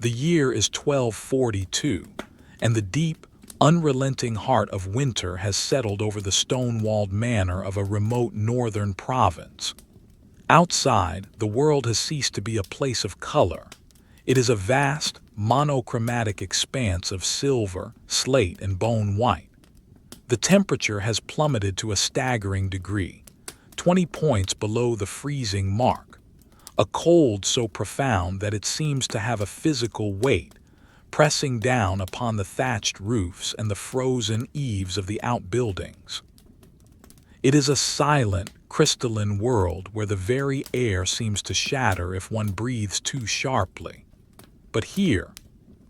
The year is 1242, and the deep, unrelenting heart of winter has settled over the stone-walled manor of a remote northern province. Outside, the world has ceased to be a place of color. It is a vast, monochromatic expanse of silver, slate, and bone white. The temperature has plummeted to a staggering degree, 20 points below the freezing mark. A cold so profound that it seems to have a physical weight, pressing down upon the thatched roofs and the frozen eaves of the outbuildings. It is a silent, crystalline world where the very air seems to shatter if one breathes too sharply. But here,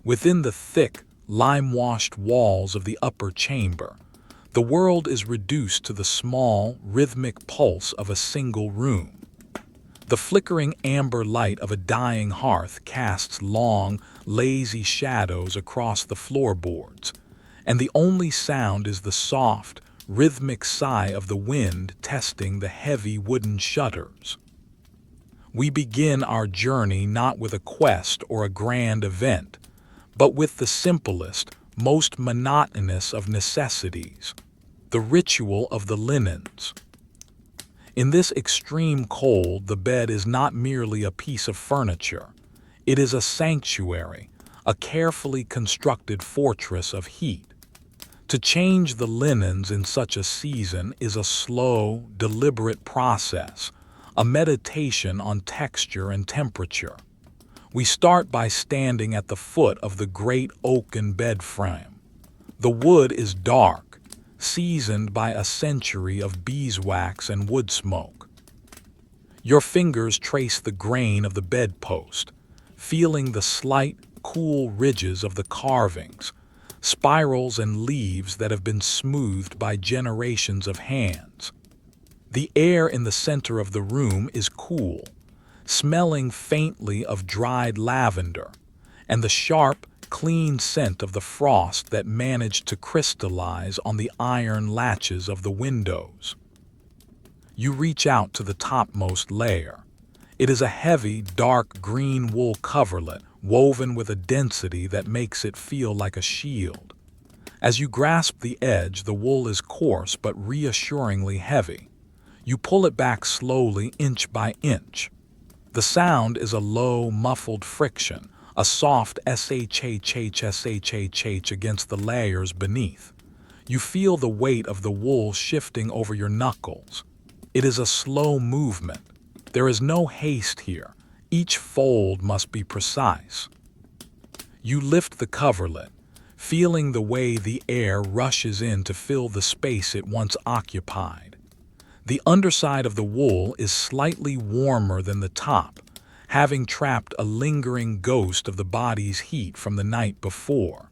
within the thick, lime-washed walls of the upper chamber, the world is reduced to the small, rhythmic pulse of a single room. The flickering amber light of a dying hearth casts long, lazy shadows across the floorboards, and the only sound is the soft, rhythmic sigh of the wind testing the heavy wooden shutters. We begin our journey not with a quest or a grand event, but with the simplest, most monotonous of necessities, the ritual of the linens. In this extreme cold, the bed is not merely a piece of furniture. It is a sanctuary, a carefully constructed fortress of heat. To change the linens in such a season is a slow, deliberate process, a meditation on texture and temperature. We start by standing at the foot of the great oaken bed frame. The wood is dark, seasoned by a century of beeswax and wood smoke. Your fingers trace the grain of the bedpost, feeling the slight, cool ridges of the carvings, spirals and leaves that have been smoothed by generations of hands. The air in the center of the room is cool, smelling faintly of dried lavender, and the sharp, clean scent of the frost that managed to crystallize on the iron latches of the windows. You reach out to the topmost layer. It is a heavy, dark green wool coverlet woven with a density that makes it feel like a shield. As you grasp the edge, the wool is coarse but reassuringly heavy. You pull it back slowly, inch by inch. The sound is a low, muffled friction, a soft shh against the layers beneath. You feel the weight of the wool shifting over your knuckles. It is a slow movement. There is no haste here. Each fold must be precise. You lift the coverlet, feeling the way the air rushes in to fill the space it once occupied. The underside of the wool is slightly warmer than the top, having trapped a lingering ghost of the body's heat from the night before.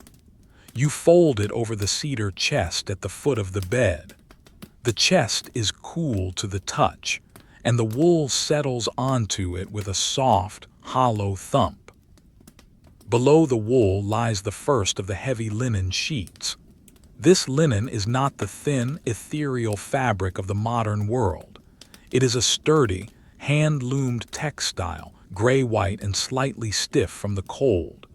You fold it over the cedar chest at the foot of the bed. The chest is cool to the touch, and the wool settles onto it with a soft, hollow thump. Below the wool lies the first of the heavy linen sheets. This linen is not the thin, ethereal fabric of the modern world. It is a sturdy, hand-loomed textile, gray-white and slightly stiff from the cold.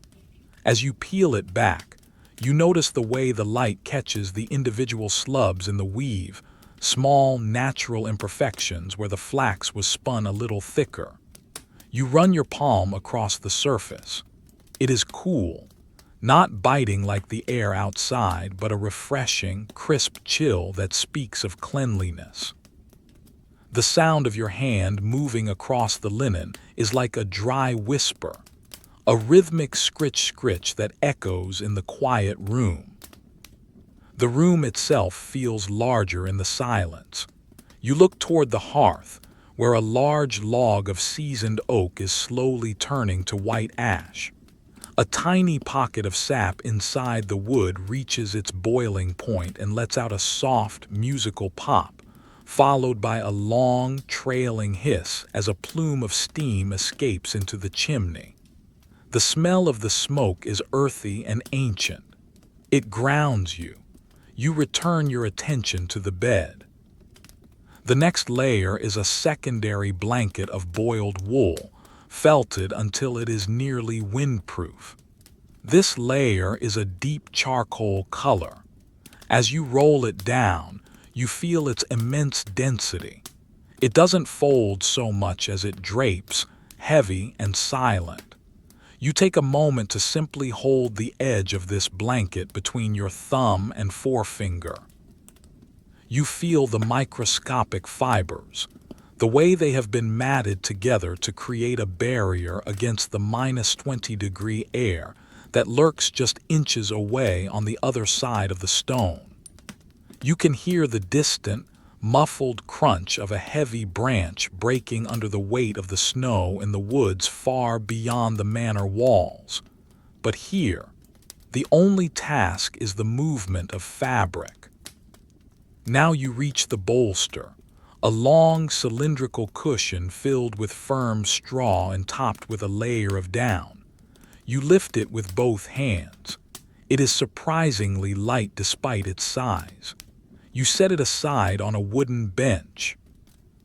As you peel it back, you notice the way the light catches the individual slubs in the weave, small, natural imperfections where the flax was spun a little thicker. You run your palm across the surface. It is cool, not biting like the air outside, but a refreshing, crisp chill that speaks of cleanliness. The sound of your hand moving across the linen is like a dry whisper, a rhythmic scritch-scritch that echoes in the quiet room. The room itself feels larger in the silence. You look toward the hearth, where a large log of seasoned oak is slowly turning to white ash. A tiny pocket of sap inside the wood reaches its boiling point and lets out a soft, musical pop, followed by a long, trailing hiss as a plume of steam escapes into the chimney. The smell of the smoke is earthy and ancient. It grounds you. You return your attention to the bed. The next layer is a secondary blanket of boiled wool, felted until it is nearly windproof. This layer is a deep charcoal color. As you roll it down, you feel its immense density. It doesn't fold so much as it drapes, heavy and silent. You take a moment to simply hold the edge of this blanket between your thumb and forefinger. You feel the microscopic fibers, the way they have been matted together to create a barrier against the -20-degree air that lurks just inches away on the other side of the stone. You can hear the distant, muffled crunch of a heavy branch breaking under the weight of the snow in the woods far beyond the manor walls. But here, the only task is the movement of fabric. Now you reach the bolster, a long cylindrical cushion filled with firm straw and topped with a layer of down. You lift it with both hands. It is surprisingly light despite its size. You set it aside on a wooden bench.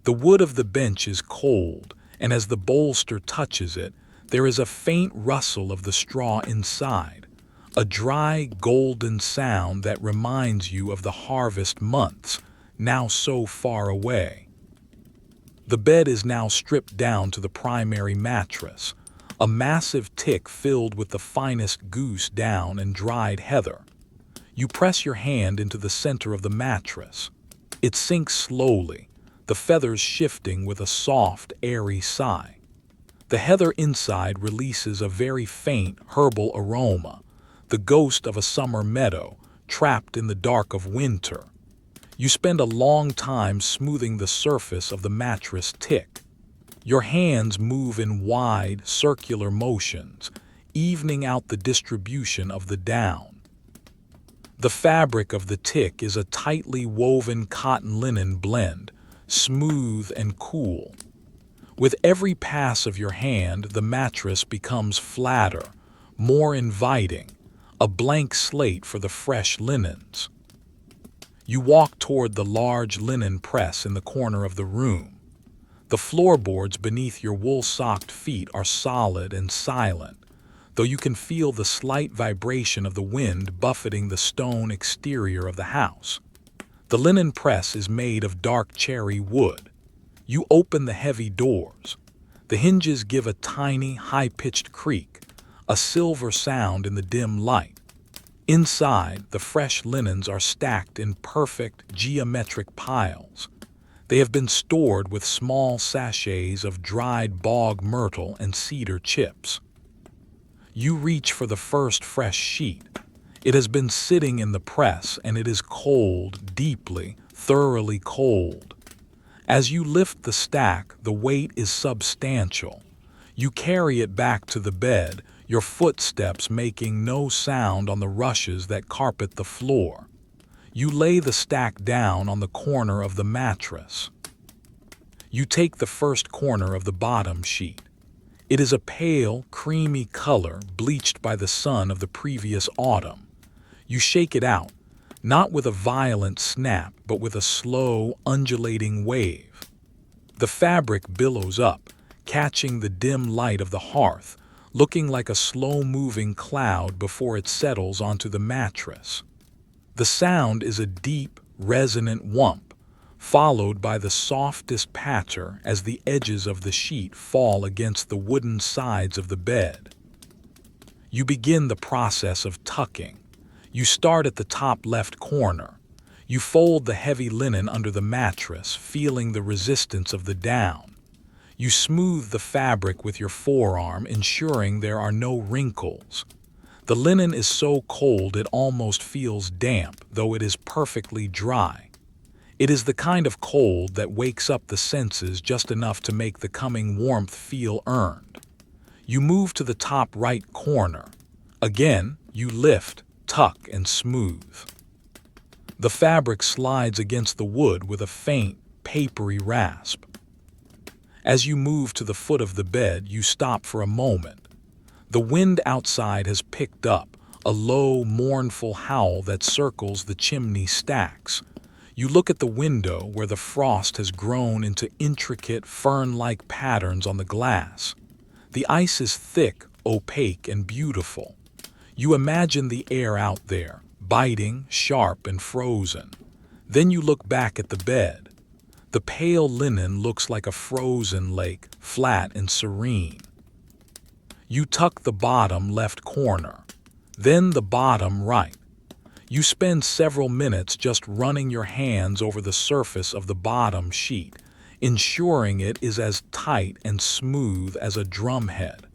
The wood of the bench is cold, and as the bolster touches it, there is a faint rustle of the straw inside, a dry, golden sound that reminds you of the harvest months, now so far away. The bed is now stripped down to the primary mattress, a massive tick filled with the finest goose down and dried heather. You press your hand into the center of the mattress. It sinks slowly, the feathers shifting with a soft, airy sigh. The heather inside releases a very faint herbal aroma, the ghost of a summer meadow trapped in the dark of winter. You spend a long time smoothing the surface of the mattress tick. Your hands move in wide, circular motions, evening out the distribution of the down. The fabric of the tick is a tightly woven cotton-linen blend, smooth and cool. With every pass of your hand, the mattress becomes flatter, more inviting, a blank slate for the fresh linens. You walk toward the large linen press in the corner of the room. The floorboards beneath your wool-socked feet are solid and silent, though you can feel the slight vibration of the wind buffeting the stone exterior of the house. The linen press is made of dark cherry wood. You open the heavy doors. The hinges give a tiny, high-pitched creak, a silver sound in the dim light. Inside, the fresh linens are stacked in perfect, geometric piles. They have been stored with small sachets of dried bog myrtle and cedar chips. You reach for the first fresh sheet. It has been sitting in the press, and it is cold, deeply, thoroughly cold. As you lift the stack, the weight is substantial. You carry it back to the bed, your footsteps making no sound on the rushes that carpet the floor. You lay the stack down on the corner of the mattress. You take the first corner of the bottom sheet. It is a pale, creamy color bleached by the sun of the previous autumn. You shake it out, not with a violent snap, but with a slow, undulating wave. The fabric billows up, catching the dim light of the hearth, looking like a slow-moving cloud before it settles onto the mattress. The sound is a deep, resonant whump, followed by the softest patter as the edges of the sheet fall against the wooden sides of the bed. You begin the process of tucking. You start at the top left corner. You fold the heavy linen under the mattress, feeling the resistance of the down. You smooth the fabric with your forearm, ensuring there are no wrinkles. The linen is so cold it almost feels damp, though it is perfectly dry. It is the kind of cold that wakes up the senses just enough to make the coming warmth feel earned. You move to the top right corner. Again, you lift, tuck, and smooth. The fabric slides against the wood with a faint, papery rasp. As you move to the foot of the bed, you stop for a moment. The wind outside has picked up, a low, mournful howl that circles the chimney stacks. You look at the window where the frost has grown into intricate, fern-like patterns on the glass. The ice is thick, opaque, and beautiful. You imagine the air out there, biting, sharp, and frozen. Then you look back at the bed. The pale linen looks like a frozen lake, flat and serene. You tuck the bottom left corner, then the bottom right. You spend several minutes just running your hands over the surface of the bottom sheet, ensuring it is as tight and smooth as a drumhead.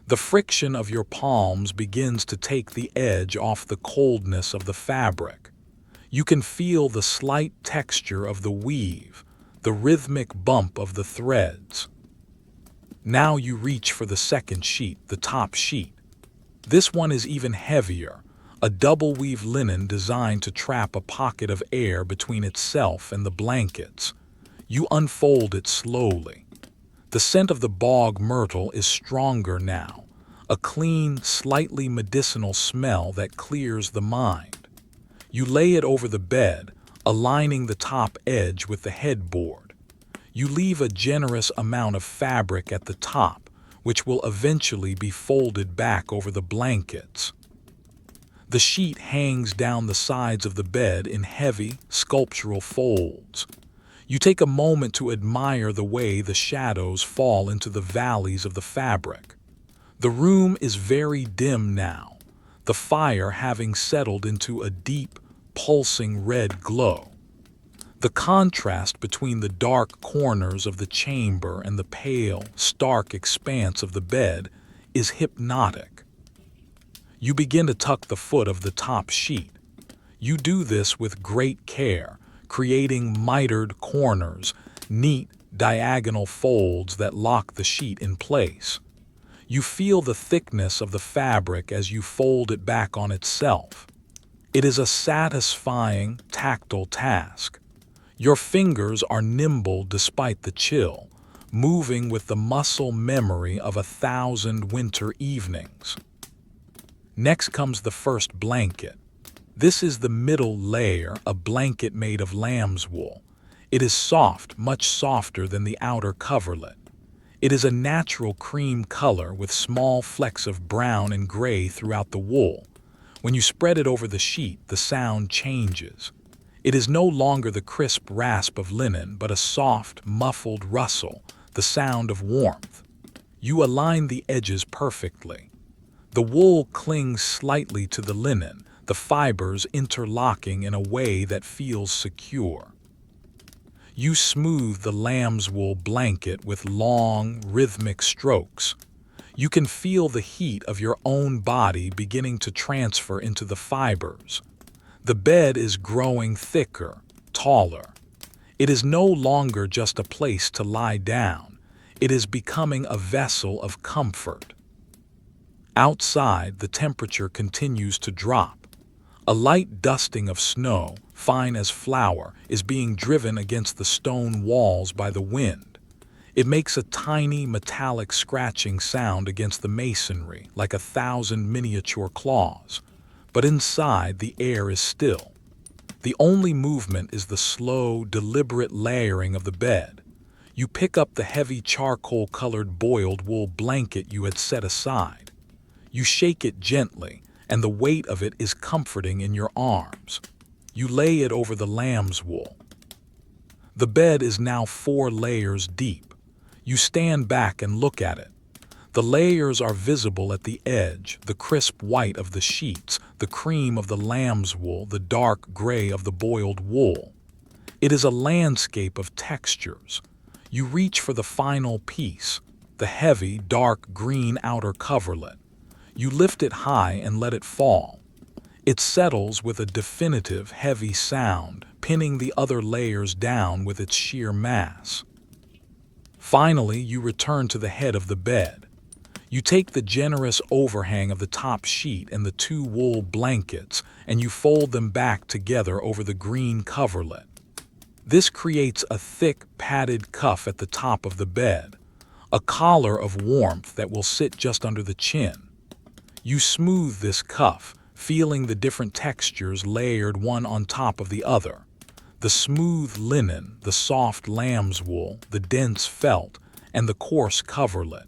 The friction of your palms begins to take the edge off the coldness of the fabric. You can feel the slight texture of the weave, the rhythmic bump of the threads. Now you reach for the second sheet, the top sheet. This one is even heavier, a double-weave linen designed to trap a pocket of air between itself and the blankets. You unfold it slowly. The scent of the bog myrtle is stronger now, a clean, slightly medicinal smell that clears the mind. You lay it over the bed, aligning the top edge with the headboard. You leave a generous amount of fabric at the top, which will eventually be folded back over the blankets. The sheet hangs down the sides of the bed in heavy, sculptural folds. You take a moment to admire the way the shadows fall into the valleys of the fabric. The room is very dim now, the fire having settled into a deep, pulsing red glow. The contrast between the dark corners of the chamber and the pale, stark expanse of the bed is hypnotic. You begin to tuck the foot of the top sheet. You do this with great care, creating mitered corners, neat, diagonal folds that lock the sheet in place. You feel the thickness of the fabric as you fold it back on itself. It is a satisfying, tactile task. Your fingers are nimble despite the chill, moving with the muscle memory of 1,000 winter evenings. Next comes the first blanket. This is the middle layer, a blanket made of lamb's wool. It is soft, much softer than the outer coverlet. It is a natural cream color with small flecks of brown and gray throughout the wool. When you spread it over the sheet, the sound changes. It is no longer the crisp rasp of linen, but a soft, muffled rustle, the sound of warmth. You align the edges perfectly. The wool clings slightly to the linen, the fibers interlocking in a way that feels secure. You smooth the lamb's wool blanket with long, rhythmic strokes. You can feel the heat of your own body beginning to transfer into the fibers. The bed is growing thicker, taller. It is no longer just a place to lie down. It is becoming a vessel of comfort. Outside, the temperature continues to drop. A light dusting of snow, fine as flour, is being driven against the stone walls by the wind. It makes a tiny metallic scratching sound against the masonry, like 1,000 miniature claws. But inside, the air is still. The only movement is the slow, deliberate layering of the bed. You pick up the heavy charcoal-colored boiled wool blanket you had set aside. You shake it gently, and the weight of it is comforting in your arms. You lay it over the lamb's wool. The bed is now 4 layers deep. You stand back and look at it. The layers are visible at the edge, the crisp white of the sheets, the cream of the lamb's wool, the dark gray of the boiled wool. It is a landscape of textures. You reach for the final piece, the heavy, dark green outer coverlet. You lift it high and let it fall. It settles with a definitive, heavy sound, pinning the other layers down with its sheer mass. Finally, you return to the head of the bed. You take the generous overhang of the top sheet and the 2 wool blankets, and you fold them back together over the green coverlet. This creates a thick, padded cuff at the top of the bed, a collar of warmth that will sit just under the chin. You smooth this cuff, feeling the different textures layered one on top of the other. The smooth linen, the soft lamb's wool, the dense felt, and the coarse coverlet.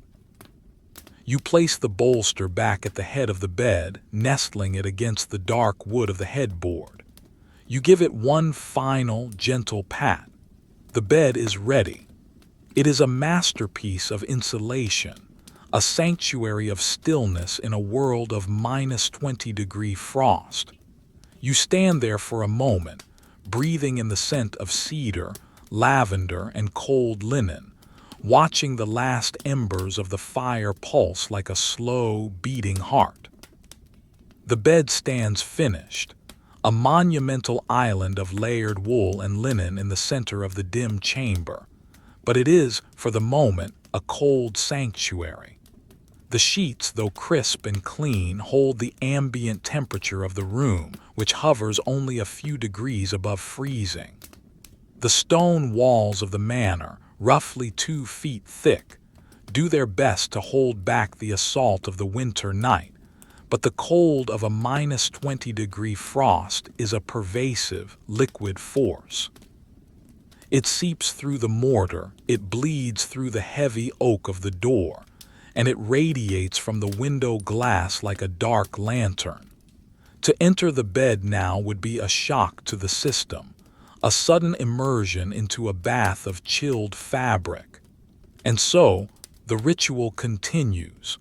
You place the bolster back at the head of the bed, nestling it against the dark wood of the headboard. You give it one final, gentle pat. The bed is ready. It is a masterpiece of insulation, a sanctuary of stillness in a world of -20-degree frost. You stand there for a moment, breathing in the scent of cedar, lavender, and cold linen, watching the last embers of the fire pulse like a slow, beating heart. The bed stands finished, a monumental island of layered wool and linen in the center of the dim chamber. But it is, for the moment, a cold sanctuary. The sheets, though crisp and clean, hold the ambient temperature of the room, which hovers only a few degrees above freezing. The stone walls of the manor, roughly 2 feet thick, do their best to hold back the assault of the winter night, but the cold of a -20-degree frost is a pervasive, liquid force. It seeps through the mortar, it bleeds through the heavy oak of the door, and it radiates from the window glass like a dark lantern. To enter the bed now would be a shock to the system, a sudden immersion into a bath of chilled fabric. And so, the ritual continues.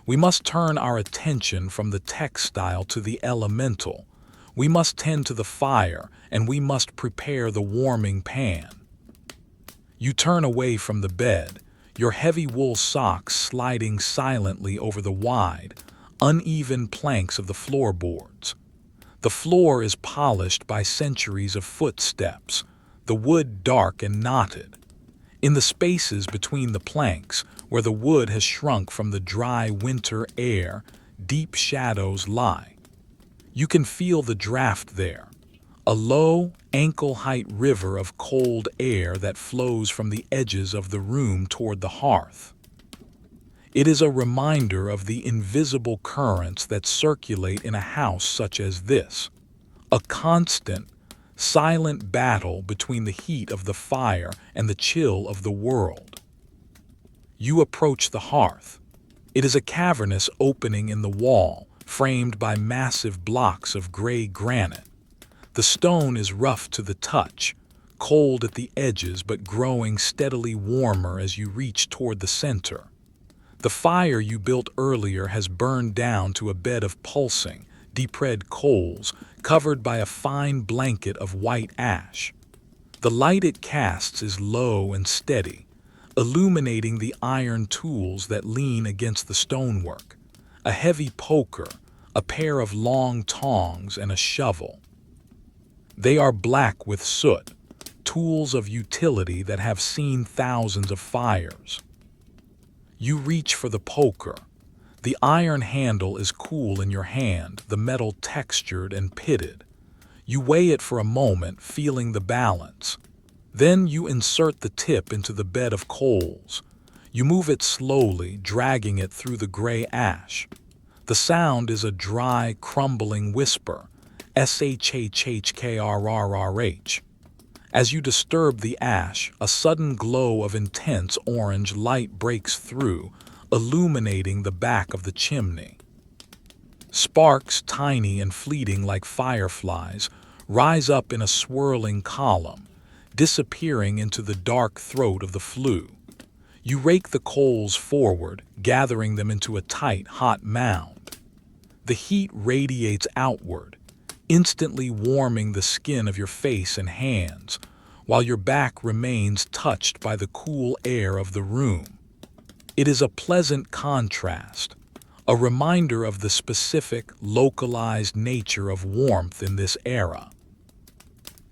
We must turn our attention from the textile to the elemental. We must tend to the fire, and we must prepare the warming pan. You turn away from the bed, your heavy wool socks sliding silently over the wide, uneven planks of the floorboards. The floor is polished by centuries of footsteps, the wood dark and knotted. In the spaces between the planks, where the wood has shrunk from the dry winter air, deep shadows lie. You can feel the draft there, a low, ankle-height river of cold air that flows from the edges of the room toward the hearth. It is a reminder of the invisible currents that circulate in a house such as this, a constant, silent battle between the heat of the fire and the chill of the world. You approach the hearth. It is a cavernous opening in the wall, framed by massive blocks of gray granite. The stone is rough to the touch, cold at the edges but growing steadily warmer as you reach toward the center. The fire you built earlier has burned down to a bed of pulsing, deep-red coals covered by a fine blanket of white ash. The light it casts is low and steady, illuminating the iron tools that lean against the stonework, a heavy poker, a pair of long tongs, and a shovel. They are black with soot, tools of utility that have seen thousands of fires. You reach for the poker. The iron handle is cool in your hand, the metal textured and pitted. You weigh it for a moment, feeling the balance. Then you insert the tip into the bed of coals. You move it slowly, dragging it through the gray ash. The sound is a dry, crumbling whisper, shhhkrrrh. As you disturb the ash, a sudden glow of intense orange light breaks through, illuminating the back of the chimney. Sparks, tiny and fleeting like fireflies, rise up in a swirling column, disappearing into the dark throat of the flue. You rake the coals forward, gathering them into a tight, hot mound. The heat radiates outward, instantly warming the skin of your face and hands, while your back remains touched by the cool air of the room. It is a pleasant contrast, a reminder of the specific, localized nature of warmth in this era.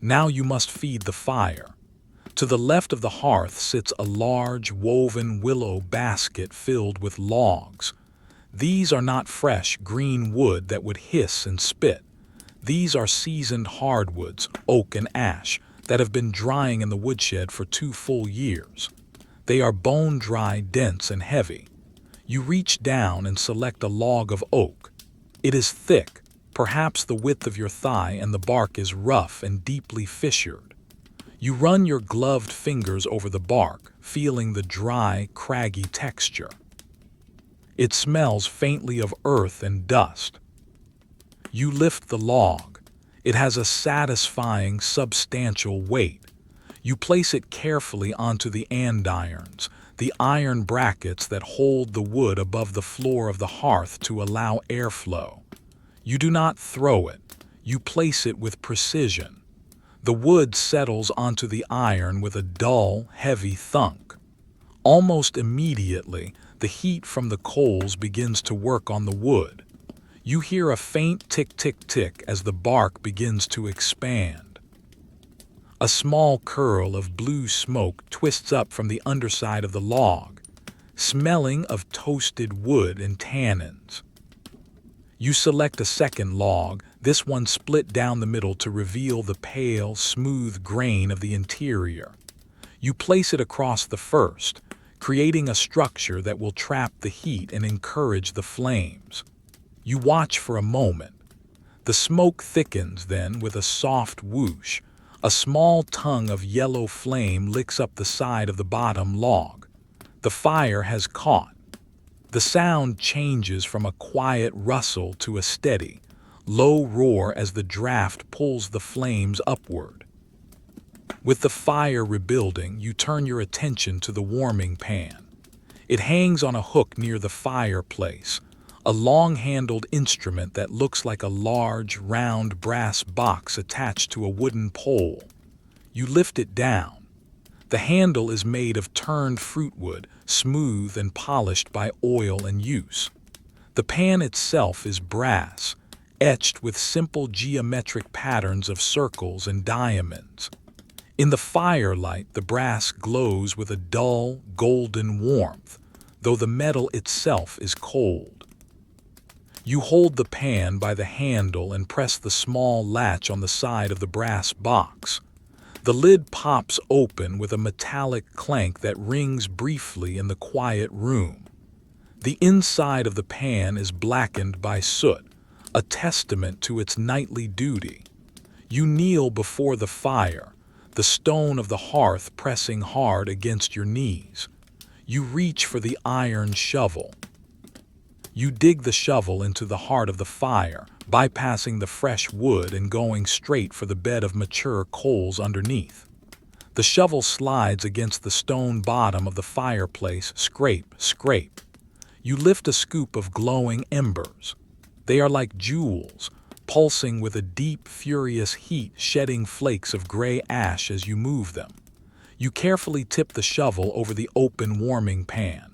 Now you must feed the fire. To the left of the hearth sits a large, woven willow basket filled with logs. These are not fresh, green wood that would hiss and spit. These are seasoned hardwoods, oak and ash, that have been drying in the woodshed for 2 full years. They are bone-dry, dense, and heavy. You reach down and select a log of oak. It is thick, perhaps the width of your thigh, and the bark is rough and deeply fissured. You run your gloved fingers over the bark, feeling the dry, craggy texture. It smells faintly of earth and dust. You lift the log. It has a satisfying, substantial weight. You place it carefully onto the andirons, the iron brackets that hold the wood above the floor of the hearth to allow airflow. You do not throw it. You place it with precision. The wood settles onto the iron with a dull, heavy thunk. Almost immediately, the heat from the coals begins to work on the wood. You hear a faint tick-tick-tick as the bark begins to expand. A small curl of blue smoke twists up from the underside of the log, smelling of toasted wood and tannins. You select a second log, this one split down the middle to reveal the pale, smooth grain of the interior. You place it across the first, creating a structure that will trap the heat and encourage the flames. You watch for a moment. The smoke thickens then with a soft whoosh. A small tongue of yellow flame licks up the side of the bottom log. The fire has caught. The sound changes from a quiet rustle to a steady, low roar as the draft pulls the flames upward. With the fire rebuilding, you turn your attention to the warming pan. It hangs on a hook near the fireplace, a long-handled instrument that looks like a large, round brass box attached to a wooden pole. You lift it down. The handle is made of turned fruitwood, smooth and polished by oil and use. The pan itself is brass, etched with simple geometric patterns of circles and diamonds. In the firelight, the brass glows with a dull, golden warmth, though the metal itself is cold. You hold the pan by the handle and press the small latch on the side of the brass box. The lid pops open with a metallic clank that rings briefly in the quiet room. The inside of the pan is blackened by soot, a testament to its nightly duty. You kneel before the fire, the stone of the hearth pressing hard against your knees. You reach for the iron shovel. You dig the shovel into the heart of the fire, bypassing the fresh wood and going straight for the bed of mature coals underneath. The shovel slides against the stone bottom of the fireplace, scrape, scrape. You lift a scoop of glowing embers. They are like jewels, pulsing with a deep, furious heat, shedding flakes of gray ash as you move them. You carefully tip the shovel over the open warming pan.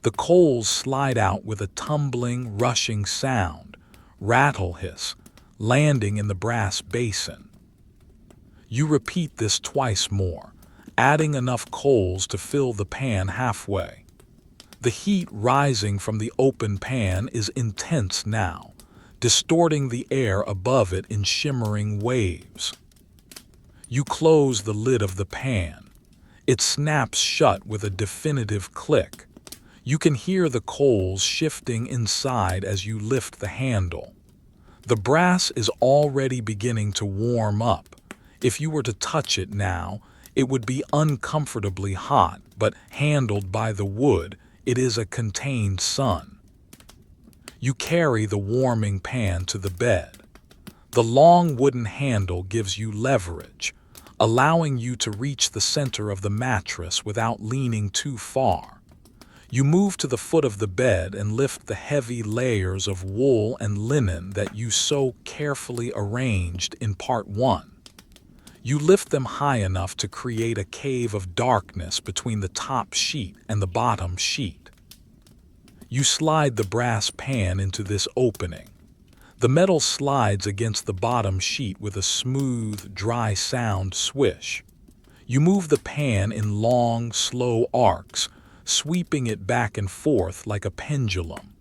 The coals slide out with a tumbling, rushing sound, rattle hiss, landing in the brass basin. You repeat this twice more, adding enough coals to fill the pan halfway. The heat rising from the open pan is intense now, distorting the air above it in shimmering waves. You close the lid of the pan. It snaps shut with a definitive click. You can hear the coals shifting inside as you lift the handle. The brass is already beginning to warm up. If you were to touch it now, it would be uncomfortably hot, but handled by the wood, it is a contained sun. You carry the warming pan to the bed. The long wooden handle gives you leverage, allowing you to reach the center of the mattress without leaning too far. You move to the foot of the bed and lift the heavy layers of wool and linen that you so carefully arranged in part one. You lift them high enough to create a cave of darkness between the top sheet and the bottom sheet. You slide the brass pan into this opening. The metal slides against the bottom sheet with a smooth, dry sound swish. You move the pan in long, slow arcs, sweeping it back and forth like a pendulum.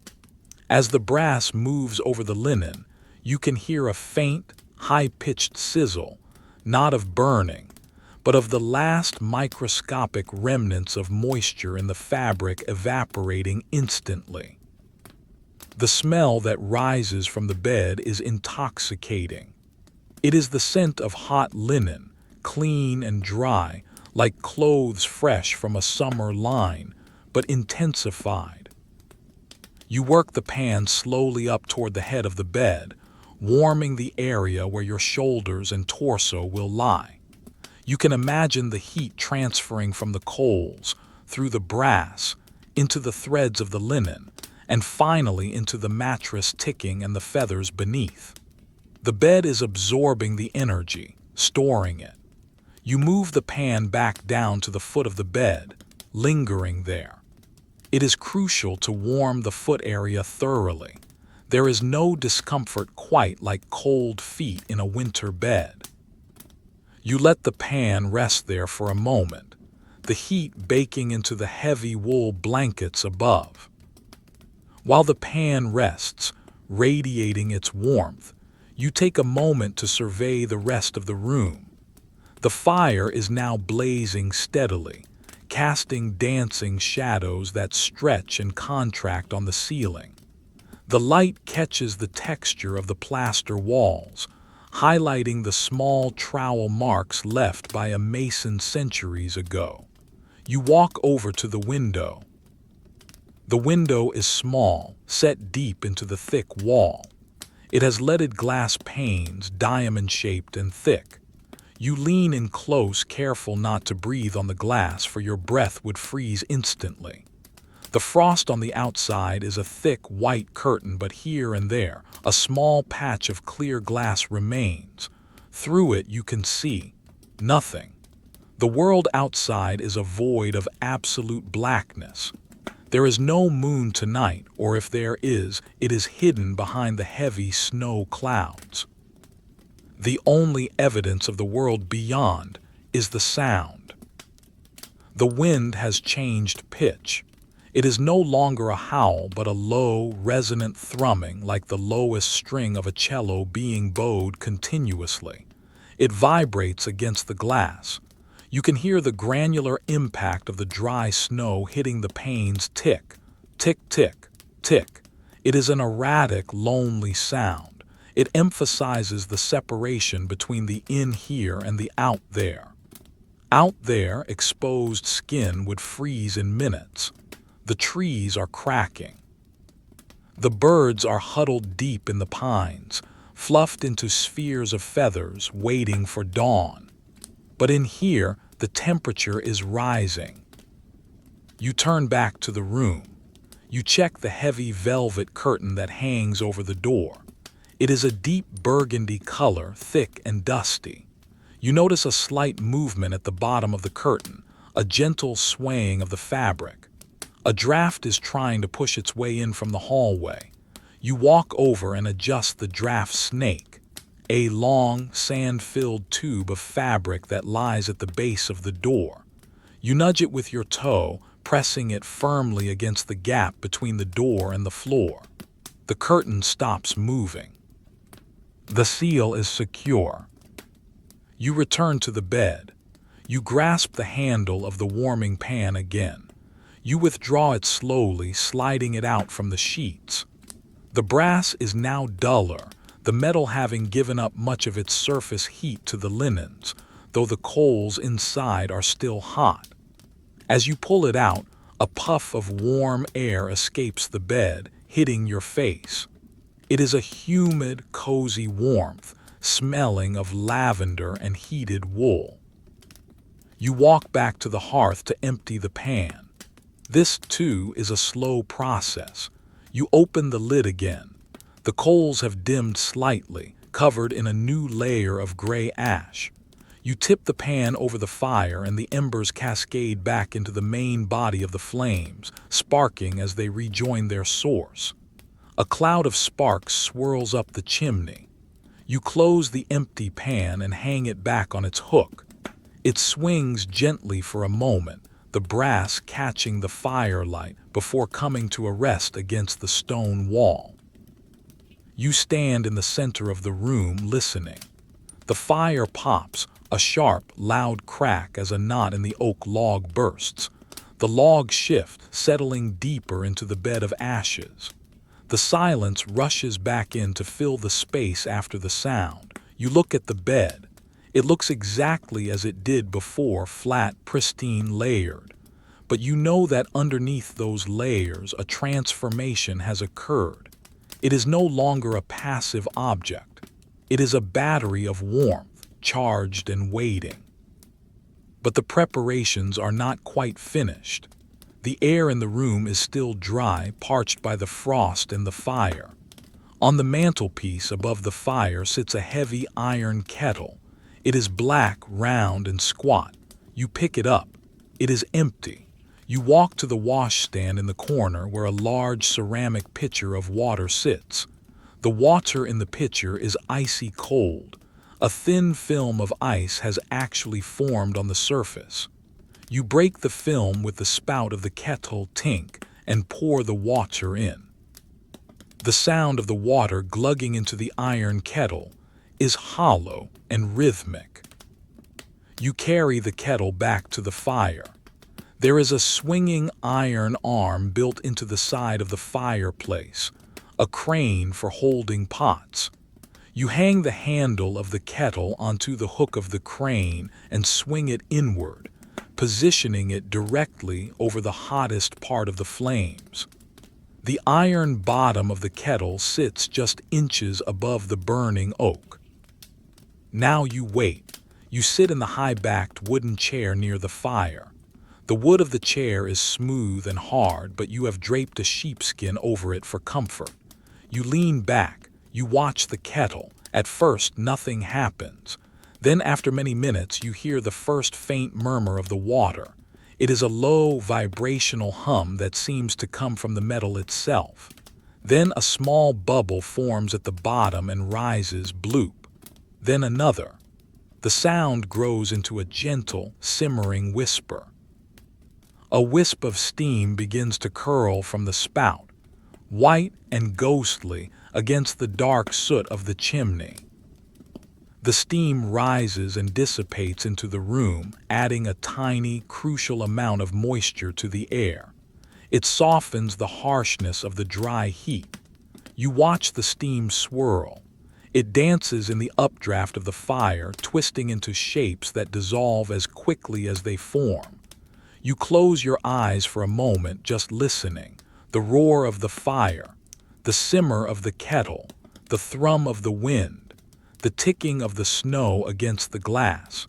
As the brass moves over the linen, you can hear a faint, high-pitched sizzle, not of burning, but of the last microscopic remnants of moisture in the fabric evaporating instantly. The smell that rises from the bed is intoxicating. It is the scent of hot linen, clean and dry, like clothes fresh from a summer line, but intensified. You work the pan slowly up toward the head of the bed, warming the area where your shoulders and torso will lie. You can imagine the heat transferring from the coals, through the brass, into the threads of the linen, and finally into the mattress ticking and the feathers beneath. The bed is absorbing the energy, storing it. You move the pan back down to the foot of the bed, lingering there. It is crucial to warm the foot area thoroughly. There is no discomfort quite like cold feet in a winter bed. You let the pan rest there for a moment, the heat baking into the heavy wool blankets above. While the pan rests, radiating its warmth, you take a moment to survey the rest of the room. The fire is now blazing steadily, casting dancing shadows that stretch and contract on the ceiling. The light catches the texture of the plaster walls, highlighting the small trowel marks left by a mason centuries ago. You walk over to the window. The window is small, set deep into the thick wall. It has leaded glass panes, diamond-shaped and thick. You lean in close, careful not to breathe on the glass, for your breath would freeze instantly. The frost on the outside is a thick white curtain, but here and there, a small patch of clear glass remains. Through it you can see nothing. The world outside is a void of absolute blackness. There is no moon tonight, or if there is, it is hidden behind the heavy snow clouds. The only evidence of the world beyond is the sound. The wind has changed pitch. It is no longer a howl, but a low, resonant thrumming, like the lowest string of a cello being bowed continuously. It vibrates against the glass. You can hear the granular impact of the dry snow hitting the panes tick, tick, tick, tick. It is an erratic, lonely sound. It emphasizes the separation between the in here and the out there. Out there, exposed skin would freeze in minutes. The trees are cracking. The birds are huddled deep in the pines, fluffed into spheres of feathers, waiting for dawn. But in here, the temperature is rising. You turn back to the room. You check the heavy velvet curtain that hangs over the door. It is a deep burgundy color, thick and dusty. You notice a slight movement at the bottom of the curtain, a gentle swaying of the fabric. A draft is trying to push its way in from the hallway. You walk over and adjust the draft snake, a long, sand-filled tube of fabric that lies at the base of the door. You nudge it with your toe, pressing it firmly against the gap between the door and the floor. The curtain stops moving. The seal is secure. You return to the bed. You grasp the handle of the warming pan again. You withdraw it slowly, sliding it out from the sheets. The brass is now duller, the metal having given up much of its surface heat to the linens, though the coals inside are still hot. As you pull it out, a puff of warm air escapes the bed, hitting your face. It is a humid, cozy warmth, smelling of lavender and heated wool. You walk back to the hearth to empty the pan. This, too, is a slow process. You open the lid again. The coals have dimmed slightly, covered in a new layer of gray ash. You tip the pan over the fire and the embers cascade back into the main body of the flames, sparking as they rejoin their source. A cloud of sparks swirls up the chimney. You close the empty pan and hang it back on its hook. It swings gently for a moment, the brass catching the firelight before coming to a rest against the stone wall. You stand in the center of the room listening. The fire pops, a sharp, loud crack as a knot in the oak log bursts. The logs shift, settling deeper into the bed of ashes. The silence rushes back in to fill the space after the sound. You look at the bed. It looks exactly as it did before, flat, pristine, layered. but you know that underneath those layers a transformation has occurred. It is no longer a passive object. It is a battery of warmth, charged and waiting. But the preparations are not quite finished. The air in the room is still dry, parched by the frost and the fire. On the mantelpiece above the fire sits a heavy iron kettle. It is black, round, and squat. You pick it up. It is empty. You walk to the washstand in the corner where a large ceramic pitcher of water sits. The water in the pitcher is icy cold. A thin film of ice has actually formed on the surface. You break the film with the spout of the kettle tink and pour the water in. The sound of the water glugging into the iron kettle is hollow and rhythmic. You carry the kettle back to the fire. There is a swinging iron arm built into the side of the fireplace, a crane for holding pots. You hang the handle of the kettle onto the hook of the crane and swing it inward, positioning it directly over the hottest part of the flames. The iron bottom of the kettle sits just inches above the burning oak. Now you wait. You sit in the high-backed wooden chair near the fire. The wood of the chair is smooth and hard, but you have draped a sheepskin over it for comfort. You lean back. You watch the kettle. At first, nothing happens. Then, after many minutes, you hear the first faint murmur of the water. It is a low, vibrational hum that seems to come from the metal itself. Then a small bubble forms at the bottom and rises bloop. Then another. The sound grows into a gentle, simmering whisper. A wisp of steam begins to curl from the spout, white and ghostly against the dark soot of the chimney. The steam rises and dissipates into the room, adding a tiny, crucial amount of moisture to the air. It softens the harshness of the dry heat. You watch the steam swirl. It dances in the updraft of the fire, twisting into shapes that dissolve as quickly as they form. You close your eyes for a moment, just listening. The roar of the fire, the simmer of the kettle, the thrum of the wind, the ticking of the snow against the glass,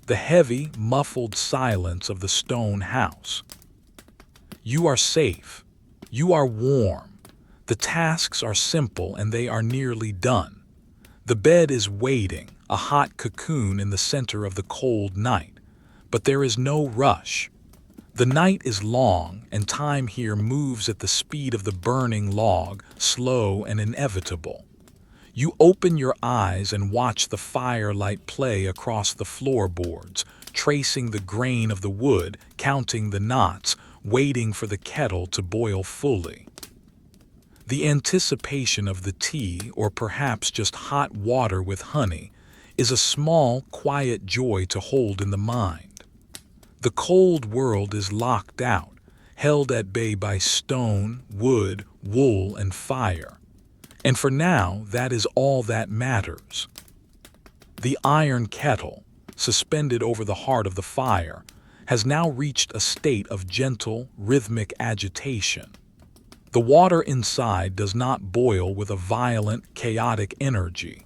the heavy, muffled silence of the stone house. You are safe. You are warm. The tasks are simple and they are nearly done. The bed is waiting, a hot cocoon in the center of the cold night, but there is no rush. The night is long, and time here moves at the speed of the burning log, slow and inevitable. You open your eyes and watch the firelight play across the floorboards, tracing the grain of the wood, counting the knots, waiting for the kettle to boil fully. The anticipation of the tea, or perhaps just hot water with honey, is a small, quiet joy to hold in the mind. The cold world is locked out, held at bay by stone, wood, wool, and fire. And for now, that is all that matters. The iron kettle, suspended over the heart of the fire, has now reached a state of gentle, rhythmic agitation. The water inside does not boil with a violent, chaotic energy,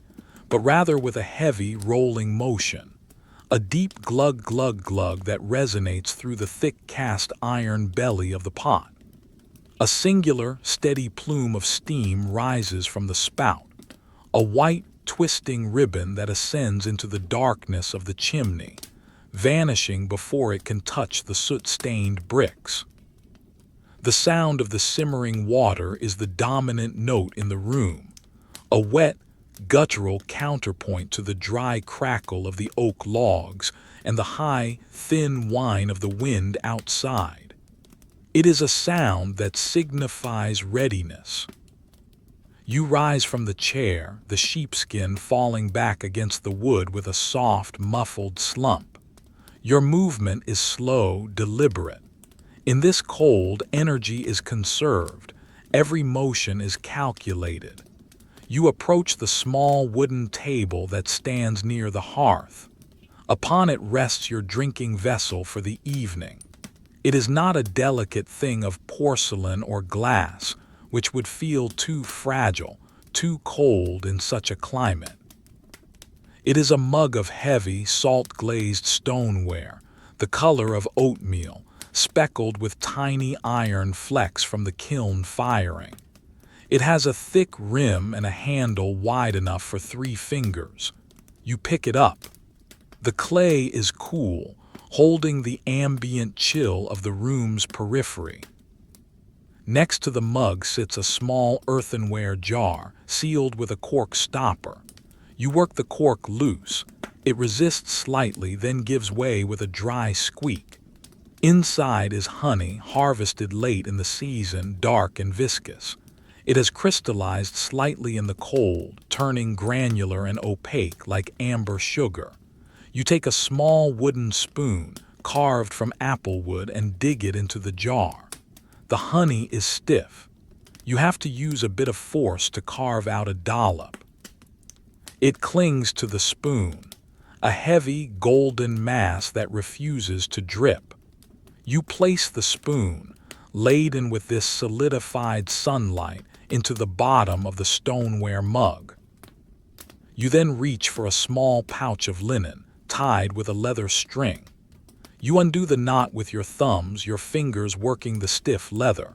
but rather with a heavy, rolling motion. A deep glug glug glug that resonates through the thick cast iron belly of the pot. A singular, steady plume of steam rises from the spout, a white, twisting ribbon that ascends into the darkness of the chimney, vanishing before it can touch the soot-stained bricks. The sound of the simmering water is the dominant note in the room, a wet, guttural counterpoint to the dry crackle of the oak logs and the high, thin whine of the wind outside. It is a sound that signifies readiness. You rise from the chair, the sheepskin falling back against the wood with a soft, muffled slump. Your movement is slow, deliberate. In this cold, energy is conserved. Every motion is calculated. You approach the small wooden table that stands near the hearth. Upon it rests your drinking vessel for the evening. It is not a delicate thing of porcelain or glass, which would feel too fragile, too cold in such a climate. It is a mug of heavy, salt-glazed stoneware, the color of oatmeal, speckled with tiny iron flecks from the kiln firing. It has a thick rim and a handle wide enough for 3 fingers. You pick it up. The clay is cool, holding the ambient chill of the room's periphery. Next to the mug sits a small earthenware jar, sealed with a cork stopper. You work the cork loose. It resists slightly, then gives way with a dry squeak. Inside is honey harvested late in the season, dark and viscous. It has crystallized slightly in the cold, turning granular and opaque like amber sugar. You take a small wooden spoon, carved from apple wood, and dig it into the jar. The honey is stiff. You have to use a bit of force to carve out a dollop. It clings to the spoon, a heavy golden mass that refuses to drip. You place the spoon, laden with this solidified sunlight, into the bottom of the stoneware mug. You then reach for a small pouch of linen, tied with a leather string. You undo the knot with your thumbs, your fingers working the stiff leather.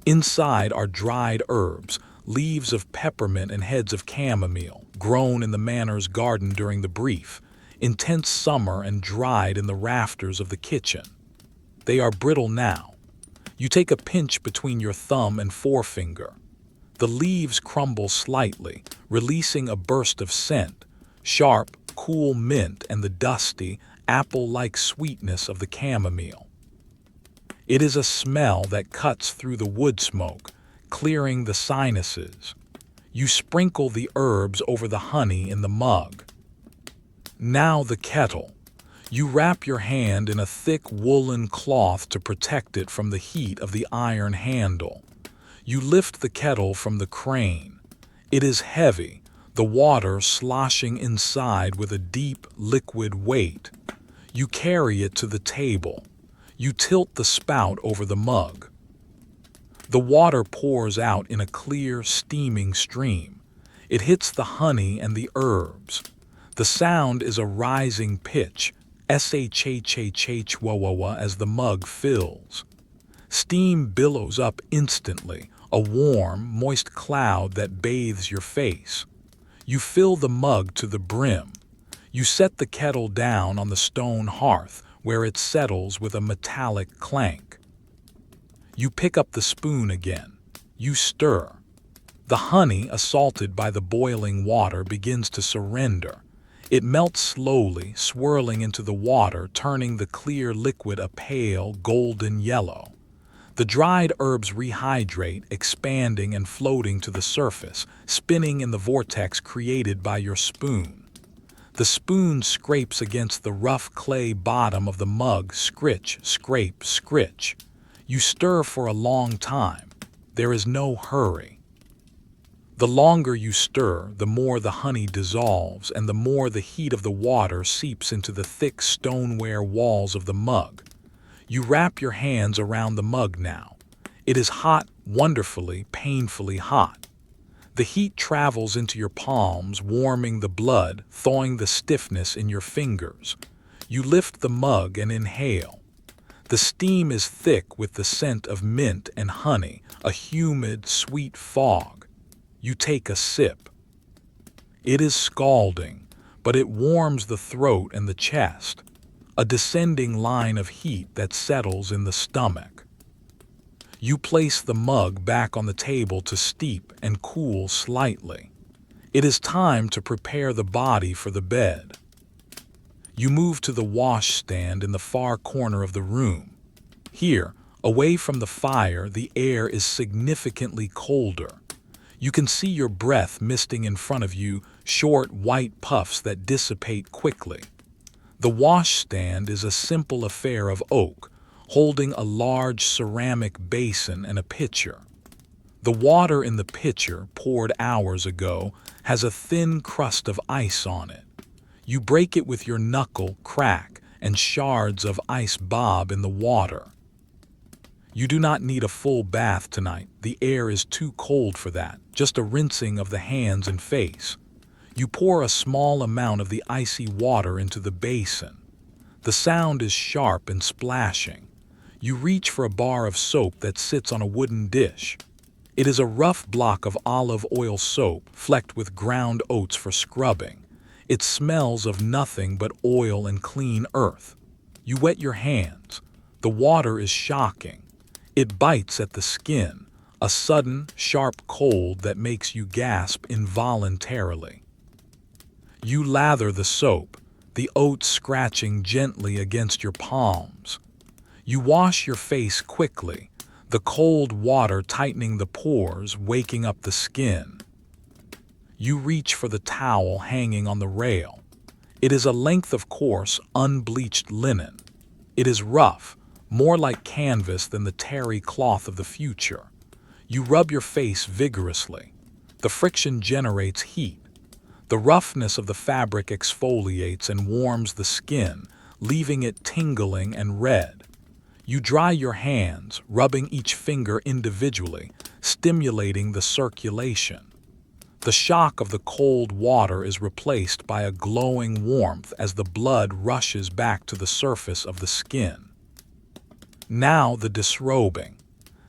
Inside are dried herbs, leaves of peppermint and heads of chamomile, grown in the manor's garden during the brief, intense summer and dried in the rafters of the kitchen. They are brittle now. You take a pinch between your thumb and forefinger. The leaves crumble slightly, releasing a burst of scent, sharp, cool mint and the dusty, apple-like sweetness of the chamomile. It is a smell that cuts through the wood smoke, clearing the sinuses. You sprinkle the herbs over the honey in the mug. Now the kettle. You wrap your hand in a thick woolen cloth to protect it from the heat of the iron handle. You lift the kettle from the crane. It is heavy, the water sloshing inside with a deep, liquid weight. You carry it to the table. You tilt the spout over the mug. The water pours out in a clear, steaming stream. It hits the honey and the herbs. The sound is a rising pitch, shhhhwww, as the mug fills. Steam billows up instantly, a warm, moist cloud that bathes your face. You fill the mug to the brim. You set the kettle down on the stone hearth, where it settles with a metallic clank. You pick up the spoon again. You stir. The honey, assaulted by the boiling water, begins to surrender. It melts slowly, swirling into the water, turning the clear liquid a pale, golden yellow. The dried herbs rehydrate, expanding and floating to the surface, spinning in the vortex created by your spoon. The spoon scrapes against the rough clay bottom of the mug, scritch, scrape, scritch. You stir for a long time. There is no hurry. The longer you stir, the more the honey dissolves and the more the heat of the water seeps into the thick stoneware walls of the mug. You wrap your hands around the mug now. It is hot, wonderfully, painfully hot. The heat travels into your palms, warming the blood, thawing the stiffness in your fingers. You lift the mug and inhale. The steam is thick with the scent of mint and honey, a humid, sweet fog. You take a sip. It is scalding, but it warms the throat and the chest. A descending line of heat that settles in the stomach. You place the mug back on the table to steep and cool slightly. It is time to prepare the body for the bed. You move to the washstand in the far corner of the room. Here, away from the fire, the air is significantly colder. You can see your breath misting in front of you, short white puffs that dissipate quickly. The washstand is a simple affair of oak, holding a large ceramic basin and a pitcher. The water in the pitcher, poured hours ago, has a thin crust of ice on it. You break it with your knuckle, crack, and shards of ice bob in the water. You do not need a full bath tonight. The air is too cold for that. Just a rinsing of the hands and face. You pour a small amount of the icy water into the basin. The sound is sharp and splashing. You reach for a bar of soap that sits on a wooden dish. It is a rough block of olive oil soap flecked with ground oats for scrubbing. It smells of nothing but oil and clean earth. You wet your hands. The water is shocking. It bites at the skin, a sudden, sharp cold that makes you gasp involuntarily. You lather the soap, the oats scratching gently against your palms. You wash your face quickly, the cold water tightening the pores, waking up the skin. You reach for the towel hanging on the rail. It is a length of coarse, unbleached linen. It is rough, more like canvas than the terry cloth of the future. You rub your face vigorously. The friction generates heat. The roughness of the fabric exfoliates and warms the skin, leaving it tingling and red. You dry your hands, rubbing each finger individually, stimulating the circulation. The shock of the cold water is replaced by a glowing warmth as the blood rushes back to the surface of the skin. Now the disrobing.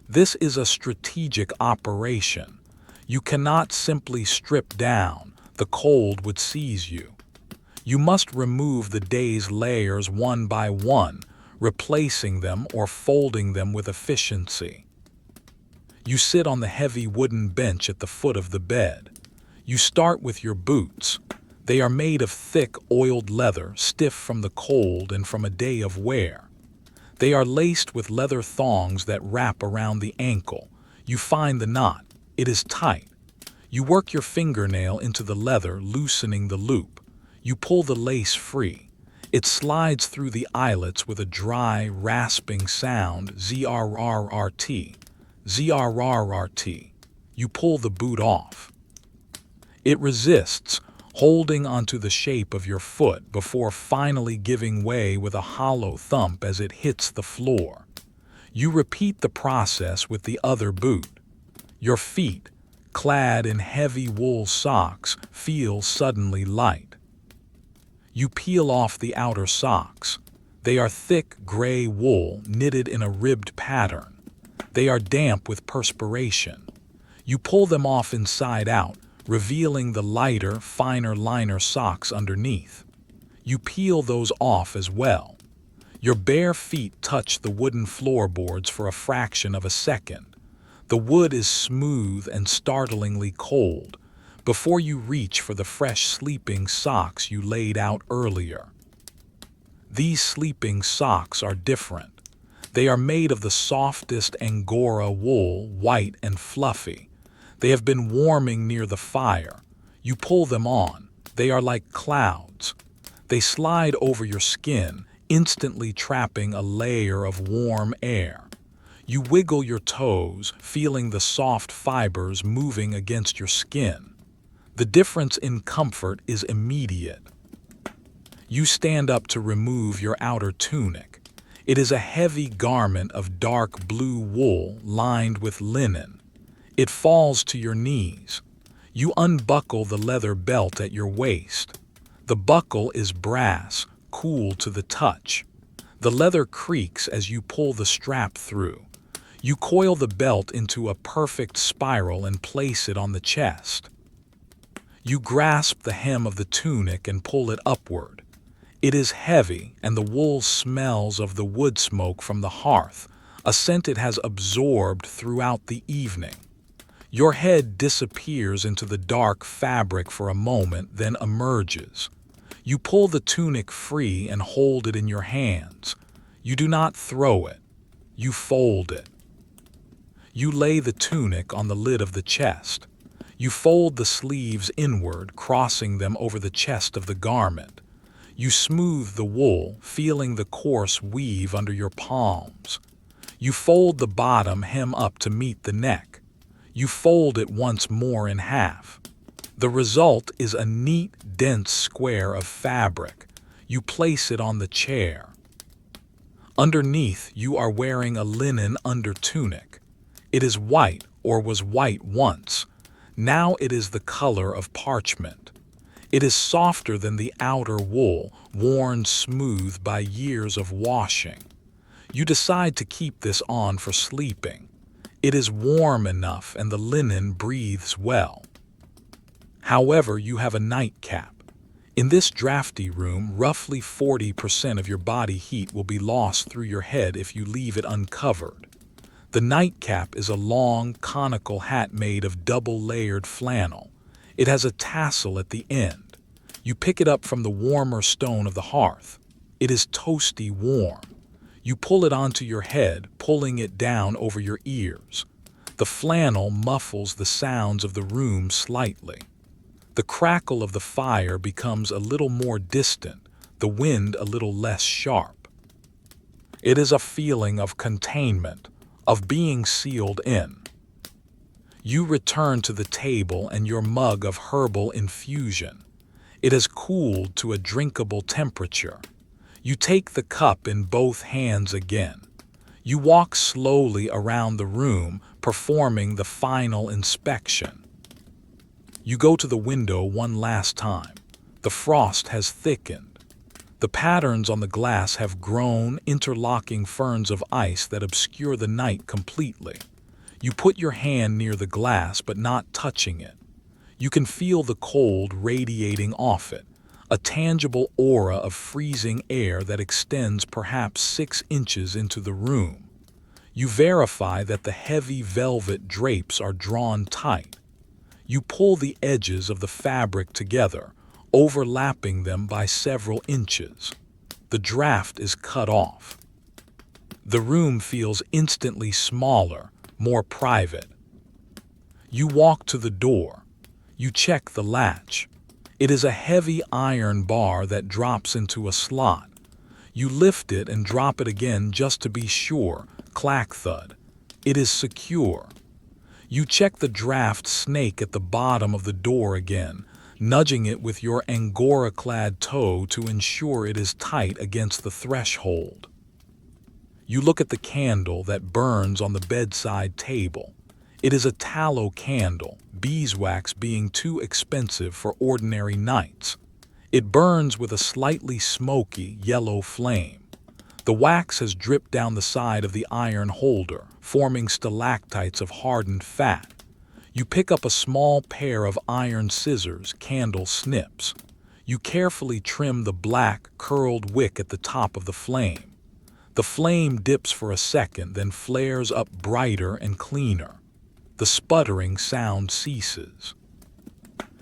This is a strategic operation. You cannot simply strip down. The cold would seize you. You must remove the day's layers one by one, replacing them or folding them with efficiency. You sit on the heavy wooden bench at the foot of the bed. You start with your boots. They are made of thick, oiled leather, stiff from the cold and from a day of wear. They are laced with leather thongs that wrap around the ankle. You find the knot. It is tight. You work your fingernail into the leather, loosening the loop. You pull the lace free. It slides through the eyelets with a dry, rasping sound, zrrrt, zrrrt. You pull the boot off. It resists, holding onto the shape of your foot before finally giving way with a hollow thump as it hits the floor. You repeat the process with the other boot. Your feet, clad in heavy wool socks, feel suddenly light. You peel off the outer socks. They are thick gray wool knitted in a ribbed pattern. They are damp with perspiration. You pull them off inside out, revealing the lighter, finer liner socks underneath. You peel those off as well. Your bare feet touch the wooden floorboards for a fraction of a second. The wood is smooth and startlingly cold before you reach for the fresh sleeping socks you laid out earlier. These sleeping socks are different. They are made of the softest Angora wool, white and fluffy. They have been warming near the fire. You pull them on. They are like clouds. They slide over your skin, instantly trapping a layer of warm air. You wiggle your toes, feeling the soft fibers moving against your skin. The difference in comfort is immediate. You stand up to remove your outer tunic. It is a heavy garment of dark blue wool lined with linen. It falls to your knees. You unbuckle the leather belt at your waist. The buckle is brass, cool to the touch. The leather creaks as you pull the strap through. You coil the belt into a perfect spiral and place it on the chest. You grasp the hem of the tunic and pull it upward. It is heavy, and the wool smells of the wood smoke from the hearth, a scent it has absorbed throughout the evening. Your head disappears into the dark fabric for a moment, then emerges. You pull the tunic free and hold it in your hands. You do not throw it. You fold it. You lay the tunic on the lid of the chest. You fold the sleeves inward, crossing them over the chest of the garment. You smooth the wool, feeling the coarse weave under your palms. You fold the bottom hem up to meet the neck. You fold it once more in half. The result is a neat, dense square of fabric. You place it on the chair. Underneath, you are wearing a linen undertunic. It is white, or was white once. Now it is the color of parchment. It is softer than the outer wool, worn smooth by years of washing. You decide to keep this on for sleeping. It is warm enough and the linen breathes well. However, you have a nightcap. In this drafty room, roughly 40% of your body heat will be lost through your head if you leave it uncovered. The nightcap is a long, conical hat made of double-layered flannel. It has a tassel at the end. You pick it up from the warmer stone of the hearth. It is toasty warm. You pull it onto your head, pulling it down over your ears. The flannel muffles the sounds of the room slightly. The crackle of the fire becomes a little more distant, the wind a little less sharp. It is a feeling of containment, of being sealed in. You return to the table and your mug of herbal infusion. It has cooled to a drinkable temperature. You take the cup in both hands again. You walk slowly around the room, performing the final inspection. You go to the window one last time. The frost has thickened. The patterns on the glass have grown, interlocking ferns of ice that obscure the night completely. You put your hand near the glass, but not touching it. You can feel the cold radiating off it, a tangible aura of freezing air that extends perhaps 6 inches into the room. You verify that the heavy velvet drapes are drawn tight. You pull the edges of the fabric together, overlapping them by several inches. The draft is cut off. The room feels instantly smaller, more private. You walk to the door. You check the latch. It is a heavy iron bar that drops into a slot. You lift it and drop it again just to be sure. Clack thud. It is secure. You check the draft snake at the bottom of the door again, nudging it with your angora-clad toe to ensure it is tight against the threshold. You look at the candle that burns on the bedside table. It is a tallow candle, beeswax being too expensive for ordinary nights. It burns with a slightly smoky yellow flame. The wax has dripped down the side of the iron holder, forming stalactites of hardened fat. You pick up a small pair of iron scissors, candle snips. You carefully trim the black, curled wick at the top of the flame. The flame dips for a second, then flares up brighter and cleaner. The sputtering sound ceases.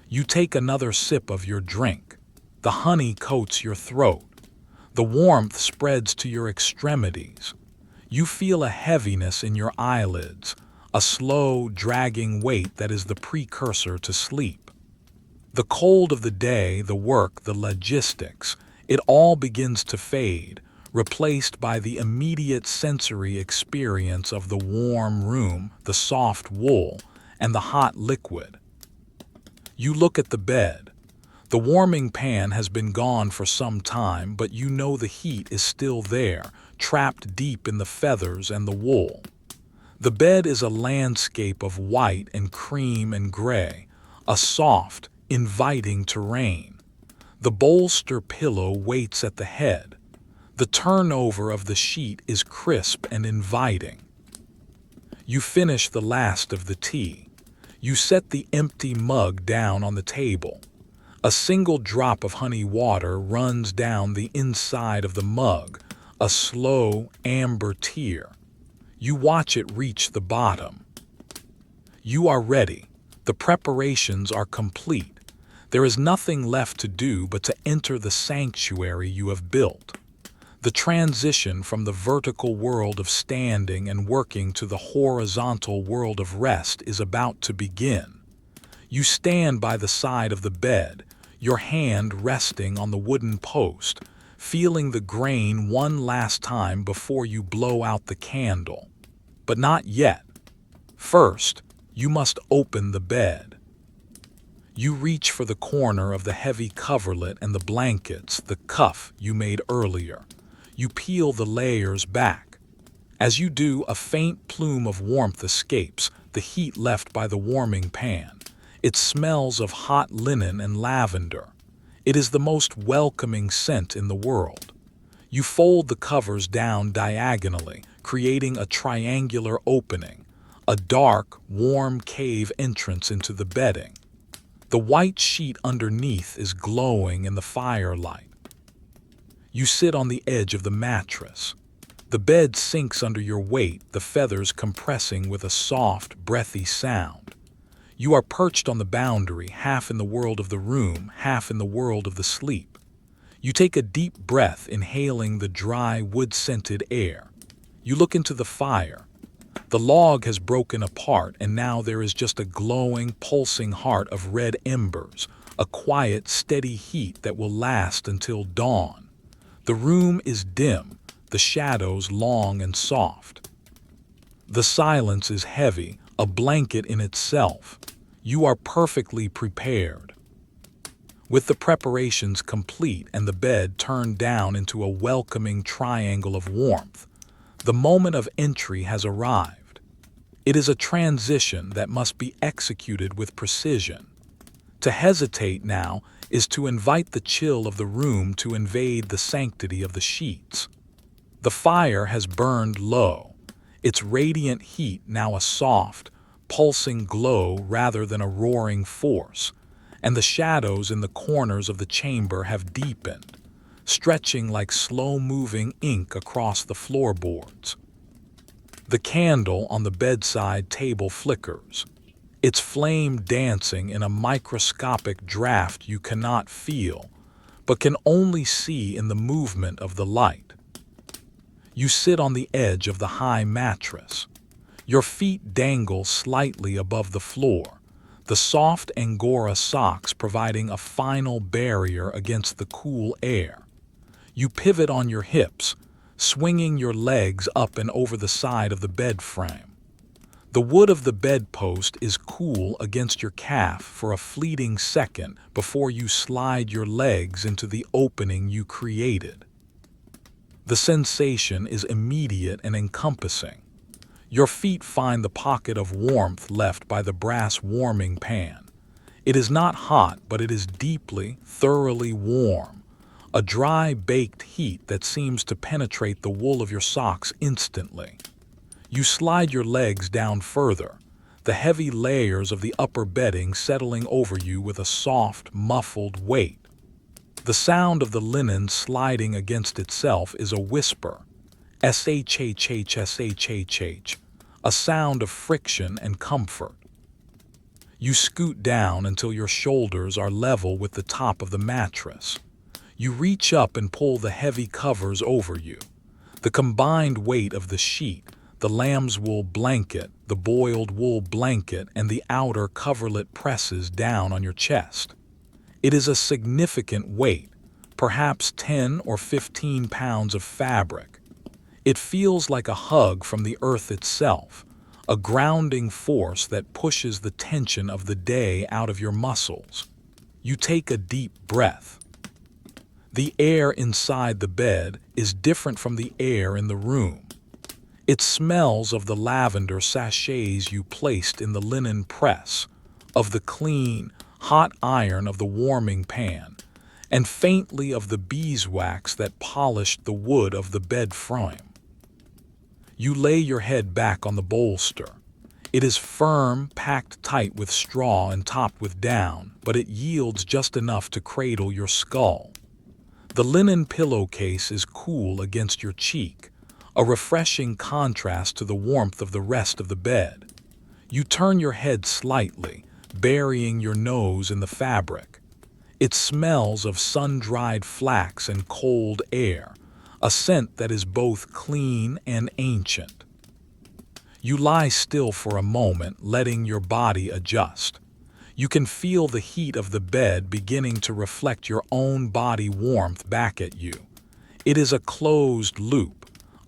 You take another sip of your drink. The honey coats your throat. The warmth spreads to your extremities. You feel a heaviness in your eyelids, a slow, dragging weight that is the precursor to sleep. The cold of the day, the work, the logistics, it all begins to fade, replaced by the immediate sensory experience of the warm room, the soft wool, and the hot liquid. You look at the bed. The warming pan has been gone for some time, but you know the heat is still there, trapped deep in the feathers and the wool. The bed is a landscape of white and cream and gray, a soft, inviting terrain. The bolster pillow waits at the head. The turnover of the sheet is crisp and inviting. You finish the last of the tea. You set the empty mug down on the table. A single drop of honey water runs down the inside of the mug, a slow, amber tear. You watch it reach the bottom. You are ready. The preparations are complete. There is nothing left to do but to enter the sanctuary you have built. The transition from the vertical world of standing and working to the horizontal world of rest is about to begin. You stand by the side of the bed, your hand resting on the wooden post, feeling the grain one last time before you blow out the candle. But not yet. First, you must open the bed. You reach for the corner of the heavy coverlet and the blankets, the cuff you made earlier. You peel the layers back. As you do, a faint plume of warmth escapes, the heat left by the warming pan. It smells of hot linen and lavender. It is the most welcoming scent in the world. You fold the covers down diagonally, creating a triangular opening, a dark, warm cave entrance into the bedding. The white sheet underneath is glowing in the firelight. You sit on the edge of the mattress. The bed sinks under your weight, the feathers compressing with a soft, breathy sound. You are perched on the boundary, half in the world of the room, half in the world of the sleep. You take a deep breath, inhaling the dry, wood-scented air. You look into the fire. The log has broken apart, and now there is just a glowing, pulsing heart of red embers, a quiet, steady heat that will last until dawn. The room is dim, the shadows long and soft. The silence is heavy, a blanket in itself. You are perfectly prepared. With the preparations complete and the bed turned down into a welcoming triangle of warmth, the moment of entry has arrived. It is a transition that must be executed with precision. To hesitate now is to invite the chill of the room to invade the sanctity of the sheets. The fire has burned low, its radiant heat now a soft, pulsing glow rather than a roaring force, and the shadows in the corners of the chamber have deepened, stretching like slow-moving ink across the floorboards. The candle on the bedside table flickers, its flame dancing in a microscopic draft you cannot feel, but can only see in the movement of the light. You sit on the edge of the high mattress. Your feet dangle slightly above the floor, the soft Angora socks providing a final barrier against the cool air. You pivot on your hips, swinging your legs up and over the side of the bed frame. The wood of the bedpost is cool against your calf for a fleeting second before you slide your legs into the opening you created. The sensation is immediate and encompassing. Your feet find the pocket of warmth left by the brass warming pan. It is not hot, but it is deeply, thoroughly warm, a dry, baked heat that seems to penetrate the wool of your socks instantly. You slide your legs down further, the heavy layers of the upper bedding settling over you with a soft, muffled weight. The sound of the linen sliding against itself is a whisper, shhhshhh, a sound of friction and comfort. You scoot down until your shoulders are level with the top of the mattress. You reach up and pull the heavy covers over you. The combined weight of the sheet, the lamb's wool blanket, the boiled wool blanket, and the outer coverlet presses down on your chest. It is a significant weight, perhaps 10 or 15 pounds of fabric. It feels like a hug from the earth itself, a grounding force that pushes the tension of the day out of your muscles. You take a deep breath. The air inside the bed is different from the air in the room. It smells of the lavender sachets you placed in the linen press, of the clean, hot iron of the warming pan, and faintly of the beeswax that polished the wood of the bed frame. You lay your head back on the bolster. It is firm, packed tight with straw and topped with down, but it yields just enough to cradle your skull. The linen pillowcase is cool against your cheek, a refreshing contrast to the warmth of the rest of the bed. You turn your head slightly, burying your nose in the fabric. It smells of sun-dried flax and cold air, a scent that is both clean and ancient. You lie still for a moment, letting your body adjust. You can feel the heat of the bed beginning to reflect your own body warmth back at you. It is a closed loop,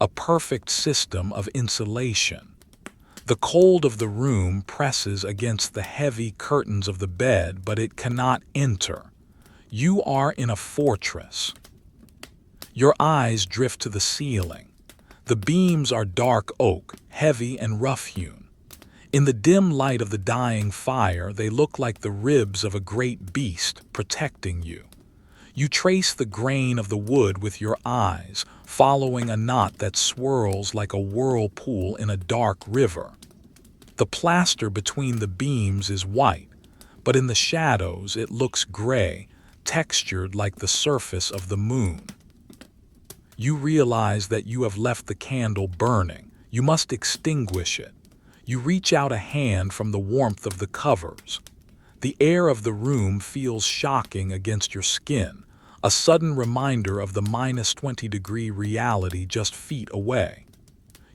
a perfect system of insulation. The cold of the room presses against the heavy curtains of the bed, but it cannot enter. You are in a fortress. Your eyes drift to the ceiling. The beams are dark oak, heavy and rough-hewn. In the dim light of the dying fire, they look like the ribs of a great beast protecting you. You trace the grain of the wood with your eyes, following a knot that swirls like a whirlpool in a dark river. The plaster between the beams is white, but in the shadows it looks gray, textured like the surface of the moon. You realize that you have left the candle burning. You must extinguish it. You reach out a hand from the warmth of the covers. The air of the room feels shocking against your skin, a sudden reminder of the -20-degree reality just feet away.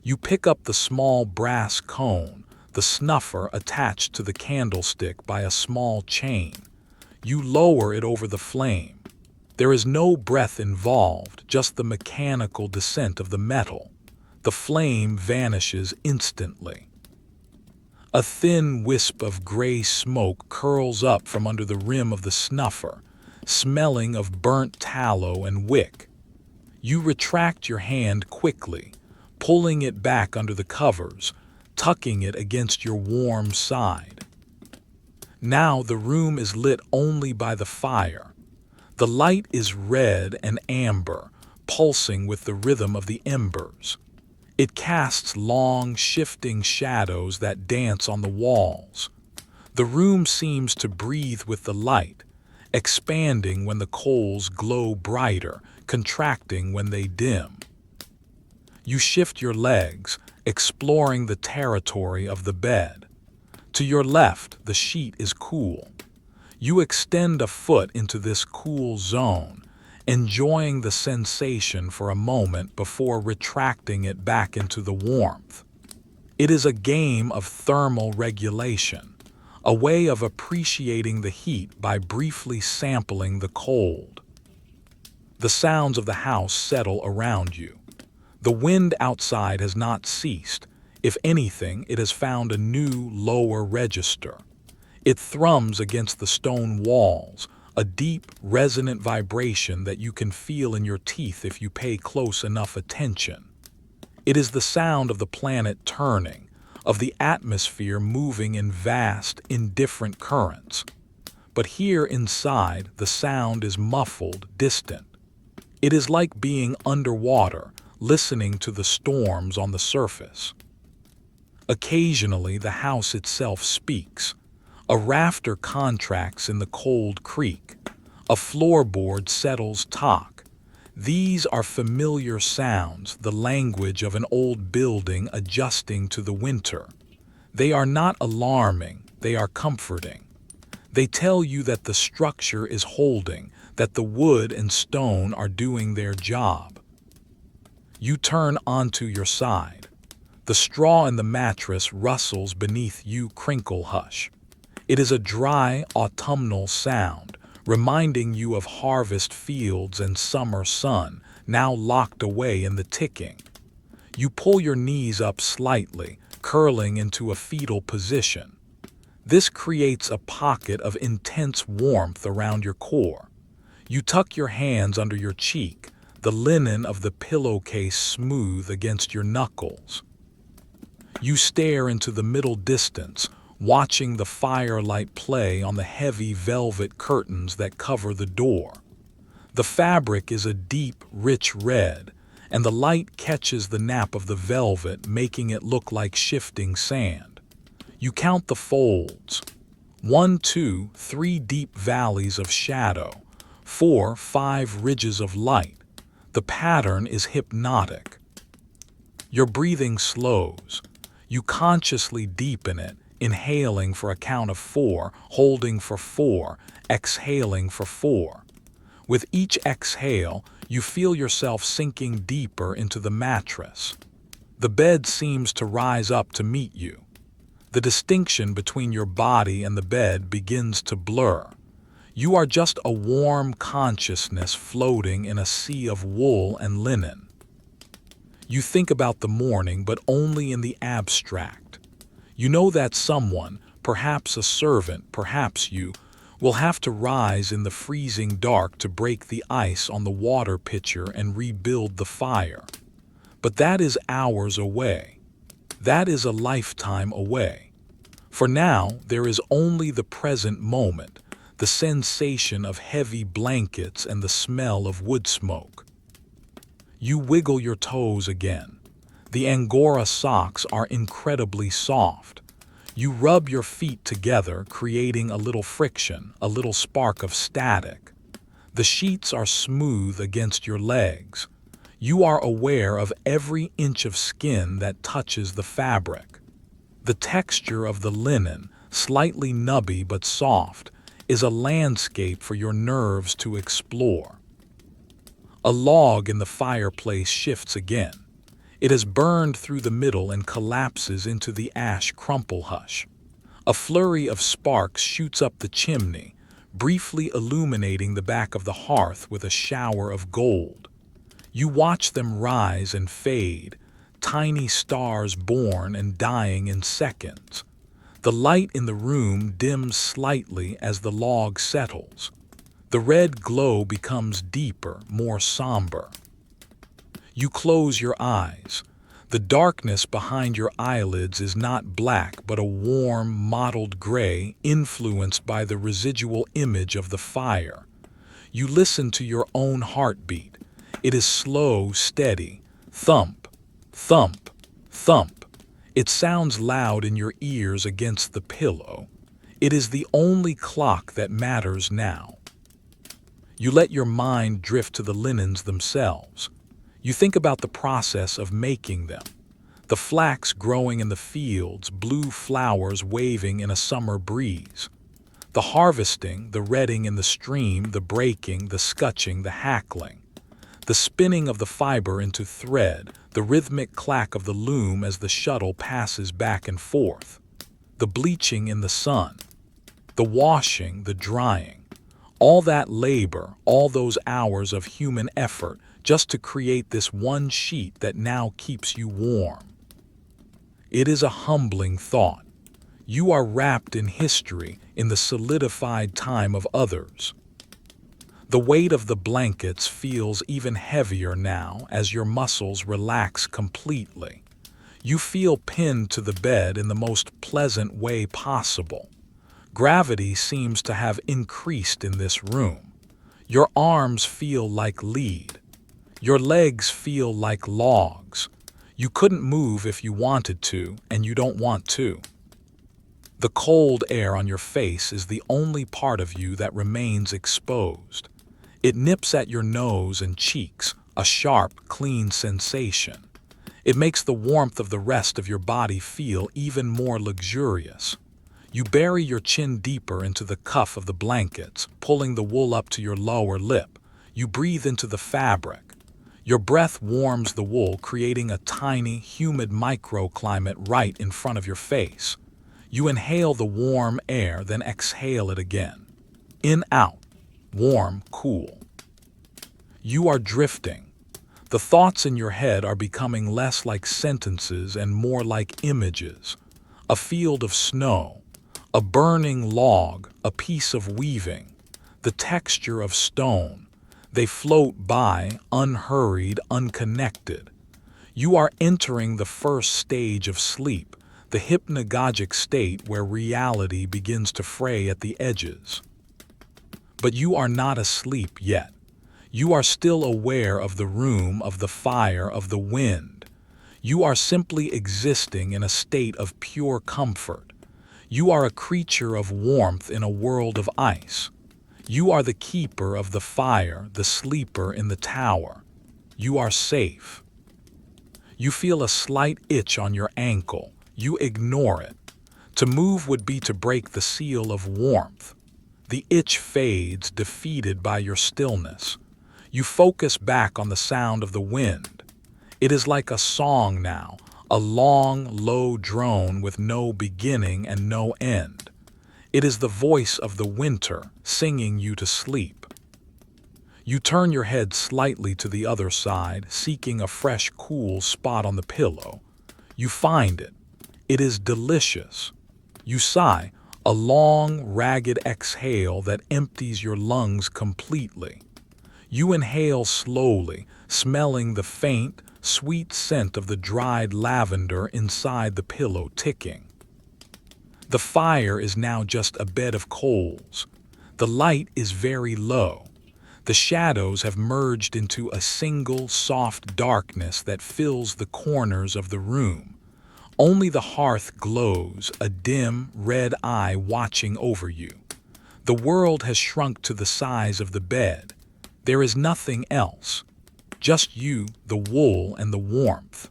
You pick up the small brass cone, the snuffer attached to the candlestick by a small chain. You lower it over the flame. There is no breath involved, just the mechanical descent of the metal. The flame vanishes instantly. A thin wisp of gray smoke curls up from under the rim of the snuffer, smelling of burnt tallow and wick. You retract your hand quickly, pulling it back under the covers, tucking it against your warm side. Now the room is lit only by the fire. The light is red and amber, pulsing with the rhythm of the embers. It casts long, shifting shadows that dance on the walls. The room seems to breathe with the light, expanding when the coals glow brighter, contracting when they dim. You shift your legs, exploring the territory of the bed. To your left, the sheet is cool. You extend a foot into this cool zone, enjoying the sensation for a moment before retracting it back into the warmth. It is a game of thermal regulation, a way of appreciating the heat by briefly sampling the cold. The sounds of the house settle around you. The wind outside has not ceased. If anything, it has found a new, lower register. It thrums against the stone walls, a deep, resonant vibration that you can feel in your teeth if you pay close enough attention. It is the sound of the planet turning, of the atmosphere moving in vast, indifferent currents. But here inside, the sound is muffled, distant. It is like being underwater, listening to the storms on the surface. Occasionally, the house itself speaks. A rafter contracts in the cold creak. A floorboard settles talk. These are familiar sounds, the language of an old building adjusting to the winter. They are not alarming, they are comforting. They tell you that the structure is holding, that the wood and stone are doing their job. You turn onto your side. The straw in the mattress rustles beneath you, crinkle hush. It is a dry, autumnal sound, reminding you of harvest fields and summer sun, now locked away in the ticking. You pull your knees up slightly, curling into a fetal position. This creates a pocket of intense warmth around your core. You tuck your hands under your cheek, the linen of the pillowcase smooth against your knuckles. You stare into the middle distance, watching the firelight play on the heavy velvet curtains that cover the door. The fabric is a deep, rich red, and the light catches the nap of the velvet, making it look like shifting sand. You count the folds. 1, 2, 3 deep valleys of shadow, 4, 5 ridges of light. The pattern is hypnotic. Your breathing slows. You consciously deepen it, inhaling for a count of 4, holding for 4, exhaling for 4. With each exhale, you feel yourself sinking deeper into the mattress. The bed seems to rise up to meet you. The distinction between your body and the bed begins to blur. You are just a warm consciousness floating in a sea of wool and linen. You think about the morning, but only in the abstract. You know that someone, perhaps a servant, perhaps you, We'll have to rise in the freezing dark to break the ice on the water pitcher and rebuild the fire. But that is hours away. That is a lifetime away. For now, there is only the present moment, the sensation of heavy blankets and the smell of wood smoke. You wiggle your toes again. The Angora socks are incredibly soft. You rub your feet together, creating a little friction, a little spark of static. The sheets are smooth against your legs. You are aware of every inch of skin that touches the fabric. The texture of the linen, slightly nubby but soft, is a landscape for your nerves to explore. A log in the fireplace shifts again. It has burned through the middle and collapses into the ash crumple hush. A flurry of sparks shoots up the chimney, briefly illuminating the back of the hearth with a shower of gold. You watch them rise and fade, tiny stars born and dying in seconds. The light in the room dims slightly as the log settles. The red glow becomes deeper, more somber. You close your eyes. The darkness behind your eyelids is not black but a warm, mottled gray influenced by the residual image of the fire. You listen to your own heartbeat. It is slow, steady. Thump, thump, thump. It sounds loud in your ears against the pillow. It is the only clock that matters now. You let your mind drift to the linens themselves. You think about the process of making them. The flax growing in the fields, blue flowers waving in a summer breeze. The harvesting, the redding in the stream, the breaking, the scutching, the hackling. The spinning of the fiber into thread, the rhythmic clack of the loom as the shuttle passes back and forth. The bleaching in the sun. The washing, the drying. All that labor, all those hours of human effort, just to create this one sheet that now keeps you warm. It is a humbling thought. You are wrapped in history, in the solidified time of others. The weight of the blankets feels even heavier now as your muscles relax completely. You feel pinned to the bed in the most pleasant way possible. Gravity seems to have increased in this room. Your arms feel like lead. Your legs feel like logs. You couldn't move if you wanted to, and you don't want to. The cold air on your face is the only part of you that remains exposed. It nips at your nose and cheeks, a sharp, clean sensation. It makes the warmth of the rest of your body feel even more luxurious. You bury your chin deeper into the cuff of the blankets, pulling the wool up to your lower lip. You breathe into the fabric. Your breath warms the wool, creating a tiny, humid microclimate right in front of your face. You inhale the warm air, then exhale it again. In, out. Warm, cool. You are drifting. The thoughts in your head are becoming less like sentences and more like images. A field of snow, a burning log, a piece of weaving, the texture of stone. They float by, unhurried, unconnected. You are entering the first stage of sleep, the hypnagogic state where reality begins to fray at the edges. But you are not asleep yet. You are still aware of the room, of the fire, of the wind. You are simply existing in a state of pure comfort. You are a creature of warmth in a world of ice. You are the keeper of the fire, the sleeper in the tower. You are safe. You feel a slight itch on your ankle. You ignore it. To move would be to break the seal of warmth. The itch fades, defeated by your stillness. You focus back on the sound of the wind. It is like a song now, a long, low drone with no beginning and no end. It is the voice of the winter singing you to sleep. You turn your head slightly to the other side, seeking a fresh, cool spot on the pillow. You find it. It is delicious. You sigh, a long, ragged exhale that empties your lungs completely. You inhale slowly, smelling the faint, sweet scent of the dried lavender inside the pillow ticking. The fire is now just a bed of coals. The light is very low. The shadows have merged into a single, soft darkness that fills the corners of the room. Only the hearth glows, a dim, red eye watching over you. The world has shrunk to the size of the bed. There is nothing else. Just you, the wool, and the warmth.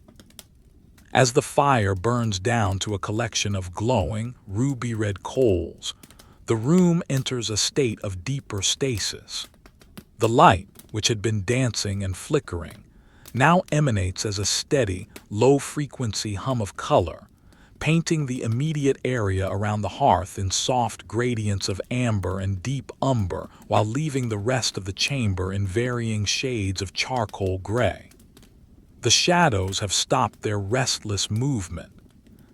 As the fire burns down to a collection of glowing, ruby-red coals, the room enters a state of deeper stasis. The light, which had been dancing and flickering, now emanates as a steady, low-frequency hum of color, painting the immediate area around the hearth in soft gradients of amber and deep umber, while leaving the rest of the chamber in varying shades of charcoal gray. The shadows have stopped their restless movement.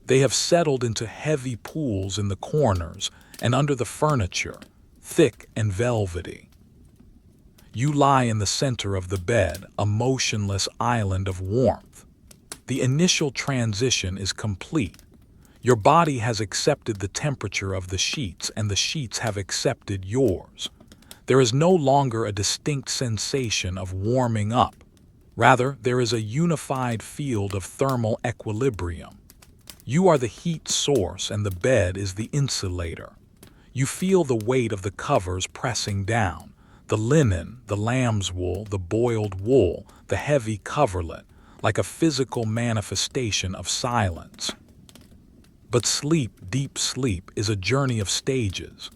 They have settled into heavy pools in the corners and under the furniture, thick and velvety. You lie in the center of the bed, a motionless island of warmth. The initial transition is complete. Your body has accepted the temperature of the sheets, and the sheets have accepted yours. There is no longer a distinct sensation of warming up. Rather, there is a unified field of thermal equilibrium. You are the heat source, and the bed is the insulator. You feel the weight of the covers pressing down. The linen, the lamb's wool, the boiled wool, the heavy coverlet, like a physical manifestation of silence. But sleep, deep sleep, is a journey of stages.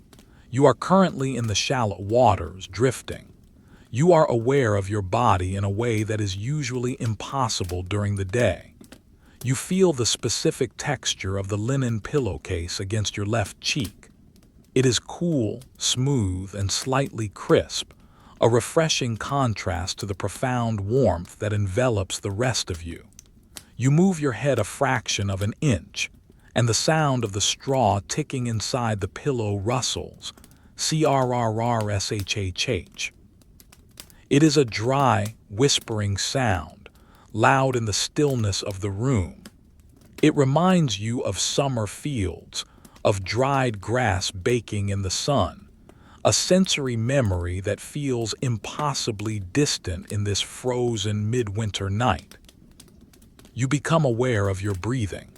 You are currently in the shallow waters, drifting. You are aware of your body in a way that is usually impossible during the day. You feel the specific texture of the linen pillowcase against your left cheek. It is cool, smooth, and slightly crisp, a refreshing contrast to the profound warmth that envelops the rest of you. You move your head a fraction of an inch, and the sound of the straw ticking inside the pillow rustles, crrrshhh. It is a dry, whispering sound, loud in the stillness of the room. It reminds you of summer fields, of dried grass baking in the sun, a sensory memory that feels impossibly distant in this frozen midwinter night. You become aware of your breathing.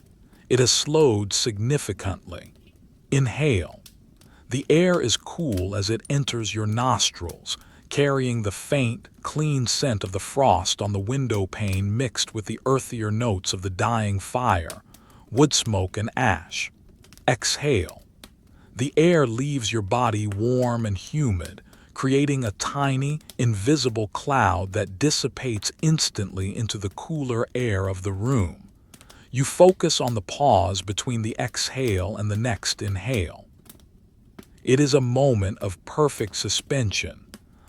It has slowed significantly. Inhale. The air is cool as it enters your nostrils, carrying the faint, clean scent of the frost on the window pane mixed with the earthier notes of the dying fire, wood smoke and ash. Exhale. The air leaves your body warm and humid, creating a tiny, invisible cloud that dissipates instantly into the cooler air of the room. You focus on the pause between the exhale and the next inhale. It is a moment of perfect suspension,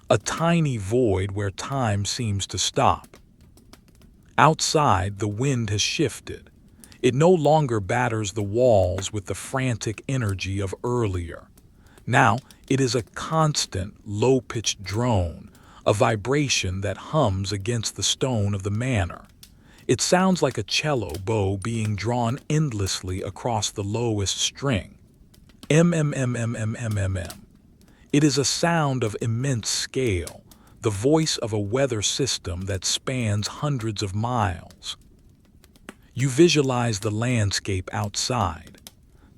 a tiny void where time seems to stop. Outside, the wind has shifted. It no longer batters the walls with the frantic energy of earlier. Now, it is a constant, low-pitched drone, a vibration that hums against the stone of the manor. It sounds like a cello bow being drawn endlessly across the lowest string. MMMMMMMM. It is a sound of immense scale, the voice of a weather system that spans hundreds of miles. You visualize the landscape outside.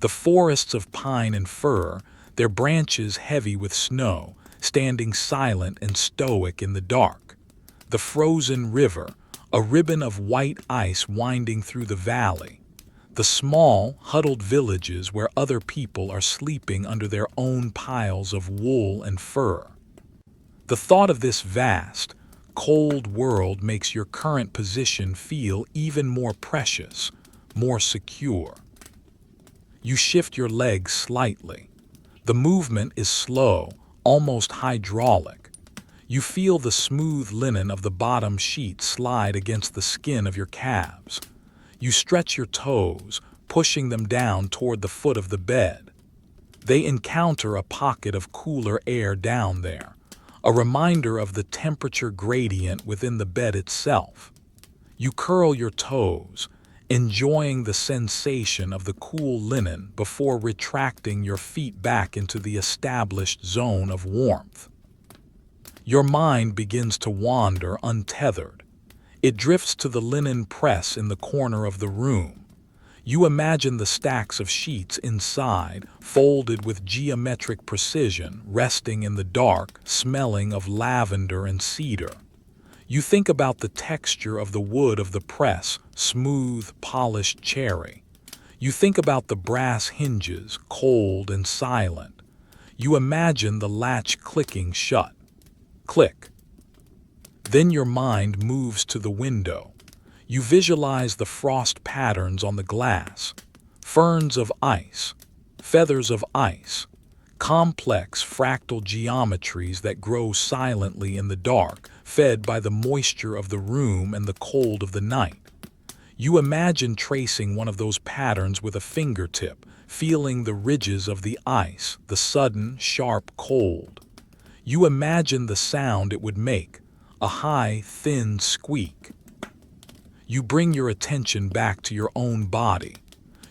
The forests of pine and fir, their branches heavy with snow, standing silent and stoic in the dark. The frozen river, a ribbon of white ice winding through the valley. The small, huddled villages where other people are sleeping under their own piles of wool and fur. The thought of this vast, cold world makes your current position feel even more precious, more secure. You shift your legs slightly. The movement is slow, almost hydraulic. You feel the smooth linen of the bottom sheet slide against the skin of your calves. You stretch your toes, pushing them down toward the foot of the bed. They encounter a pocket of cooler air down there, a reminder of the temperature gradient within the bed itself. You curl your toes, enjoying the sensation of the cool linen before retracting your feet back into the established zone of warmth. Your mind begins to wander untethered. It drifts to the linen press in the corner of the room. You imagine the stacks of sheets inside, folded with geometric precision, resting in the dark, smelling of lavender and cedar. You think about the texture of the wood of the press, smooth, polished cherry. You think about the brass hinges, cold and silent. You imagine the latch clicking shut. Click. Then your mind moves to the window. You visualize the frost patterns on the glass, ferns of ice, feathers of ice, complex fractal geometries that grow silently in the dark, fed by the moisture of the room and the cold of the night. You imagine tracing one of those patterns with a fingertip, feeling the ridges of the ice, the sudden, sharp cold. You imagine the sound it would make, a high, thin squeak. You bring your attention back to your own body.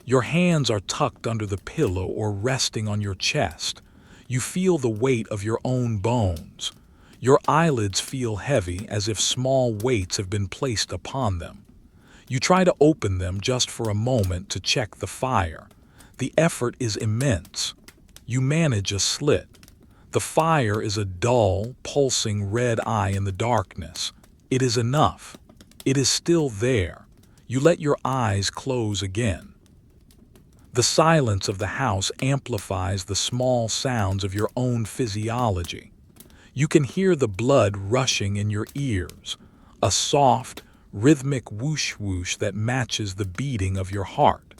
Your hands are tucked under the pillow or resting on your chest. You feel the weight of your own bones. Your eyelids feel heavy as if small weights have been placed upon them. You try to open them just for a moment to check the fire. The effort is immense. You manage a slit. The fire is a dull, pulsing red eye in the darkness. It is enough. It is still there. You let your eyes close again. The silence of the house amplifies the small sounds of your own physiology. You can hear the blood rushing in your ears, a soft, rhythmic whoosh-whoosh that matches the beating of your heart.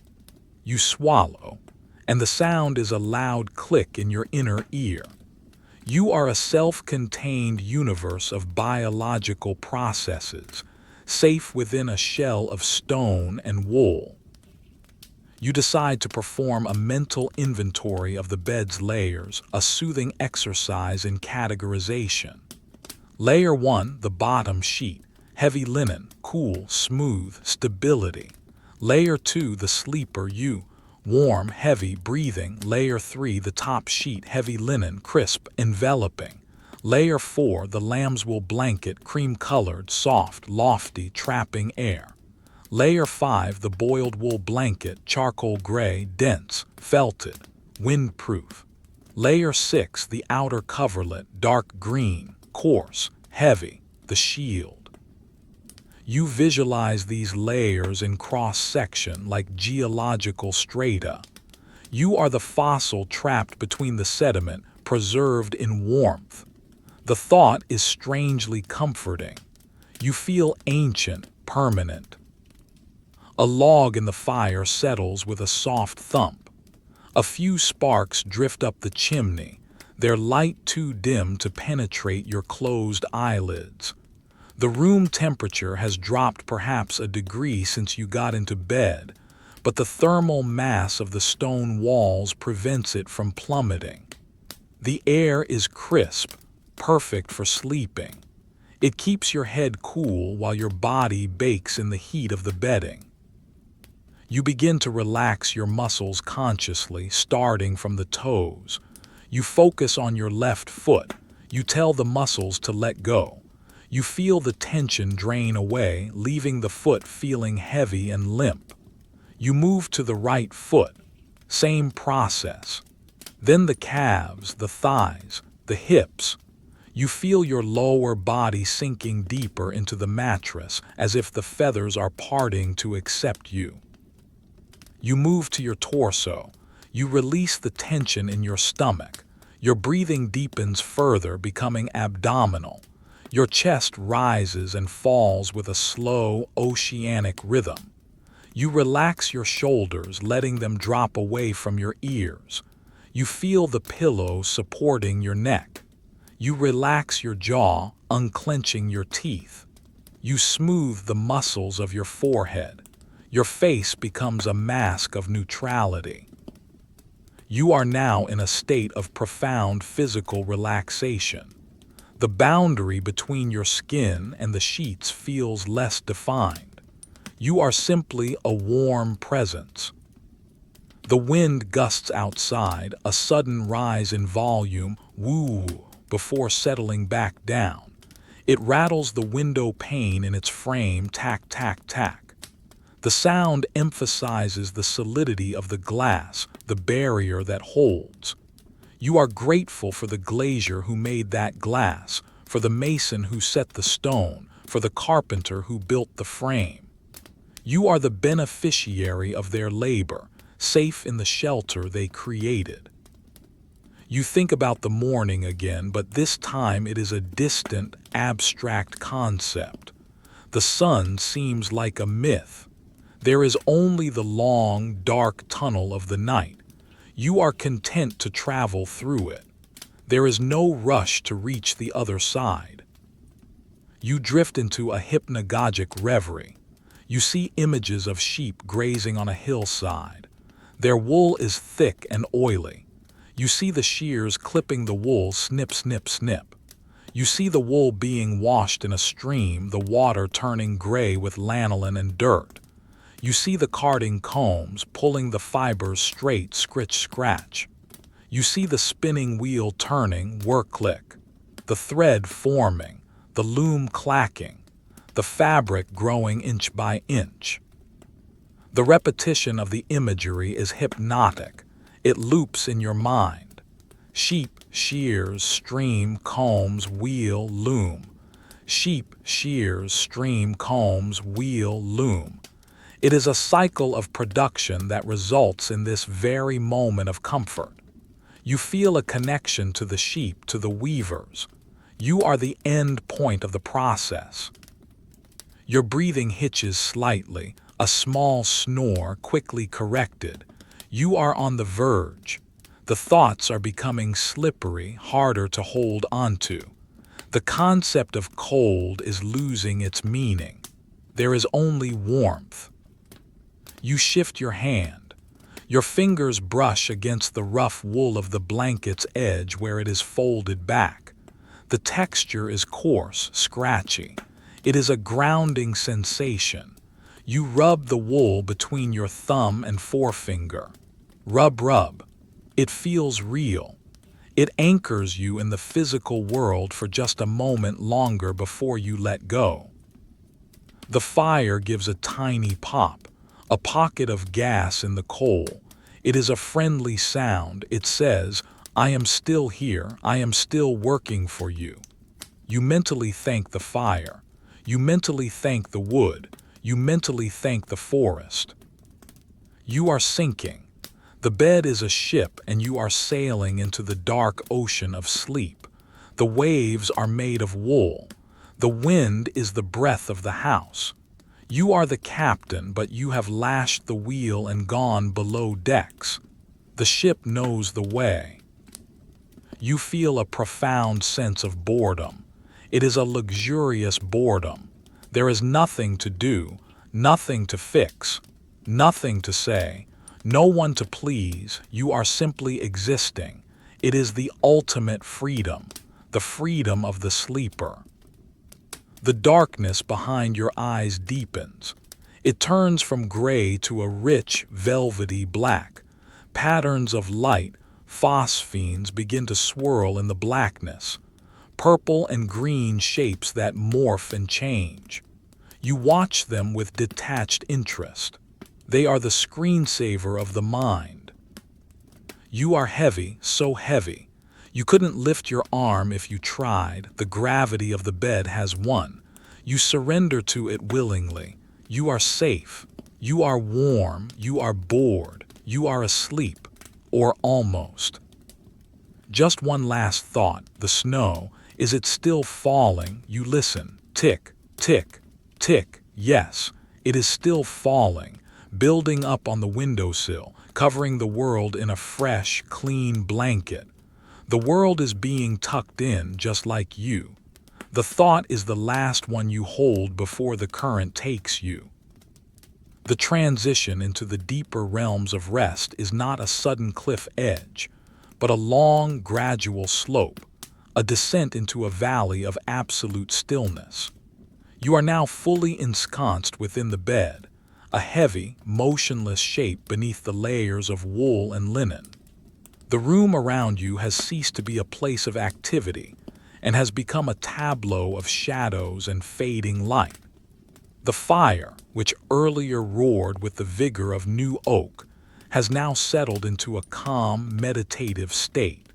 You swallow, and the sound is a loud click in your inner ear. You are a self-contained universe of biological processes, safe within a shell of stone and wool. You decide to perform a mental inventory of the bed's layers, a soothing exercise in categorization. Layer 1, the bottom sheet, heavy linen, cool, smooth, stability. Layer 2, the sleeper, you, warm, heavy, breathing. Layer 3, the top sheet, heavy linen, crisp, enveloping. Layer 4, the lambswool blanket, cream-colored, soft, lofty, trapping air. Layer 5, the boiled wool blanket, charcoal gray, dense, felted, windproof. Layer 6, the outer coverlet, dark green, coarse, heavy, the shield. You visualize these layers in cross-section like geological strata. You are the fossil trapped between the sediment, preserved in warmth. The thought is strangely comforting. You feel ancient, permanent. A log in the fire settles with a soft thump. A few sparks drift up the chimney, their light too dim to penetrate your closed eyelids. The room temperature has dropped perhaps a degree since you got into bed, but the thermal mass of the stone walls prevents it from plummeting. The air is crisp, perfect for sleeping. It keeps your head cool while your body bakes in the heat of the bedding. You begin to relax your muscles consciously, starting from the toes. You focus on your left foot. You tell the muscles to let go. You feel the tension drain away, leaving the foot feeling heavy and limp. You move to the right foot. Same process. Then the calves, the thighs, the hips. You feel your lower body sinking deeper into the mattress, as if the feathers are parting to accept you. You move to your torso. You release the tension in your stomach. Your breathing deepens further, becoming abdominal. Your chest rises and falls with a slow, oceanic rhythm. You relax your shoulders, letting them drop away from your ears. You feel the pillow supporting your neck. You relax your jaw, unclenching your teeth. You smooth the muscles of your forehead. Your face becomes a mask of neutrality. You are now in a state of profound physical relaxation. The boundary between your skin and the sheets feels less defined. You are simply a warm presence. The wind gusts outside, a sudden rise in volume, woo, before settling back down. It rattles the window pane in its frame, tack, tack, tack. The sound emphasizes the solidity of the glass, the barrier that holds. You are grateful for the glazier who made that glass, for the mason who set the stone, for the carpenter who built the frame. You are the beneficiary of their labor, safe in the shelter they created. You think about the morning again, but this time it is a distant, abstract concept. The sun seems like a myth. There is only the long, dark tunnel of the night. You are content to travel through it. There is no rush to reach the other side. You drift into a hypnagogic reverie. You see images of sheep grazing on a hillside. Their wool is thick and oily. You see the shears clipping the wool, snip, snip, snip. You see the wool being washed in a stream, the water turning gray with lanolin and dirt. You see the carding combs pulling the fibers straight, scritch, scratch. You see the spinning wheel turning, whir click, the thread forming, the loom clacking, the fabric growing inch by inch. The repetition of the imagery is hypnotic. It loops in your mind. Sheep, shears, stream, combs, wheel, loom. Sheep, shears, stream, combs, wheel, loom. It is a cycle of production that results in this very moment of comfort. You feel a connection to the sheep, to the weavers. You are the end point of the process. Your breathing hitches slightly, a small snore quickly corrected. You are on the verge. The thoughts are becoming slippery, harder to hold onto. The concept of cold is losing its meaning. There is only warmth. You shift your hand. Your fingers brush against the rough wool of the blanket's edge where it is folded back. The texture is coarse, scratchy. It is a grounding sensation. You rub the wool between your thumb and forefinger. Rub, rub. It feels real. It anchors you in the physical world for just a moment longer before you let go. The fire gives a tiny pop, a pocket of gas in the coal. It is a friendly sound. It says, "I am still here. I am still working for you." You mentally thank the fire. You mentally thank the wood. You mentally thank the forest. You are sinking. The bed is a ship and you are sailing into the dark ocean of sleep. The waves are made of wool. The wind is the breath of the house. You are the captain, but you have lashed the wheel and gone below decks. The ship knows the way. You feel a profound sense of boredom. It is a luxurious boredom. There is nothing to do, nothing to fix, nothing to say, no one to please. You are simply existing. It is the ultimate freedom, the freedom of the sleeper. The darkness behind your eyes deepens. It turns from gray to a rich, velvety black. Patterns of light, phosphenes, begin to swirl in the blackness. Purple and green shapes that morph and change. You watch them with detached interest. They are the screensaver of the mind. You are heavy, so heavy. You couldn't lift your arm if you tried. The gravity of the bed has won. You surrender to it willingly. You are safe. You are warm. You are bored. You are asleep. Or almost. Just one last thought. The snow. Is it still falling? You listen. Tick, tick, tick. Yes, it is still falling, building up on the windowsill, covering the world in a fresh, clean blanket. The world is being tucked in just like you. The thought is the last one you hold before the current takes you. The transition into the deeper realms of rest is not a sudden cliff edge, but a long, gradual slope, a descent into a valley of absolute stillness. You are now fully ensconced within the bed, a heavy, motionless shape beneath the layers of wool and linen. The room around you has ceased to be a place of activity and has become a tableau of shadows and fading light. The fire, which earlier roared with the vigor of new oak, has now settled into a calm, meditative state.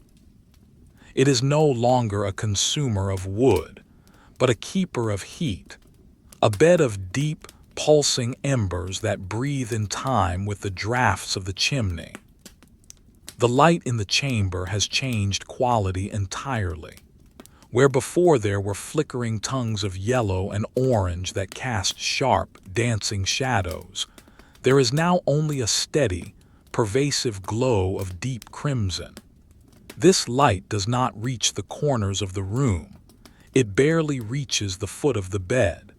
It is no longer a consumer of wood, but a keeper of heat, a bed of deep, pulsing embers that breathe in time with the drafts of the chimney. The light in the chamber has changed quality entirely. Where before there were flickering tongues of yellow and orange that cast sharp, dancing shadows, there is now only a steady, pervasive glow of deep crimson. This light does not reach the corners of the room. It barely reaches the foot of the bed.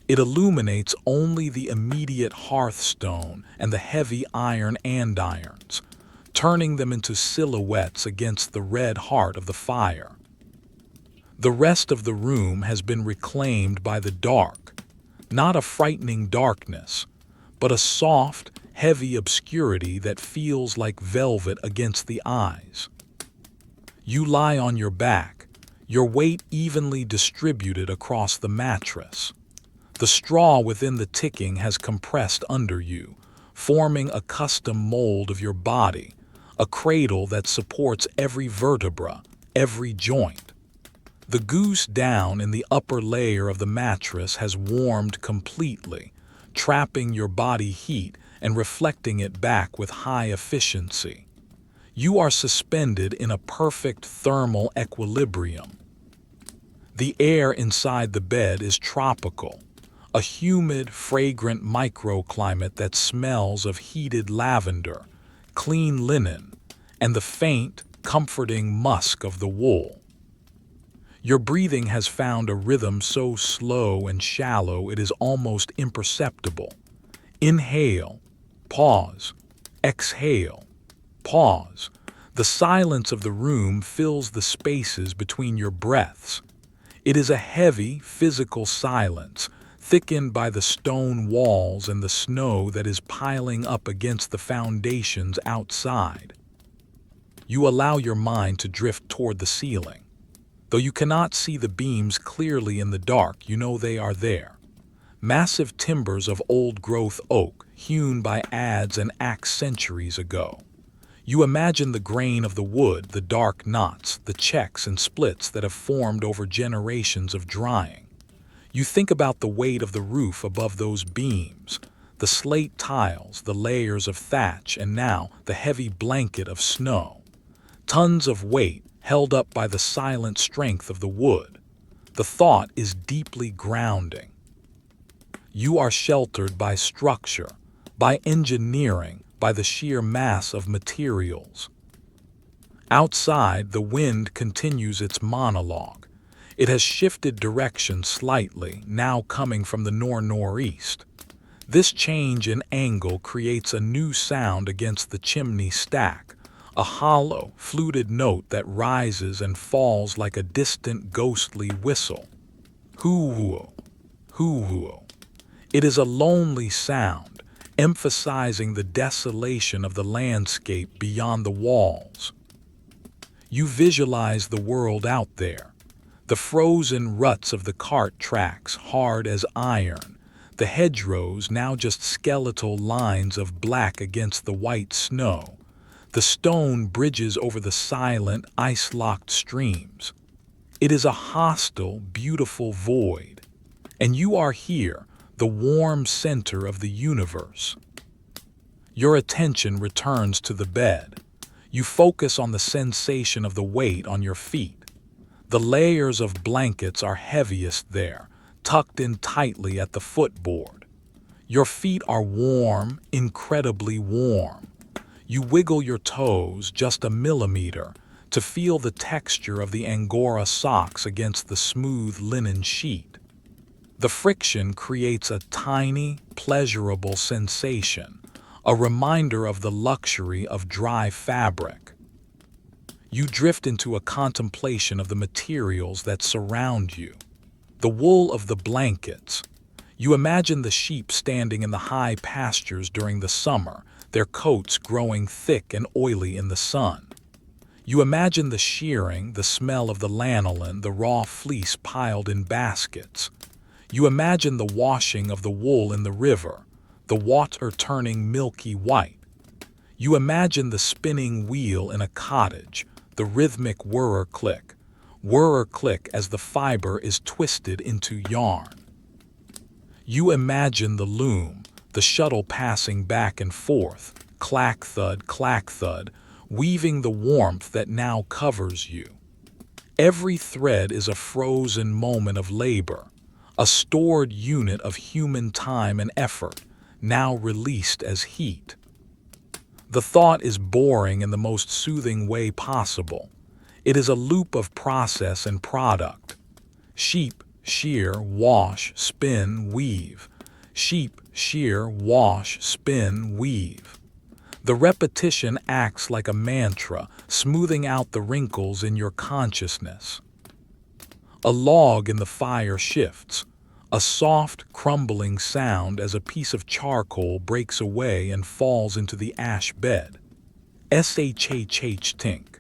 It illuminates only the immediate hearthstone and the heavy iron andirons, turning them into silhouettes against the red heart of the fire. The rest of the room has been reclaimed by the dark, not a frightening darkness, but a soft, heavy obscurity that feels like velvet against the eyes. You lie on your back, your weight evenly distributed across the mattress. The straw within the ticking has compressed under you, forming a custom mold of your body, a cradle that supports every vertebra, every joint. The goose down in the upper layer of the mattress has warmed completely, trapping your body heat and reflecting it back with high efficiency. You are suspended in a perfect thermal equilibrium. The air inside the bed is tropical, a humid, fragrant microclimate that smells of heated lavender, clean linen, and the faint, comforting musk of the wool. Your breathing has found a rhythm so slow and shallow it is almost imperceptible. Inhale, pause, exhale, pause. The silence of the room fills the spaces between your breaths. It is a heavy, physical silence, thickened by the stone walls and the snow that is piling up against the foundations outside. You allow your mind to drift toward the ceiling. Though you cannot see the beams clearly in the dark, you know they are there. Massive timbers of old-growth oak, hewn by adze and axe centuries ago. You imagine the grain of the wood, the dark knots, the checks and splits that have formed over generations of drying. You think about the weight of the roof above those beams, the slate tiles, the layers of thatch, and now the heavy blanket of snow. Tons of weight held up by the silent strength of the wood. The thought is deeply grounding. You are sheltered by structure, by engineering, by the sheer mass of materials. Outside, the wind continues its monologue. It has shifted direction slightly, now coming from the northeast. This change in angle creates a new sound against the chimney stack, a hollow, fluted note that rises and falls like a distant ghostly whistle. Hoo-hoo, hoo-hoo. It is a lonely sound, emphasizing the desolation of the landscape beyond the walls. You visualize the world out there, the frozen ruts of the cart tracks hard as iron, the hedgerows now just skeletal lines of black against the white snow, the stone bridges over the silent, ice-locked streams. It is a hostile, beautiful void, and you are here, the warm center of the universe. Your attention returns to the bed. You focus on the sensation of the weight on your feet. The layers of blankets are heaviest there, tucked in tightly at the footboard. Your feet are warm, incredibly warm. You wiggle your toes just a millimeter to feel the texture of the Angora socks against the smooth linen sheet. The friction creates a tiny, pleasurable sensation, a reminder of the luxury of dry fabric. You drift into a contemplation of the materials that surround you. The wool of the blankets. You imagine the sheep standing in the high pastures during the summer, their coats growing thick and oily in the sun. You imagine the shearing, the smell of the lanolin, the raw fleece piled in baskets. You imagine the washing of the wool in the river, the water turning milky white. You imagine the spinning wheel in a cottage, the rhythmic whir click as the fiber is twisted into yarn. You imagine the loom, the shuttle passing back and forth, clack thud, weaving the warmth that now covers you. Every thread is a frozen moment of labor, a stored unit of human time and effort, now released as heat. The thought is boring in the most soothing way possible. It is a loop of process and product. Sheep, shear, wash, spin, weave. Sheep, shear, wash, spin, weave. The repetition acts like a mantra, smoothing out the wrinkles in your consciousness. A log in the fire shifts, a soft, crumbling sound as a piece of charcoal breaks away and falls into the ash bed. Shhh tink.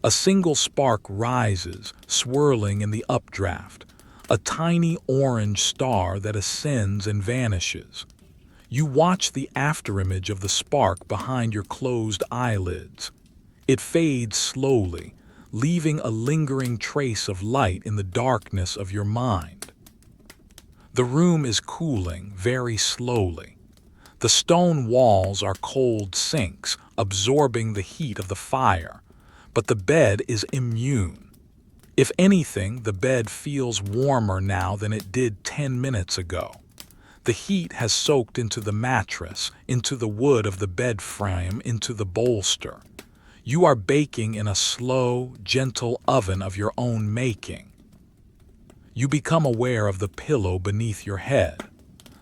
A single spark rises, swirling in the updraft, a tiny orange star that ascends and vanishes. You watch the afterimage of the spark behind your closed eyelids. It fades slowly, leaving a lingering trace of light in the darkness of your mind. The room is cooling very slowly. The stone walls are cold sinks, absorbing the heat of the fire, but the bed is immune. If anything, the bed feels warmer now than it did 10 minutes ago. The heat has soaked into the mattress, into the wood of the bed frame, into the bolster. You are baking in a slow, gentle oven of your own making. You become aware of the pillow beneath your head.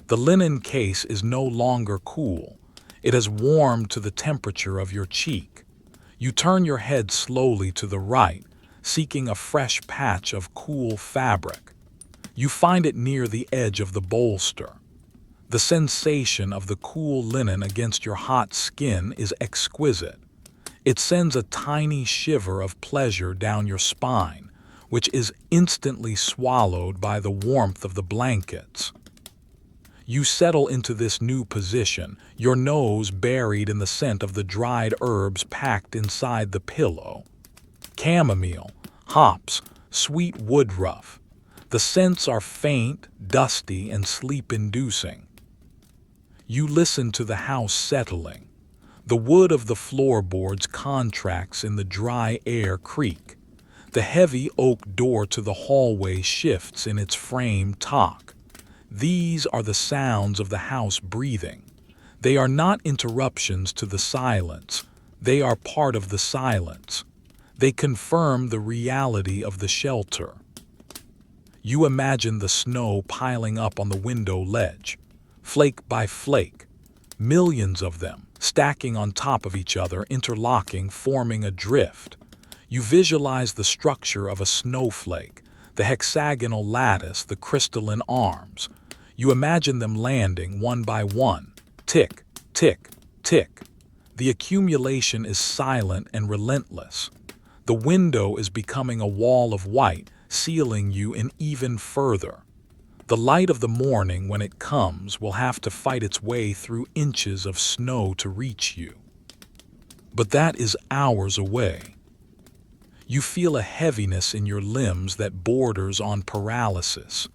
The linen case is no longer cool. It has warmed to the temperature of your cheek. You turn your head slowly to the right, seeking a fresh patch of cool fabric. You find it near the edge of the bolster. The sensation of the cool linen against your hot skin is exquisite. It sends a tiny shiver of pleasure down your spine, which is instantly swallowed by the warmth of the blankets. You settle into this new position, your nose buried in the scent of the dried herbs packed inside the pillow. Chamomile, hops, sweet woodruff. The scents are faint, dusty, and sleep-inducing. You listen to the house settling. The wood of the floorboards contracts in the dry air creak. The heavy oak door to the hallway shifts in its frame tock. These are the sounds of the house breathing. They are not interruptions to the silence. They are part of the silence. They confirm the reality of the shelter. You imagine the snow piling up on the window ledge, flake by flake, millions of them, stacking on top of each other, interlocking, forming a drift. You visualize the structure of a snowflake, the hexagonal lattice, the crystalline arms. You imagine them landing one by one, tick, tick, tick. The accumulation is silent and relentless. The window is becoming a wall of white, sealing you in even further. The light of the morning, when it comes, will have to fight its way through inches of snow to reach you. But that is hours away. You feel a heaviness in your limbs that borders on paralysis.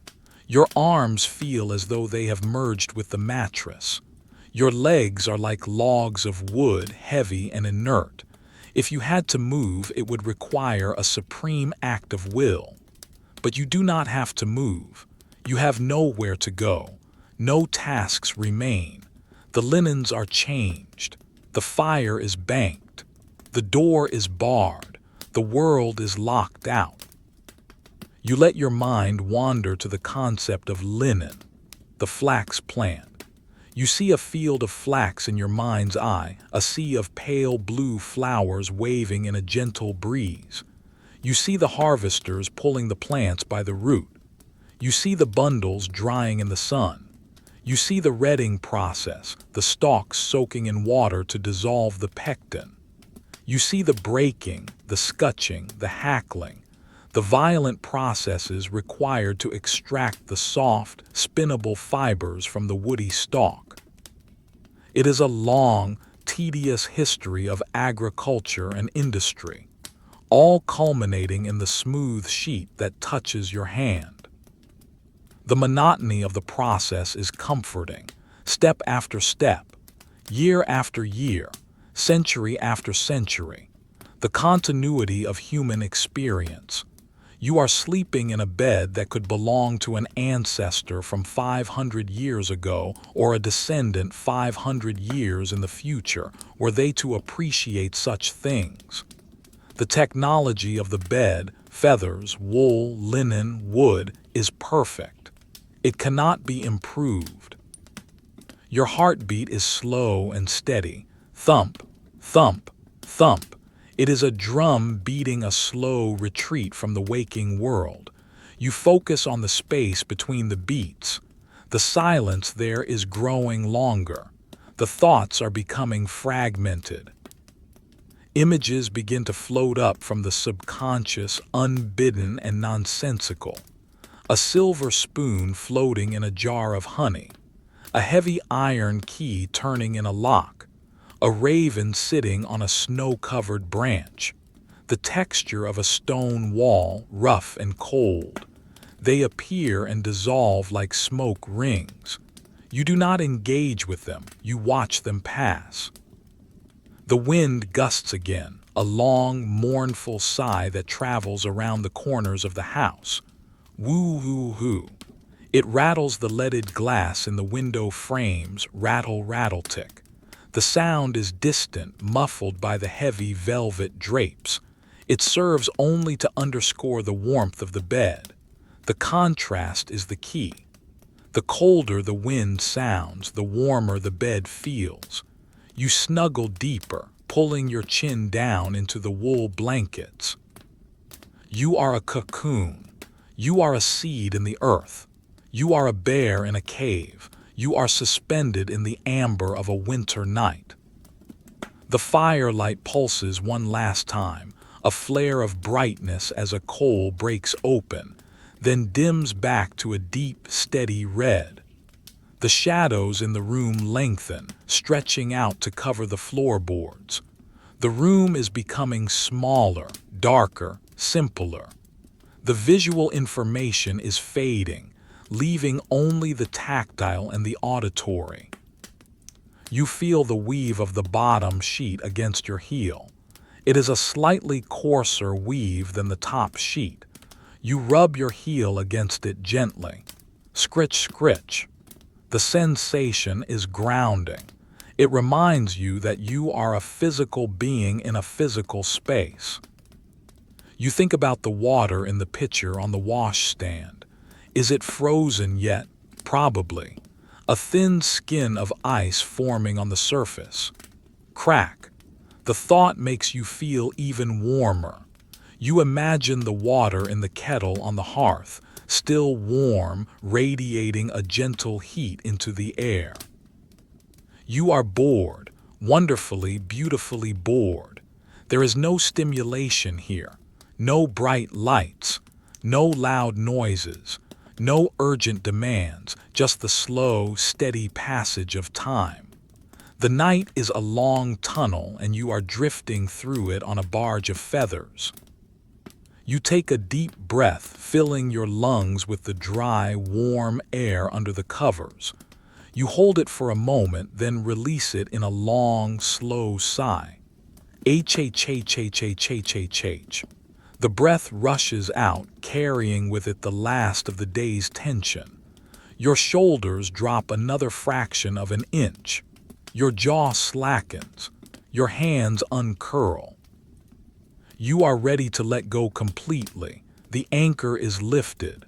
Your arms feel as though they have merged with the mattress. Your legs are like logs of wood, heavy and inert. If you had to move, it would require a supreme act of will. But you do not have to move. You have nowhere to go. No tasks remain. The linens are changed. The fire is banked. The door is barred. The world is locked out. You let your mind wander to the concept of linen, the flax plant. You see a field of flax in your mind's eye, a sea of pale blue flowers waving in a gentle breeze. You see the harvesters pulling the plants by the root. You see the bundles drying in the sun. You see the retting process, the stalks soaking in water to dissolve the pectin. You see the breaking, the scutching, the hackling, the violent processes required to extract the soft, spinnable fibers from the woody stalk. It is a long, tedious history of agriculture and industry, all culminating in the smooth sheet that touches your hand. The monotony of the process is comforting, step after step, year after year, century after century, the continuity of human experience. You are sleeping in a bed that could belong to an ancestor from 500 years ago or a descendant 500 years in the future, were they to appreciate such things. The technology of the bed, feathers, wool, linen, wood, is perfect. It cannot be improved. Your heartbeat is slow and steady. Thump, thump, thump. It is a drum beating a slow retreat from the waking world. You focus on the space between the beats. The silence there is growing longer. The thoughts are becoming fragmented. Images begin to float up from the subconscious, unbidden and nonsensical. A silver spoon floating in a jar of honey. A heavy iron key turning in a lock. A raven sitting on a snow-covered branch. The texture of a stone wall, rough and cold. They appear and dissolve like smoke rings. You do not engage with them, you watch them pass. The wind gusts again, a long, mournful sigh that travels around the corners of the house. Woo-hoo-hoo. It rattles the leaded glass in the window frames, rattle-rattle-tick. The sound is distant, muffled by the heavy velvet drapes. It serves only to underscore the warmth of the bed. The contrast is the key. The colder the wind sounds, the warmer the bed feels. You snuggle deeper, pulling your chin down into the wool blankets. You are a cocoon. You are a seed in the earth. You are a bear in a cave. You are suspended in the amber of a winter night. The firelight pulses one last time, a flare of brightness as a coal breaks open, then dims back to a deep, steady red. The shadows in the room lengthen, stretching out to cover the floorboards. The room is becoming smaller, darker, simpler. The visual information is fading, leaving only the tactile and the auditory. You feel the weave of the bottom sheet against your heel. It is a slightly coarser weave than the top sheet. You rub your heel against it gently. Scritch, scritch. The sensation is grounding. It reminds you that you are a physical being in a physical space. You think about the water in the pitcher on the washstand. Is it frozen yet? Probably. A thin skin of ice forming on the surface. Crack. The thought makes you feel even warmer. You imagine the water in the kettle on the hearth, still warm, radiating a gentle heat into the air. You are bored, wonderfully, beautifully bored. There is no stimulation here, no bright lights, no loud noises, no urgent demands, just the slow, steady passage of time. The night is a long tunnel and you are drifting through it on a barge of feathers. You take a deep breath, filling your lungs with the dry, warm air under the covers. You hold it for a moment, then release it in a long, slow sigh. H-H-H-H-H-H-H-H. The breath rushes out, carrying with it the last of the day's tension. Your shoulders drop another fraction of an inch. Your jaw slackens. Your hands uncurl. You are ready to let go completely. The anchor is lifted.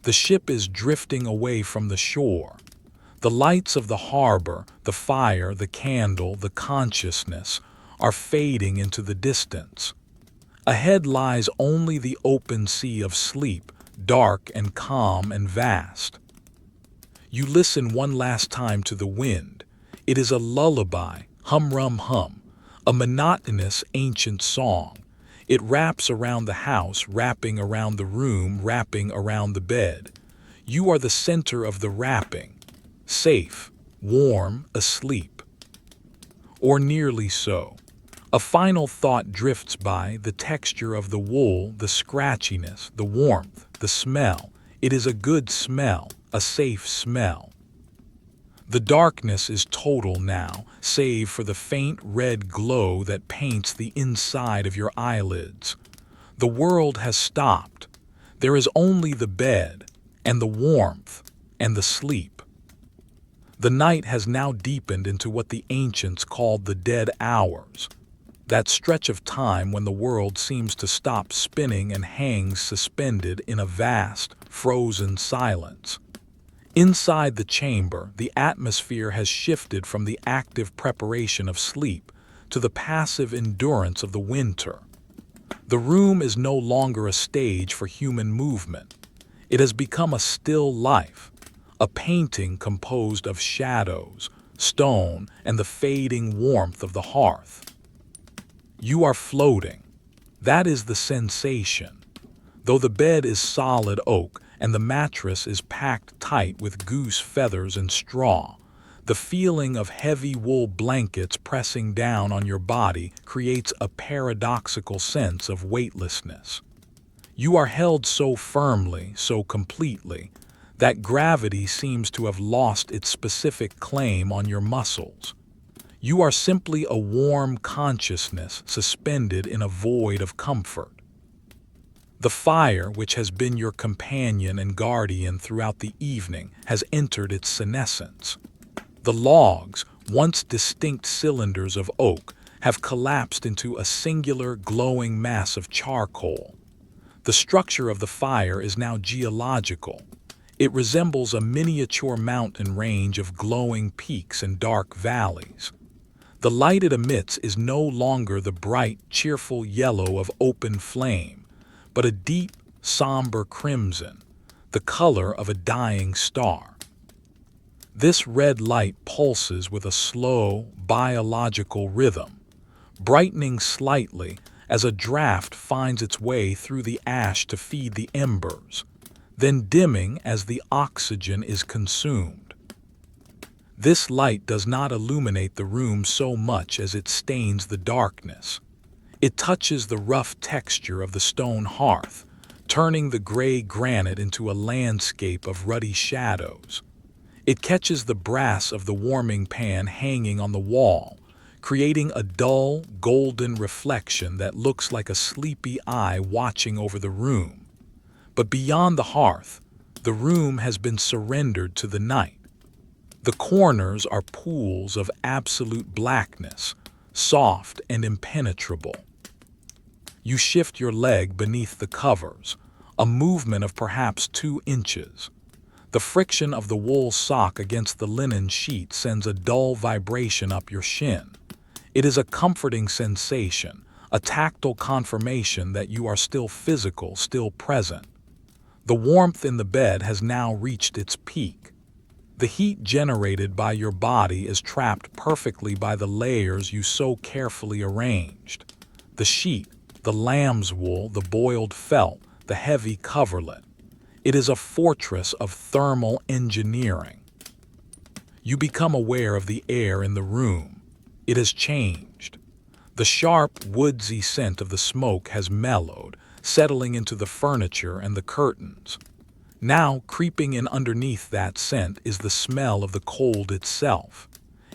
The ship is drifting away from the shore. The lights of the harbor, the fire, the candle, the consciousness are fading into the distance. Ahead lies only the open sea of sleep, dark and calm and vast. You listen one last time to the wind. It is a lullaby, hum-rum-hum, a monotonous ancient song. It wraps around the house, wrapping around the room, wrapping around the bed. You are the center of the wrapping, safe, warm, asleep. Or nearly so. A final thought drifts by, the texture of the wool, the scratchiness, the warmth, the smell. It is a good smell, a safe smell. The darkness is total now, save for the faint red glow that paints the inside of your eyelids. The world has stopped. There is only the bed, and the warmth, and the sleep. The night has now deepened into what the ancients called the dead hours, that stretch of time when the world seems to stop spinning and hangs suspended in a vast, frozen silence. Inside the chamber, the atmosphere has shifted from the active preparation of sleep to the passive endurance of the winter. The room is no longer a stage for human movement. It has become a still life, a painting composed of shadows, stone, and the fading warmth of the hearth. You are floating. That is the sensation. Though the bed is solid oak, and the mattress is packed tight with goose feathers and straw, the feeling of heavy wool blankets pressing down on your body creates a paradoxical sense of weightlessness. You are held so firmly, so completely, that gravity seems to have lost its specific claim on your muscles. You are simply a warm consciousness suspended in a void of comfort. The fire, which has been your companion and guardian throughout the evening, has entered its senescence. The logs, once distinct cylinders of oak, have collapsed into a singular glowing mass of charcoal. The structure of the fire is now geological. It resembles a miniature mountain range of glowing peaks and dark valleys. The light it emits is no longer the bright, cheerful yellow of open flame, but a deep, somber crimson, the color of a dying star. This red light pulses with a slow, biological rhythm, brightening slightly as a draft finds its way through the ash to feed the embers, then dimming as the oxygen is consumed. This light does not illuminate the room so much as it stains the darkness. It touches the rough texture of the stone hearth, turning the gray granite into a landscape of ruddy shadows. It catches the brass of the warming pan hanging on the wall, creating a dull, golden reflection that looks like a sleepy eye watching over the room. But beyond the hearth, the room has been surrendered to the night. The corners are pools of absolute blackness, soft and impenetrable. You shift your leg beneath the covers, a movement of perhaps 2 inches. The friction of the wool sock against the linen sheet sends a dull vibration up your shin. It is a comforting sensation, a tactile confirmation that you are still physical, still present. The warmth in the bed has now reached its peak. The heat generated by your body is trapped perfectly by the layers you so carefully arranged. The sheet, the lamb's wool, the boiled felt, the heavy coverlet. It is a fortress of thermal engineering. You become aware of the air in the room. It has changed. The sharp, woodsy scent of the smoke has mellowed, settling into the furniture and the curtains. Now, creeping in underneath that scent is the smell of the cold itself.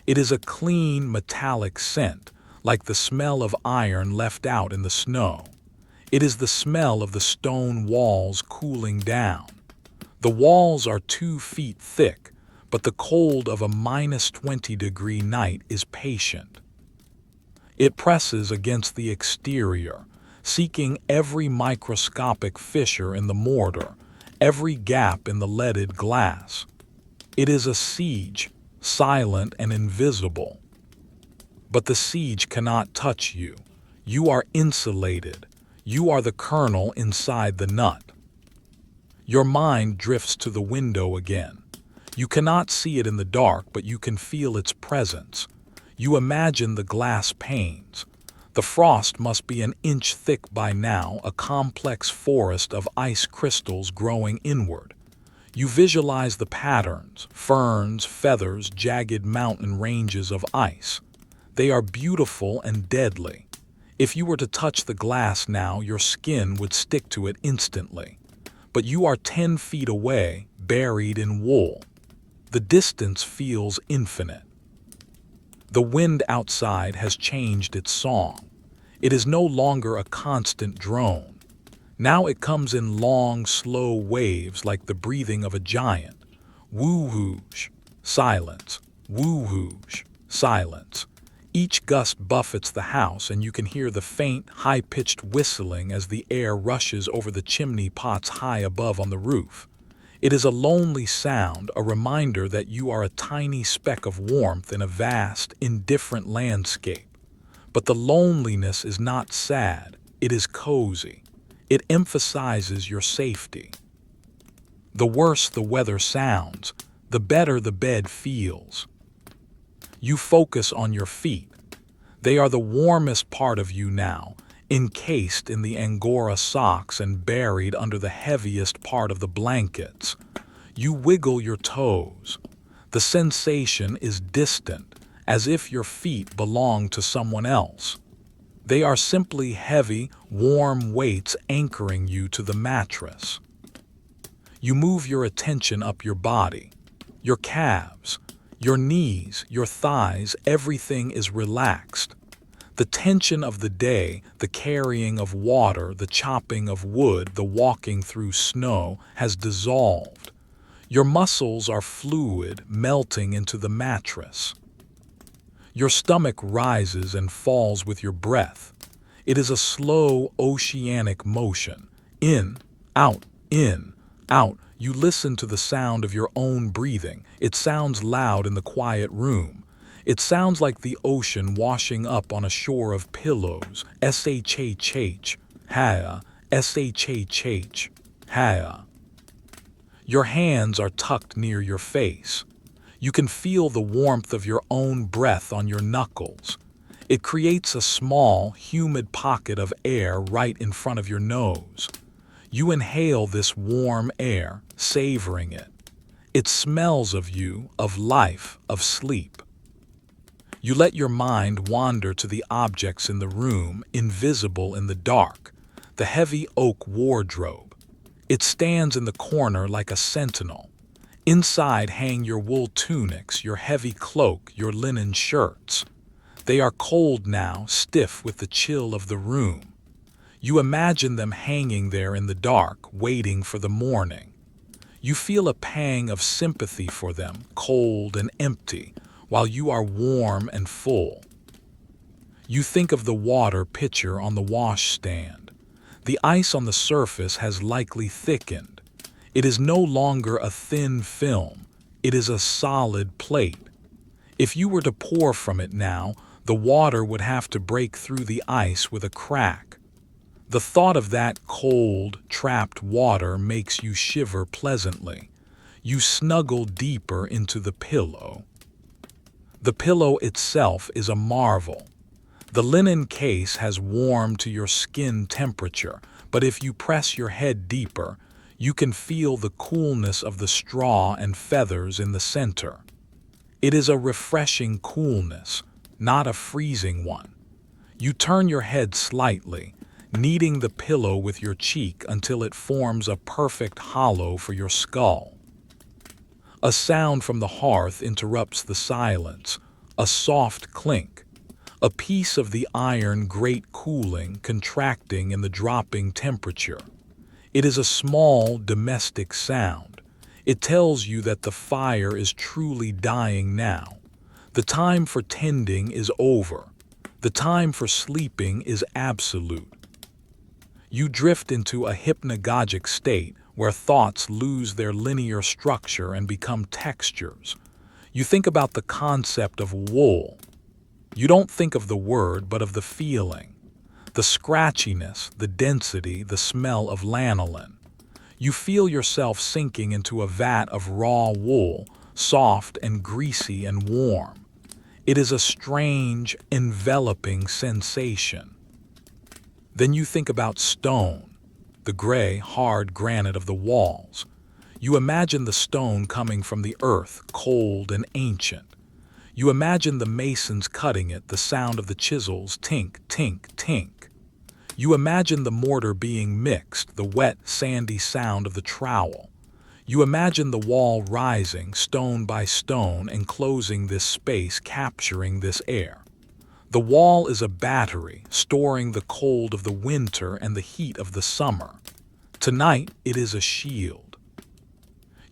It is a clean, metallic scent, like the smell of iron left out in the snow. It is the smell of the stone walls cooling down. The walls are 2 feet thick, but the cold of a -20-degree night is patient. It presses against the exterior, seeking every microscopic fissure in the mortar, every gap in the leaded glass. It is a siege, silent and invisible. But the siege cannot touch you. You are insulated. You are the kernel inside the nut. Your mind drifts to the window again. You cannot see it in the dark, but you can feel its presence. You imagine the glass panes. The frost must be an inch thick by now, a complex forest of ice crystals growing inward. You visualize the patterns, ferns, feathers, jagged mountain ranges of ice. They are beautiful and deadly. If you were to touch the glass now, your skin would stick to it instantly. But you are 10 feet away, buried in wool. The distance feels infinite. The wind outside has changed its song. It is no longer a constant drone. Now it comes in long, slow waves like the breathing of a giant. Woo-whoosh, silence, woo-whoosh, silence. Each gust buffets the house, and you can hear the faint, high-pitched whistling as the air rushes over the chimney pots high above on the roof. It is a lonely sound, a reminder that you are a tiny speck of warmth in a vast, indifferent landscape. But the loneliness is not sad, it is cozy. It emphasizes your safety. The worse the weather sounds, the better the bed feels. You focus on your feet. They are the warmest part of you now, encased in the Angora socks and buried under the heaviest part of the blankets. You wiggle your toes. The sensation is distant, as if your feet belong to someone else. They are simply heavy, warm weights anchoring you to the mattress. You move your attention up your body, your calves, your knees, your thighs, everything is relaxed. The tension of the day, the carrying of water, the chopping of wood, the walking through snow, has dissolved. Your muscles are fluid, melting into the mattress. Your stomach rises and falls with your breath. It is a slow, oceanic motion. In, out, in, out. You listen to the sound of your own breathing. It sounds loud in the quiet room. It sounds like the ocean washing up on a shore of pillows. S-H-H-H, ha, S-H-H-H, ha. Your hands are tucked near your face. You can feel the warmth of your own breath on your knuckles. It creates a small, humid pocket of air right in front of your nose. You inhale this warm air, savoring it. It smells of you, of life, of sleep. You let your mind wander to the objects in the room, invisible in the dark. The heavy oak wardrobe. It stands in the corner like a sentinel. Inside hang your wool tunics, your heavy cloak, your linen shirts. They are cold now, stiff with the chill of the room. You imagine them hanging there in the dark, waiting for the morning. You feel a pang of sympathy for them, cold and empty, while you are warm and full. You think of the water pitcher on the washstand. The ice on the surface has likely thickened. It is no longer a thin film. It is a solid plate. If you were to pour from it now, the water would have to break through the ice with a crack. The thought of that cold, trapped water makes you shiver pleasantly. You snuggle deeper into the pillow. The pillow itself is a marvel. The linen case has warmed to your skin temperature, but if you press your head deeper, you can feel the coolness of the straw and feathers in the center. It is a refreshing coolness, not a freezing one. You turn your head slightly, kneading the pillow with your cheek until it forms a perfect hollow for your skull. A sound from the hearth interrupts the silence, a soft clink, a piece of the iron grate cooling, contracting in the dropping temperature. It is a small domestic sound. It tells you that the fire is truly dying now. The time for tending is over. The time for sleeping is absolute. You drift into a hypnagogic state where thoughts lose their linear structure and become textures. You think about the concept of wool. You don't think of the word, but of the feeling. The scratchiness, the density, the smell of lanolin. You feel yourself sinking into a vat of raw wool, soft and greasy and warm. It is a strange, enveloping sensation. Then you think about stone, the gray, hard granite of the walls. You imagine the stone coming from the earth, cold and ancient. You imagine the masons cutting it, the sound of the chisels, tink, tink, tink. You imagine the mortar being mixed, the wet, sandy sound of the trowel. You imagine the wall rising, stone by stone, enclosing this space, capturing this air. The wall is a battery, storing the cold of the winter and the heat of the summer. Tonight, it is a shield.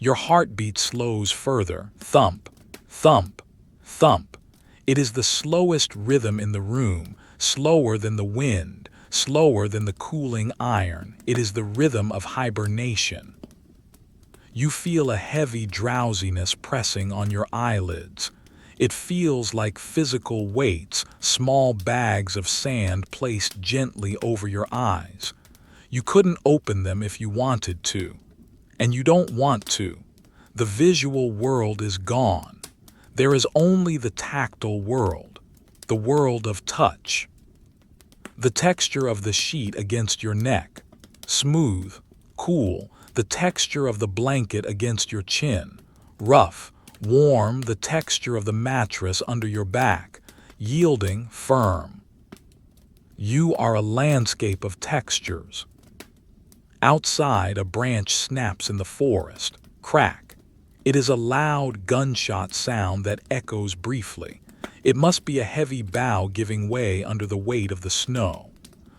Your heartbeat slows further, thump, thump, thump. It is the slowest rhythm in the room, slower than the wind, slower than the cooling iron. It is the rhythm of hibernation. You feel a heavy drowsiness pressing on your eyelids. It feels like physical weights, small bags of sand placed gently over your eyes. You couldn't open them if you wanted to. And you don't want to. The visual world is gone. There is only the tactile world, the world of touch. The texture of the sheet against your neck, smooth, cool, the texture of the blanket against your chin, rough, warm, the texture of the mattress under your back, yielding, firm. You are a landscape of textures. Outside, a branch snaps in the forest, crack. It is a loud gunshot sound that echoes briefly. It must be a heavy bough giving way under the weight of the snow.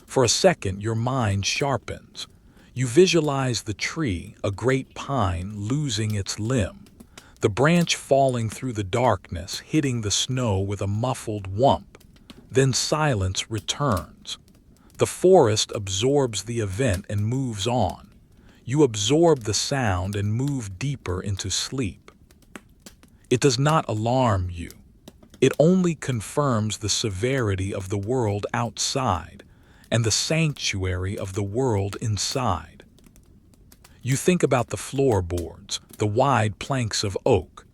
For a second, your mind sharpens. You visualize the tree, a great pine, losing its limb. The branch falling through the darkness, hitting the snow with a muffled whump. Then silence returns. The forest absorbs the event and moves on. You absorb the sound and move deeper into sleep. It does not alarm you. It only confirms the severity of the world outside and the sanctuary of the world inside. You think about the floorboards, the wide planks of oak.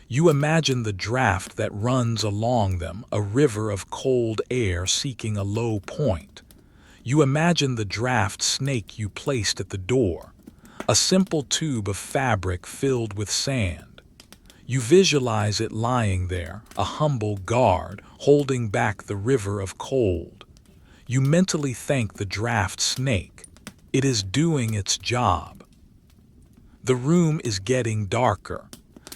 You imagine the draft that runs along them, a river of cold air seeking a low point. You imagine the draft snake you placed at the door, a simple tube of fabric filled with sand. You visualize it lying there, a humble guard, holding back the river of cold. You mentally thank the draft snake. It is doing its job. The room is getting darker.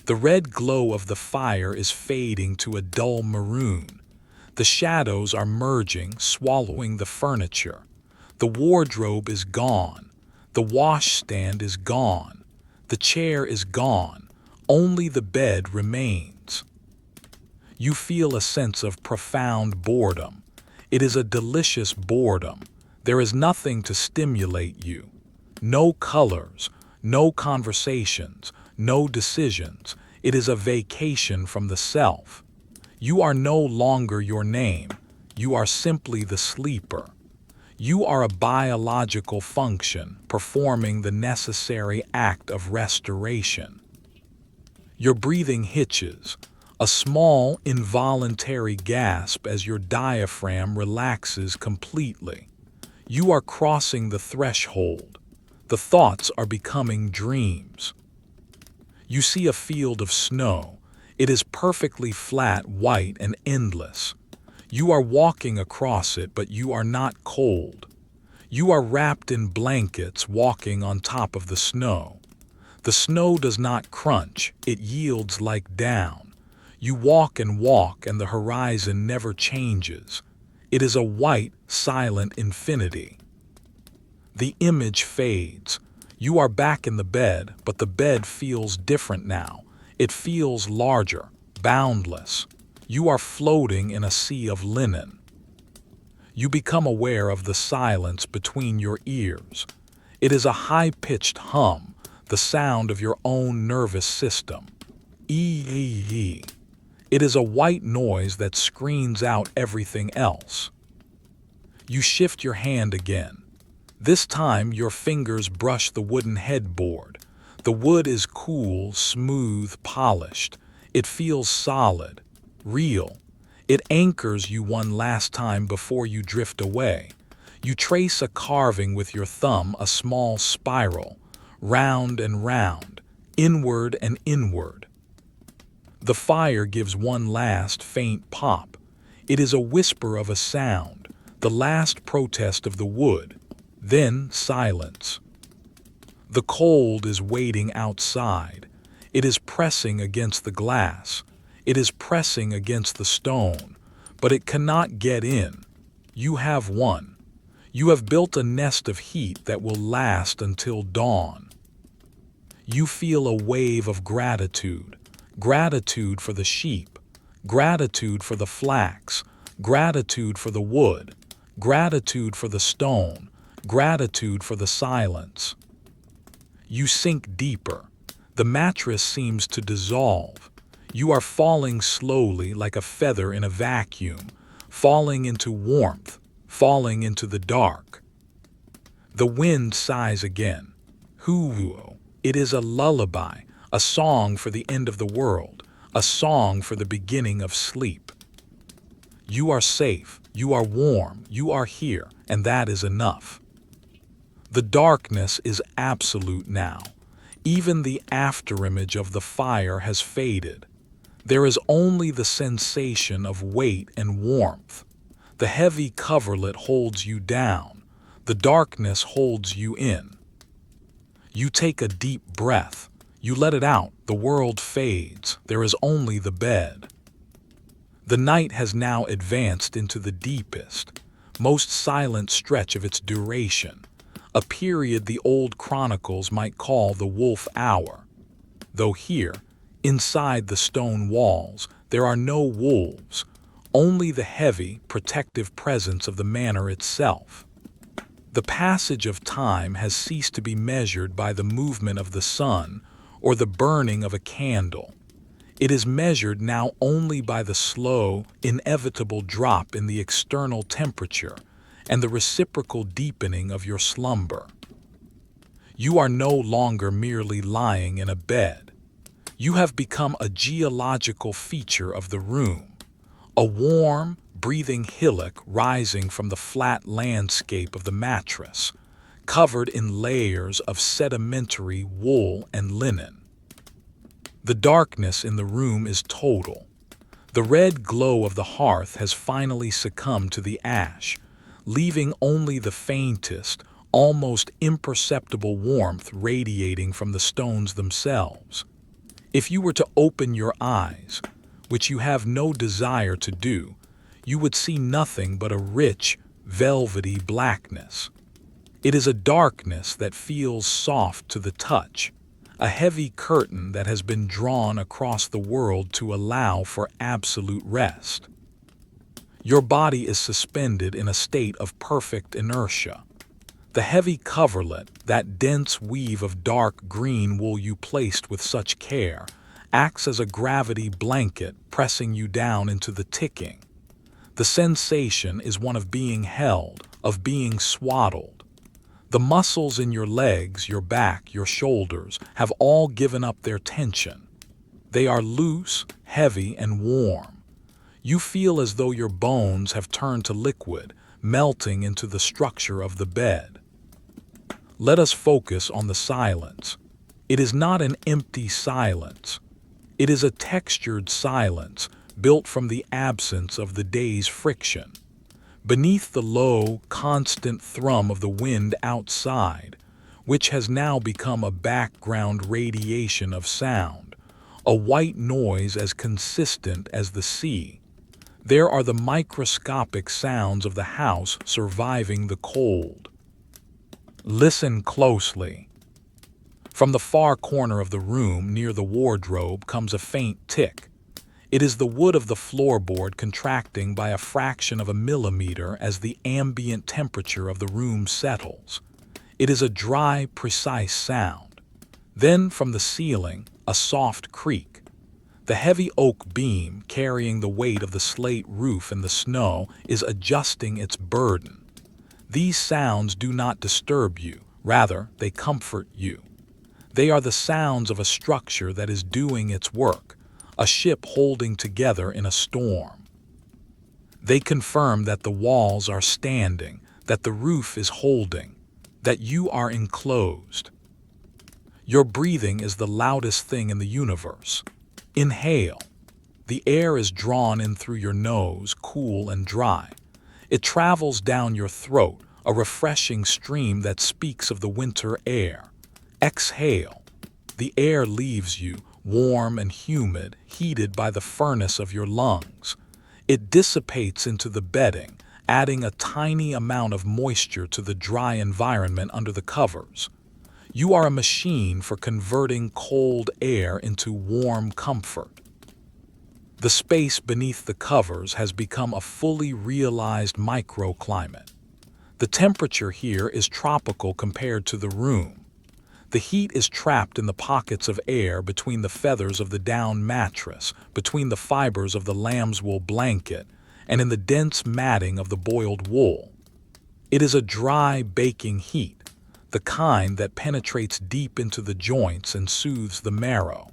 The red glow of the fire is fading to a dull maroon. The shadows are merging, swallowing the furniture. The wardrobe is gone. The washstand is gone. The chair is gone. Only the bed remains. You feel a sense of profound boredom. It is a delicious boredom. There is nothing to stimulate you. No colors, no conversations, no decisions. It is a vacation from the self. You are no longer your name. You are simply the sleeper. You are a biological function performing the necessary act of restoration. Your breathing hitches, a small, involuntary gasp as your diaphragm relaxes completely. You are crossing the threshold. The thoughts are becoming dreams. You see a field of snow. It is perfectly flat, white, and endless. You are walking across it, but you are not cold. You are wrapped in blankets, walking on top of the snow. The snow does not crunch, it yields like down. You walk, and the horizon never changes. It is a white, silent infinity. The image fades. You are back in the bed, but the bed feels different now. It feels larger, boundless. You are floating in a sea of linen. You become aware of the silence between your ears. It is a high-pitched hum, the sound of your own nervous system. Ee. It is a white noise that screens out everything else. You shift your hand again. This time your fingers brush the wooden headboard. The wood is cool, smooth, polished. It feels solid, real. It anchors you one last time before you drift away. You trace a carving with your thumb, a small spiral, round and round, inward and inward. The fire gives one last faint pop. It is a whisper of a sound, the last protest of the wood. Then silence. The cold is waiting outside. It is pressing against the glass. It is pressing against the stone, but it cannot get in. You have won. You have built a nest of heat that will last until dawn. You feel a wave of gratitude. Gratitude for the sheep. Gratitude for the flax. Gratitude for the wood. Gratitude for the stone. Gratitude for the silence. You sink deeper. The mattress seems to dissolve. You are falling slowly like a feather in a vacuum, falling into warmth, falling into the dark. The wind sighs again. Hoo-hoo. It is a lullaby, a song for the end of the world, a song for the beginning of sleep. You are safe, you are warm, you are here, and that is enough. The darkness is absolute now. Even the afterimage of the fire has faded. There is only the sensation of weight and warmth. The heavy coverlet holds you down. The darkness holds you in. You take a deep breath. You let it out. The world fades. There is only the bed. The night has now advanced into the deepest, most silent stretch of its duration, a period the old chronicles might call the wolf hour. Though here, inside the stone walls, there are no wolves, only the heavy, protective presence of the manor itself. The passage of time has ceased to be measured by the movement of the sun or the burning of a candle. It is measured now only by the slow, inevitable drop in the external temperature and the reciprocal deepening of your slumber. You are no longer merely lying in a bed. You have become a geological feature of the room, a warm, breathing hillock rising from the flat landscape of the mattress, covered in layers of sedimentary wool and linen. The darkness in the room is total. The red glow of the hearth has finally succumbed to the ash, leaving only the faintest, almost imperceptible warmth radiating from the stones themselves. If you were to open your eyes, which you have no desire to do, you would see nothing but a rich, velvety blackness. It is a darkness that feels soft to the touch, a heavy curtain that has been drawn across the world to allow for absolute rest. Your body is suspended in a state of perfect inertia. The heavy coverlet, that dense weave of dark green wool you placed with such care, acts as a gravity blanket pressing you down into the ticking. The sensation is one of being held, of being swaddled. The muscles in your legs, your back, your shoulders have all given up their tension. They are loose, heavy, and warm. You feel as though your bones have turned to liquid, melting into the structure of the bed. Let us focus on the silence. It is not an empty silence. It is a textured silence built from the absence of the day's friction. Beneath the low, constant thrum of the wind outside, which has now become a background radiation of sound, a white noise as consistent as the sea, there are the microscopic sounds of the house surviving the cold. Listen closely. From the far corner of the room near the wardrobe comes a faint tick. It is the wood of the floorboard contracting by a fraction of a millimeter as the ambient temperature of the room settles. It is a dry, precise sound. Then from the ceiling, a soft creak. The heavy oak beam carrying the weight of the slate roof and the snow is adjusting its burden. These sounds do not disturb you, rather they comfort you. They are the sounds of a structure that is doing its work, a ship holding together in a storm. They confirm that the walls are standing, that the roof is holding, that you are enclosed. Your breathing is the loudest thing in the universe. Inhale. The air is drawn in through your nose, cool and dry. It travels down your throat, a refreshing stream that speaks of the winter air. Exhale. The air leaves you, warm and humid, heated by the furnace of your lungs. It dissipates into the bedding, adding a tiny amount of moisture to the dry environment under the covers. You are a machine for converting cold air into warm comfort. The space beneath the covers has become a fully realized microclimate. The temperature here is tropical compared to the room. The heat is trapped in the pockets of air between the feathers of the down mattress, between the fibers of the lamb's wool blanket, and in the dense matting of the boiled wool. It is a dry, baking heat, the kind that penetrates deep into the joints and soothes the marrow.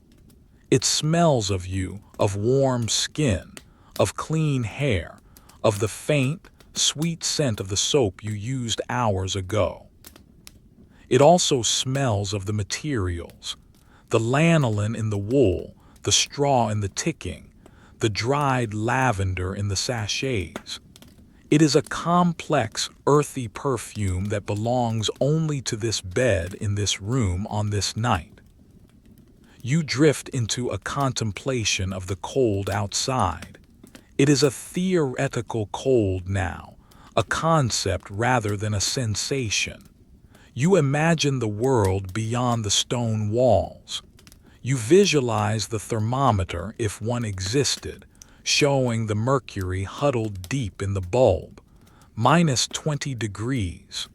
It smells of you, of warm skin, of clean hair, of the faint, sweet scent of the soap you used hours ago. It also smells of the materials, the lanolin in the wool, the straw in the ticking, the dried lavender in the sachets. It is a complex, earthy perfume that belongs only to this bed in this room on this night. You drift into a contemplation of the cold outside. It is a theoretical cold now, a concept rather than a sensation. You imagine the world beyond the stone walls. You visualize the thermometer, if one existed, showing the mercury huddled deep in the bulb, -20 degrees.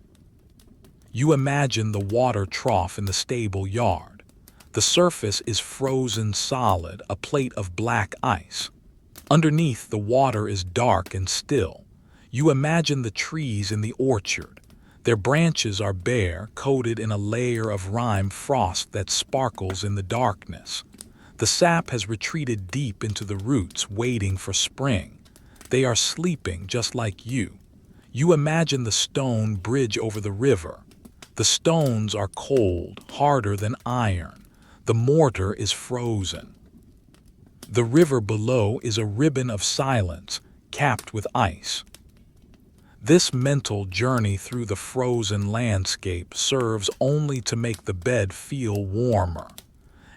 You imagine the water trough in the stable yard. The surface is frozen solid, a plate of black ice. Underneath, the water is dark and still. You imagine the trees in the orchard. Their branches are bare, coated in a layer of rime frost that sparkles in the darkness. The sap has retreated deep into the roots, waiting for spring. They are sleeping just like you. You imagine the stone bridge over the river. The stones are cold, harder than iron. The mortar is frozen. The river below is a ribbon of silence, capped with ice. This mental journey through the frozen landscape serves only to make the bed feel warmer.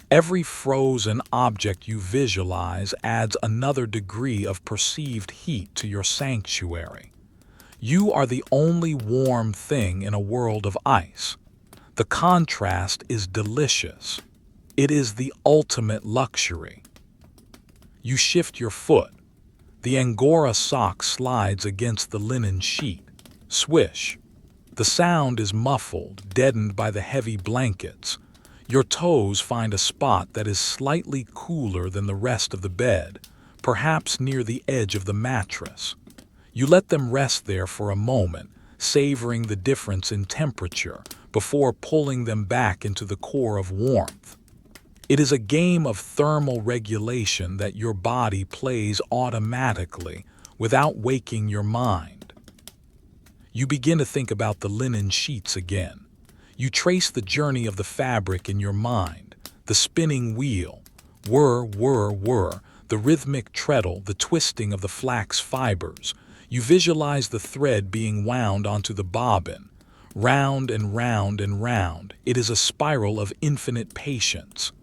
Every frozen object you visualize adds another degree of perceived heat to your sanctuary. You are the only warm thing in a world of ice. The contrast is delicious. It is the ultimate luxury. You shift your foot. The Angora sock slides against the linen sheet. Swish. The sound is muffled, deadened by the heavy blankets. Your toes find a spot that is slightly cooler than the rest of the bed, perhaps near the edge of the mattress. You let them rest there for a moment, savoring the difference in temperature before pulling them back into the core of warmth. It is a game of thermal regulation that your body plays automatically without waking your mind. You begin to think about the linen sheets again. You trace the journey of the fabric in your mind, the spinning wheel, whir, whir, whir, the rhythmic treadle, the twisting of the flax fibers. You visualize the thread being wound onto the bobbin, round and round and round. It is a spiral of infinite patience.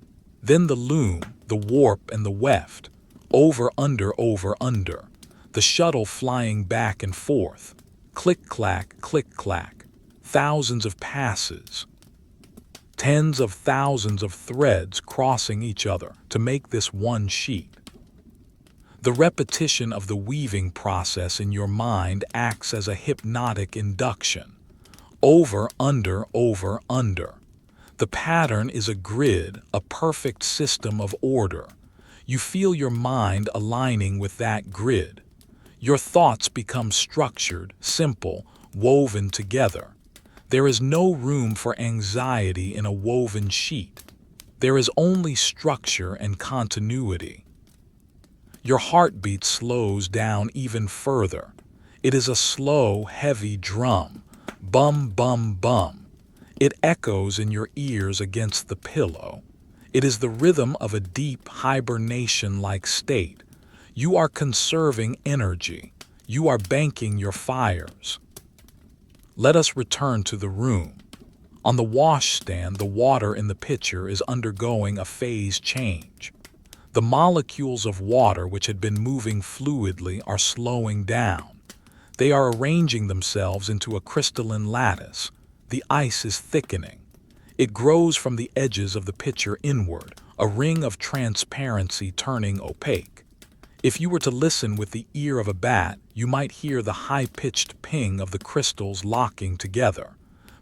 Then the loom, the warp and the weft, over, under, the shuttle flying back and forth, click-clack, click-clack, thousands of passes, tens of thousands of threads crossing each other to make this one sheet. The repetition of the weaving process in your mind acts as a hypnotic induction. Over, under, over, under. The pattern is a grid, a perfect system of order. You feel your mind aligning with that grid. Your thoughts become structured, simple, woven together. There is no room for anxiety in a woven sheet. There is only structure and continuity. Your heartbeat slows down even further. It is a slow, heavy drum. Bum, bum, bum. It echoes in your ears against the pillow. It is the rhythm of a deep hibernation-like state. You are conserving energy. You are banking your fires. Let us return to the room. On the washstand, the water in the pitcher is undergoing a phase change. The molecules of water which had been moving fluidly are slowing down. They are arranging themselves into a crystalline lattice. The ice is thickening. It grows from the edges of the pitcher inward, a ring of transparency turning opaque. If you were to listen with the ear of a bat, you might hear the high-pitched ping of the crystals locking together.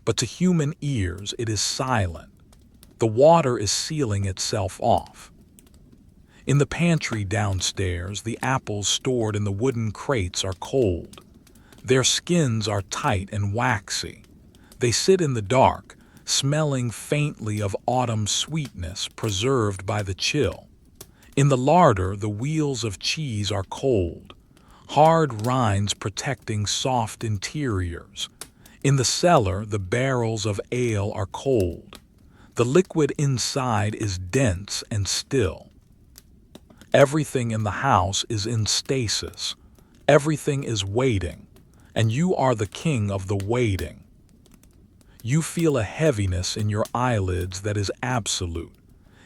But to human ears, it is silent. The water is sealing itself off. In the pantry downstairs, the apples stored in the wooden crates are cold. Their skins are tight and waxy. They sit in the dark, smelling faintly of autumn sweetness preserved by the chill. In the larder, the wheels of cheese are cold, hard rinds protecting soft interiors. In the cellar, the barrels of ale are cold. The liquid inside is dense and still. Everything in the house is in stasis. Everything is waiting, and you are the king of the waiting. You feel a heaviness in your eyelids that is absolute.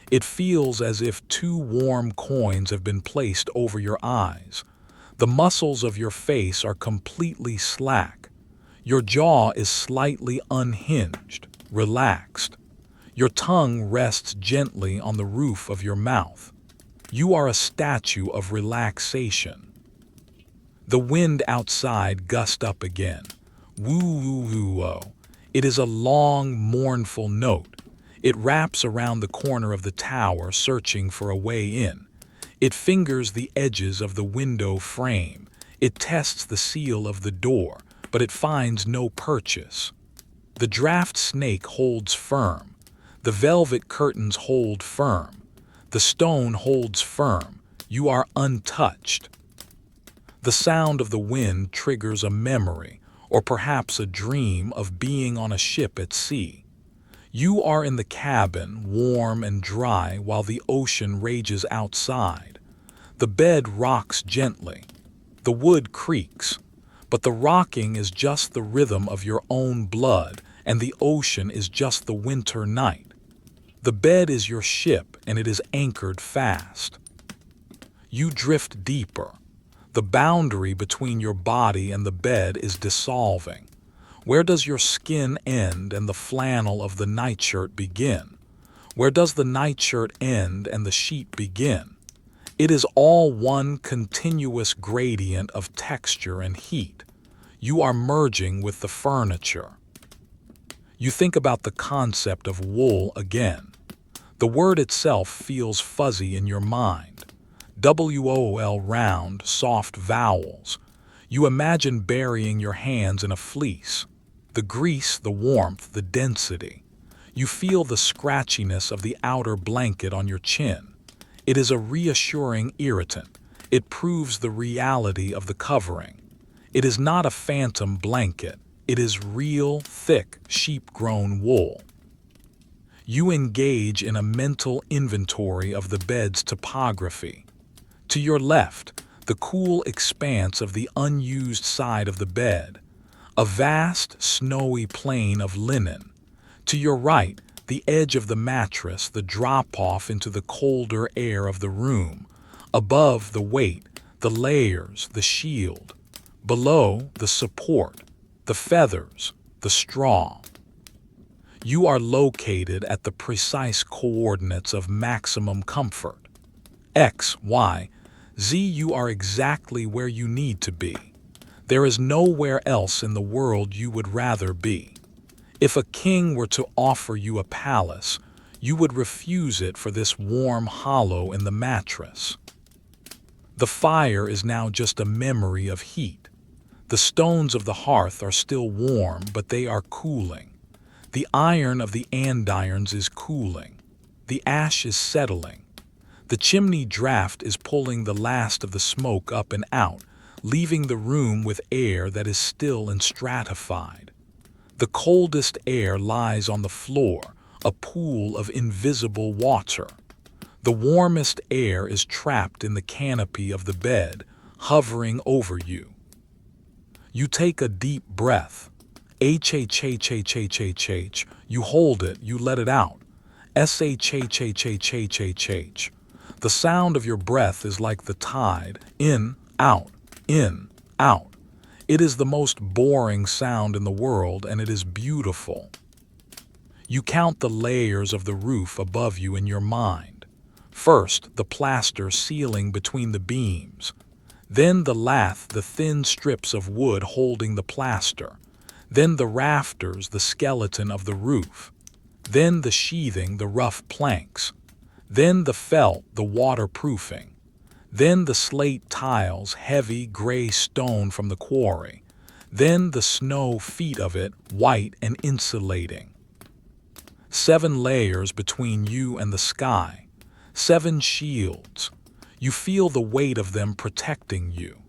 It feels as if two warm coins have been placed over your eyes. The muscles of your face are completely slack. Your jaw is slightly unhinged, relaxed. Your tongue rests gently on the roof of your mouth. You are a statue of relaxation. The wind outside gusts up again. Woo-woo-woo-oh. It is a long, mournful note. It wraps around the corner of the tower, searching for a way in. It fingers the edges of the window frame. It tests the seal of the door, but it finds no purchase. The draft snake holds firm. The velvet curtains hold firm. The stone holds firm. You are untouched. The sound of the wind triggers a memory, or perhaps a dream of being on a ship at sea. You are in the cabin, warm and dry, while the ocean rages outside. The bed rocks gently. The wood creaks. But the rocking is just the rhythm of your own blood, and the ocean is just the winter night. The bed is your ship, and it is anchored fast. You drift deeper. The boundary between your body and the bed is dissolving. Where does your skin end and the flannel of the nightshirt begin? Where does the nightshirt end and the sheet begin? It is all one continuous gradient of texture and heat. You are merging with the furniture. You think about the concept of wool again. The word itself feels fuzzy in your mind. WOL, round, soft vowels. You imagine burying your hands in a fleece. The grease, the warmth, the density. You feel the scratchiness of the outer blanket on your chin. It is a reassuring irritant. It proves the reality of the covering. It is not a phantom blanket. It is real, thick, sheep-grown wool. You engage in a mental inventory of the bed's topography. To your left, the cool expanse of the unused side of the bed, a vast, snowy plain of linen. To your right, the edge of the mattress, the drop-off into the colder air of the room. Above, the weight, the layers, the shield. Below, the support, the feathers, the straw. You are located at the precise coordinates of maximum comfort. X, Y, You are exactly where you need to be. There is nowhere else in the world you would rather be. If a king were to offer you a palace, you would refuse it for this warm hollow in the mattress. The fire is now just a memory of heat. The stones of the hearth are still warm, but they are cooling. The iron of the andirons is cooling. The ash is settling. The chimney draft is pulling the last of the smoke up and out, leaving the room with air that is still and stratified. The coldest air lies on the floor, a pool of invisible water. The warmest air is trapped in the canopy of the bed, hovering over you. You take a deep breath. H. You hold it, you let it out. H. The sound of your breath is like the tide, in, out, in, out. It is the most boring sound in the world, and it is beautiful. You count the layers of the roof above you in your mind. First, the plaster ceiling between the beams. Then the lath, the thin strips of wood holding the plaster. Then the rafters, the skeleton of the roof. Then the sheathing, the rough planks. Then the felt, the waterproofing. Then the slate tiles, heavy gray stone from the quarry. Then the snow feet of it, white and insulating. 7 layers between you and the sky. 7 shields. You feel the weight of them protecting you.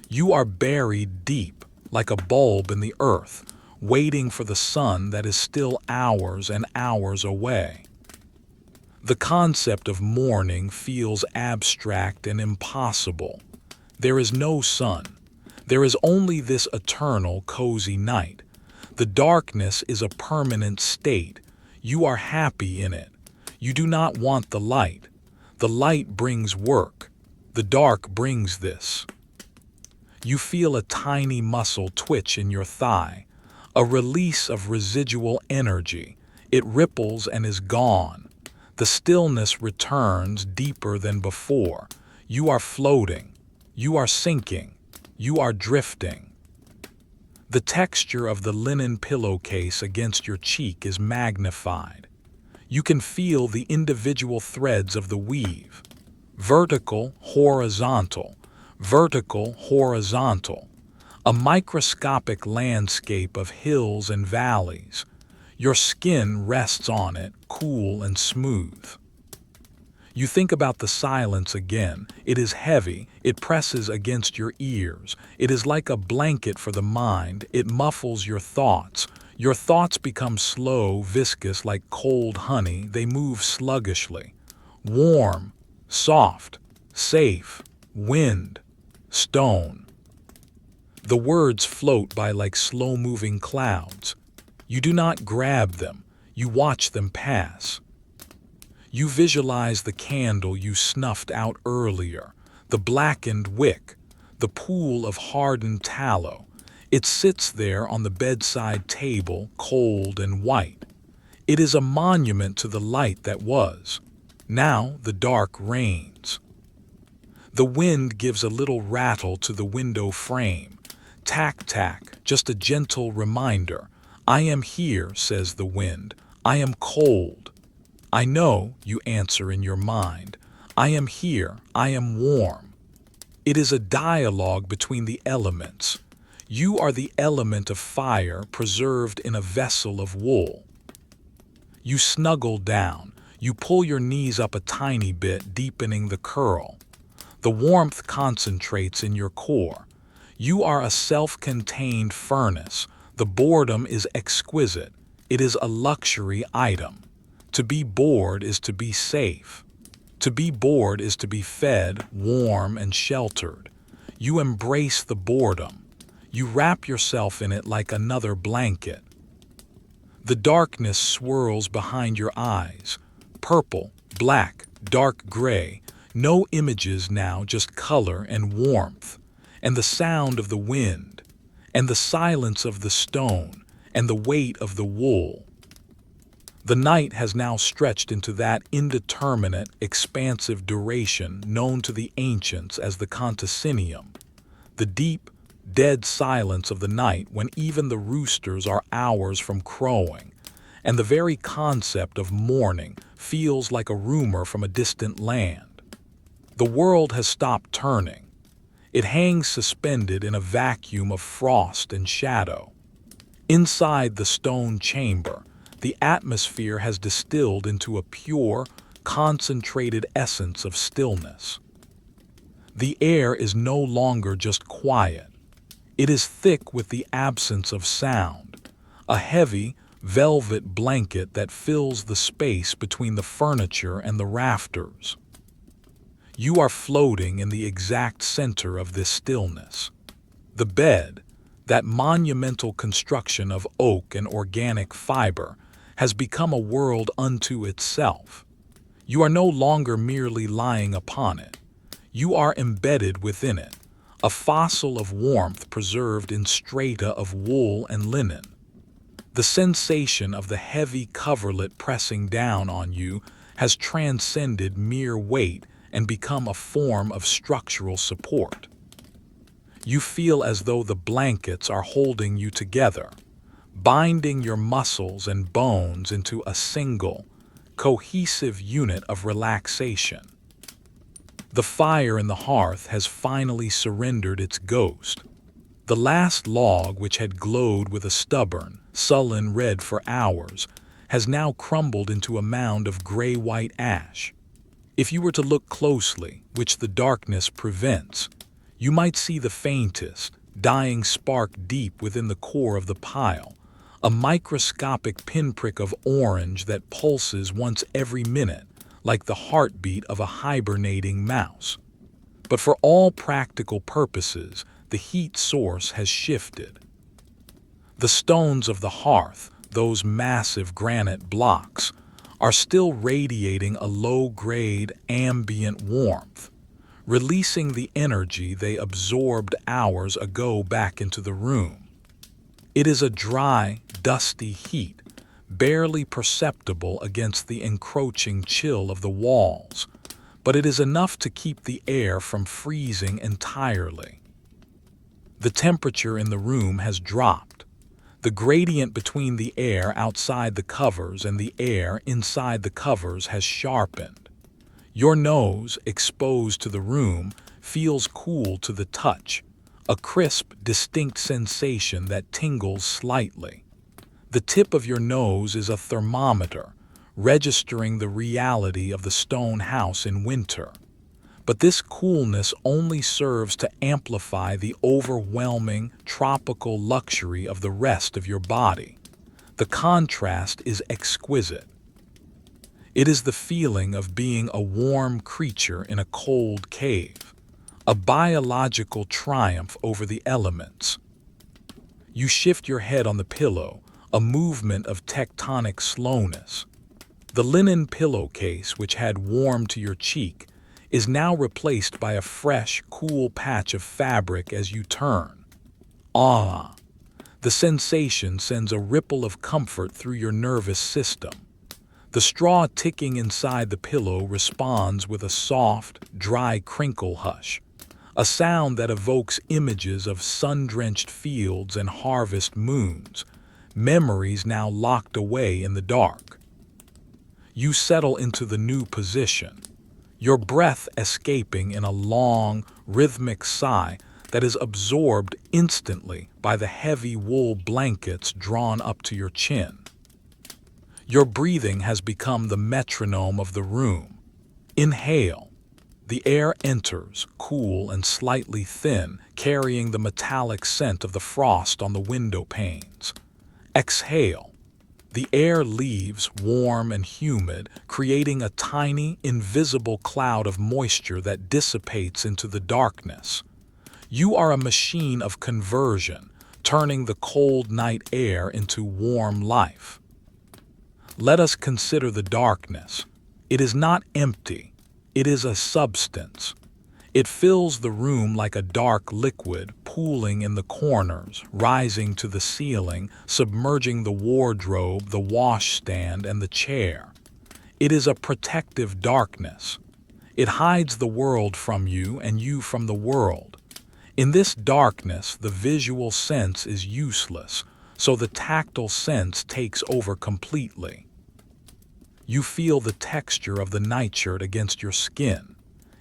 You are buried deep, like a bulb in the earth, waiting for the sun that is still hours and hours away. The concept of morning feels abstract and impossible. There is no sun. There is only this eternal, cozy night. The darkness is a permanent state. You are happy in it. You do not want the light. The light brings work. The dark brings this. You feel a tiny muscle twitch in your thigh, a release of residual energy. It ripples and is gone. The stillness returns deeper than before. You are floating. You are sinking. You are drifting. The texture of the linen pillowcase against your cheek is magnified. You can feel the individual threads of the weave. Vertical, horizontal, vertical, horizontal. A microscopic landscape of hills and valleys. Your skin rests on it, cool and smooth. You think about the silence again. It is heavy. It presses against your ears. It is like a blanket for the mind. It muffles your thoughts. Your thoughts become slow, viscous like cold honey. They move sluggishly. Warm, soft, safe, wind, stone. The words float by like slow-moving clouds. You do not grab them. You watch them pass. You visualize the candle you snuffed out earlier, the blackened wick, the pool of hardened tallow. It sits there on the bedside table, cold and white. It is a monument to the light that was. Now the dark reigns. The wind gives a little rattle to the window frame. Tack, tack, just a gentle reminder. I am here, says the wind. I am cold. I know, you answer in your mind. I am here. I am warm. It is a dialogue between the elements. You are the element of fire preserved in a vessel of wool. You snuggle down. You pull your knees up a tiny bit, deepening the curl. The warmth concentrates in your core. You are a self-contained furnace. The boredom is exquisite. It is a luxury item. To be bored is to be safe. To be bored is to be fed, warm, and sheltered. You embrace the boredom. You wrap yourself in it like another blanket. The darkness swirls behind your eyes. Purple, black, dark gray. No images now, just color and warmth. And the sound of the wind. And the silence of the stone. And the weight of the wool. The night has now stretched into that indeterminate, expansive duration known to the ancients as the continuum, the deep, dead silence of the night when even the roosters are hours from crowing, and the very concept of morning feels like a rumor from a distant land. The world has stopped turning. It hangs suspended in a vacuum of frost and shadow. Inside the stone chamber, the atmosphere has distilled into a pure, concentrated essence of stillness. The air is no longer just quiet. It is thick with the absence of sound, a heavy, velvet blanket that fills the space between the furniture and the rafters. You are floating in the exact center of this stillness. The bed, that monumental construction of oak and organic fiber, has become a world unto itself. You are no longer merely lying upon it. You are embedded within it, a fossil of warmth preserved in strata of wool and linen. The sensation of the heavy coverlet pressing down on you has transcended mere weight and become a form of structural support. You feel as though the blankets are holding you together, binding your muscles and bones into a single, cohesive unit of relaxation. The fire in the hearth has finally surrendered its ghost. The last log, which had glowed with a stubborn, sullen red for hours, has now crumbled into a mound of gray-white ash. If you were to look closely, which the darkness prevents, you might see the faintest, dying spark deep within the core of the pile, a microscopic pinprick of orange that pulses once every minute, like the heartbeat of a hibernating mouse. But for all practical purposes, the heat source has shifted. The stones of the hearth, those massive granite blocks, are still radiating a low-grade, ambient warmth, releasing the energy they absorbed hours ago back into the room. It is a dry, dusty heat, barely perceptible against the encroaching chill of the walls, but it is enough to keep the air from freezing entirely. The temperature in the room has dropped. The gradient between the air outside the covers and the air inside the covers has sharpened. Your nose, exposed to the room, feels cool to the touch, a crisp, distinct sensation that tingles slightly. The tip of your nose is a thermometer, registering the reality of the stone house in winter. But this coolness only serves to amplify the overwhelming, tropical luxury of the rest of your body. The contrast is exquisite. It is the feeling of being a warm creature in a cold cave, a biological triumph over the elements. You shift your head on the pillow, a movement of tectonic slowness. The linen pillowcase, which had warmed to your cheek, is now replaced by a fresh, cool patch of fabric as you turn. Ah! The sensation sends a ripple of comfort through your nervous system. The straw ticking inside the pillow responds with a soft, dry crinkle hush, a sound that evokes images of sun-drenched fields and harvest moons, memories now locked away in the dark. You settle into the new position, your breath escaping in a long, rhythmic sigh that is absorbed instantly by the heavy wool blankets drawn up to your chin. Your breathing has become the metronome of the room. Inhale. The air enters, cool and slightly thin, carrying the metallic scent of the frost on the window panes. Exhale. The air leaves, warm and humid, creating a tiny, invisible cloud of moisture that dissipates into the darkness. You are a machine of conversion, turning the cold night air into warm life. Let us consider the darkness. It is not empty. It is a substance. It fills the room like a dark liquid cooling in the corners, rising to the ceiling, submerging the wardrobe, the washstand, and the chair. It is a protective darkness. It hides the world from you and you from the world. In this darkness, the visual sense is useless, so the tactile sense takes over completely. You feel the texture of the nightshirt against your skin.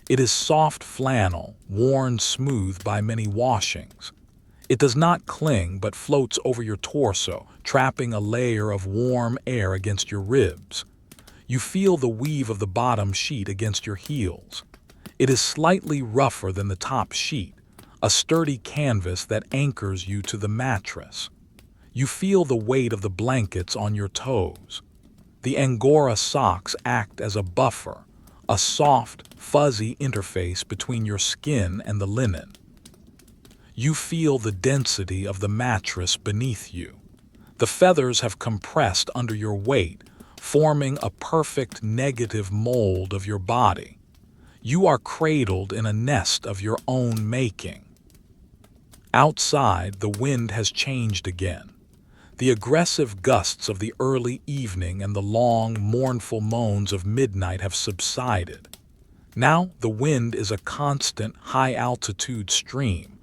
It is soft flannel, worn smooth by many washings. It does not cling but floats over your torso, trapping a layer of warm air against your ribs. You feel the weave of the bottom sheet against your heels. It is slightly rougher than the top sheet, a sturdy canvas that anchors you to the mattress. You feel the weight of the blankets on your toes. The Angora socks act as a buffer, a soft, fuzzy interface between your skin and the linen. You feel the density of the mattress beneath you. The feathers have compressed under your weight, forming a perfect negative mold of your body. You are cradled in a nest of your own making. Outside, the wind has changed again. The aggressive gusts of the early evening and the long, mournful moans of midnight have subsided. Now the wind is a constant, high-altitude stream,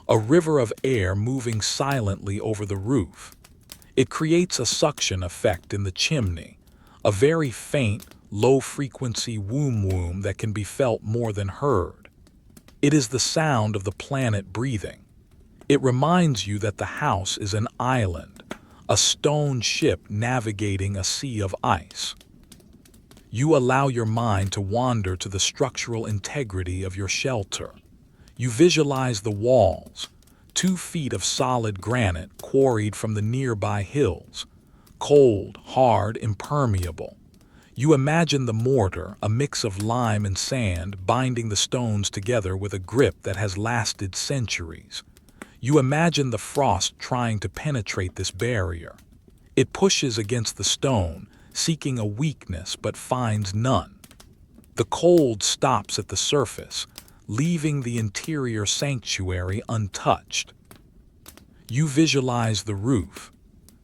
a river of air moving silently over the roof. It creates a suction effect in the chimney, a very faint, low-frequency whoom-whoom that can be felt more than heard. It is the sound of the planet breathing. It reminds you that the house is an island, a stone ship navigating a sea of ice. You allow your mind to wander to the structural integrity of your shelter. You visualize the walls, 2 feet of solid granite quarried from the nearby hills, cold, hard, impermeable. You imagine the mortar, a mix of lime and sand, binding the stones together with a grip that has lasted centuries. You imagine the frost trying to penetrate this barrier. It pushes against the stone, seeking a weakness but finds none. The cold stops at the surface, leaving the interior sanctuary untouched. You visualize the roof,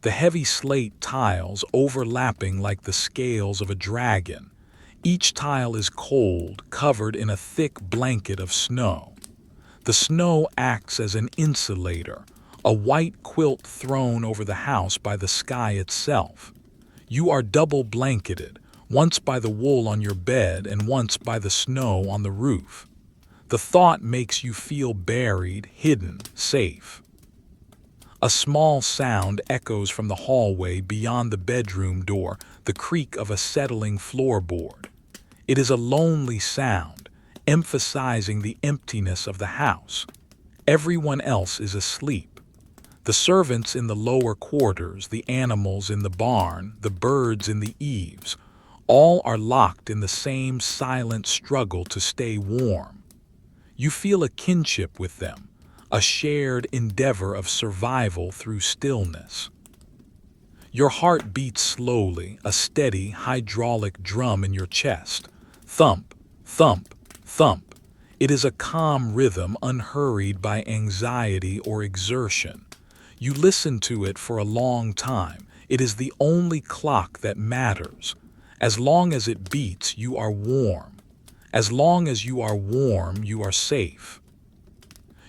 the heavy slate tiles overlapping like the scales of a dragon. Each tile is cold, covered in a thick blanket of snow. The snow acts as an insulator, a white quilt thrown over the house by the sky itself. You are double blanketed, once by the wool on your bed and once by the snow on the roof. The thought makes you feel buried, hidden, safe. A small sound echoes from the hallway beyond the bedroom door, the creak of a settling floorboard. It is a lonely sound, emphasizing the emptiness of the house. Everyone else is asleep. The servants in the lower quarters, the animals in the barn, the birds in the eaves, all are locked in the same silent struggle to stay warm. You feel a kinship with them, a shared endeavor of survival through stillness. Your heart beats slowly, a steady, hydraulic drum in your chest. Thump, thump, thump. It is a calm rhythm unhurried by anxiety or exertion. You listen to it for a long time. It is the only clock that matters. As long as it beats, you are warm. As long as you are warm, you are safe.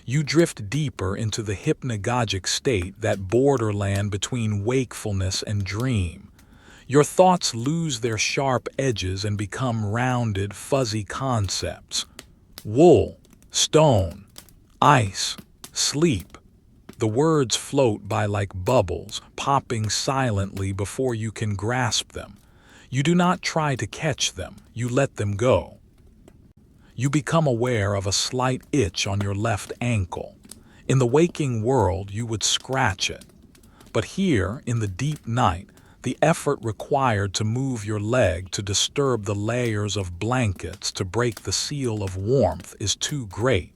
You drift deeper into the hypnagogic state, that borderland between wakefulness and dream. Your thoughts lose their sharp edges and become rounded, fuzzy concepts. Wool, stone, ice, sleep. The words float by like bubbles, popping silently before you can grasp them. You do not try to catch them, you let them go. You become aware of a slight itch on your left ankle. In the waking world, you would scratch it. But here, in the deep night, the effort required to move your leg, to disturb the layers of blankets, to break the seal of warmth is too great.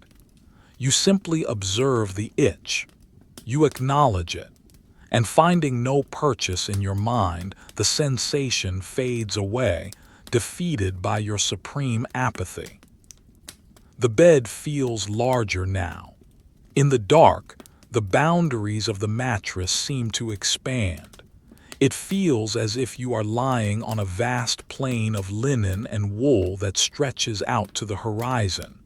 You simply observe the itch. You acknowledge it. And finding no purchase in your mind, the sensation fades away, defeated by your supreme apathy. The bed feels larger now. In the dark, the boundaries of the mattress seem to expand. It feels as if you are lying on a vast plain of linen and wool that stretches out to the horizon.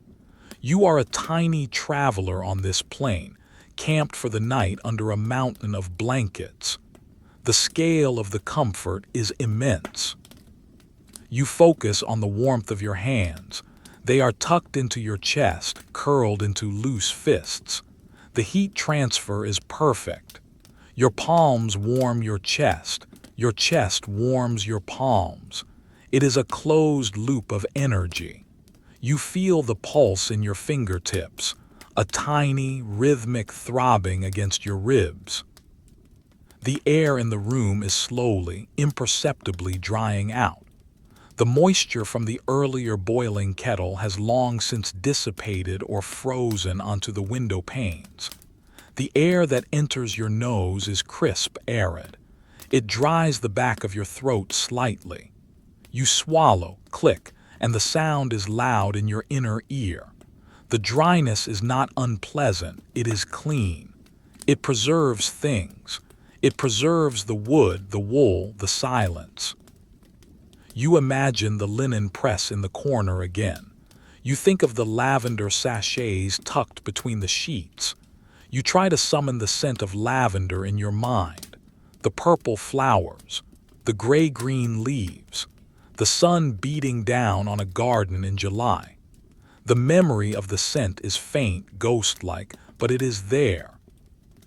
You are a tiny traveler on this plain, camped for the night under a mountain of blankets. The scale of the comfort is immense. You focus on the warmth of your hands. They are tucked into your chest, curled into loose fists. The heat transfer is perfect. Your palms warm your chest warms your palms. It is a closed loop of energy. You feel the pulse in your fingertips, a tiny, rhythmic throbbing against your ribs. The air in the room is slowly, imperceptibly drying out. The moisture from the earlier boiling kettle has long since dissipated or frozen onto the window panes. The air that enters your nose is crisp, arid. It dries the back of your throat slightly. You swallow, click, and the sound is loud in your inner ear. The dryness is not unpleasant, it is clean. It preserves things. It preserves the wood, the wool, the silence. You imagine the linen press in the corner again. You think of the lavender sachets tucked between the sheets. You try to summon the scent of lavender in your mind. The purple flowers, the gray-green leaves, the sun beating down on a garden in July. The memory of the scent is faint, ghost-like, but it is there.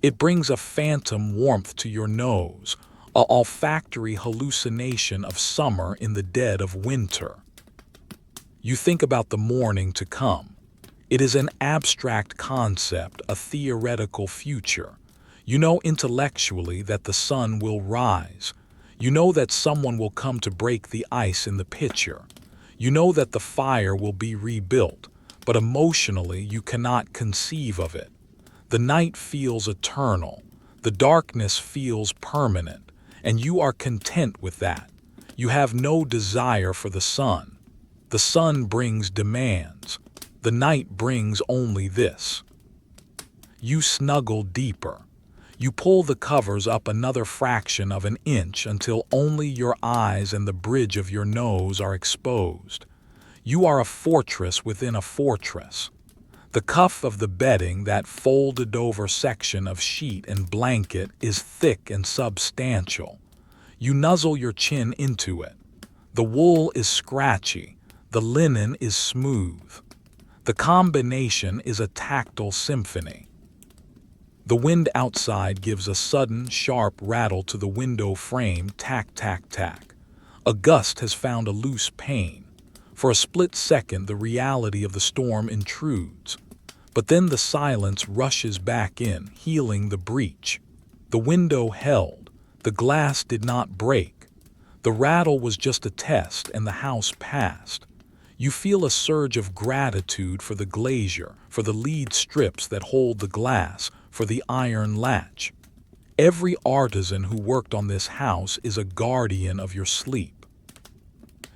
It brings a phantom warmth to your nose, an olfactory hallucination of summer in the dead of winter. You think about the morning to come. It is an abstract concept, a theoretical future. You know intellectually that the sun will rise. You know that someone will come to break the ice in the pitcher. You know that the fire will be rebuilt, but emotionally you cannot conceive of it. The night feels eternal. The darkness feels permanent. And you are content with that. You have no desire for the sun. The sun brings demands. The night brings only this. You snuggle deeper. You pull the covers up another fraction of an inch until only your eyes and the bridge of your nose are exposed. You are a fortress within a fortress. The cuff of the bedding, that folded-over section of sheet and blanket, is thick and substantial. You nuzzle your chin into it. The wool is scratchy. The linen is smooth. The combination is a tactile symphony. The wind outside gives a sudden, sharp rattle to the window frame, tack, tack, tack. A gust has found a loose pane. For a split second, the reality of the storm intrudes. But then the silence rushes back in, healing the breach. The window held. The glass did not break. The rattle was just a test, and the house passed. You feel a surge of gratitude for the glazier, for the lead strips that hold the glass, for the iron latch. Every artisan who worked on this house is a guardian of your sleep.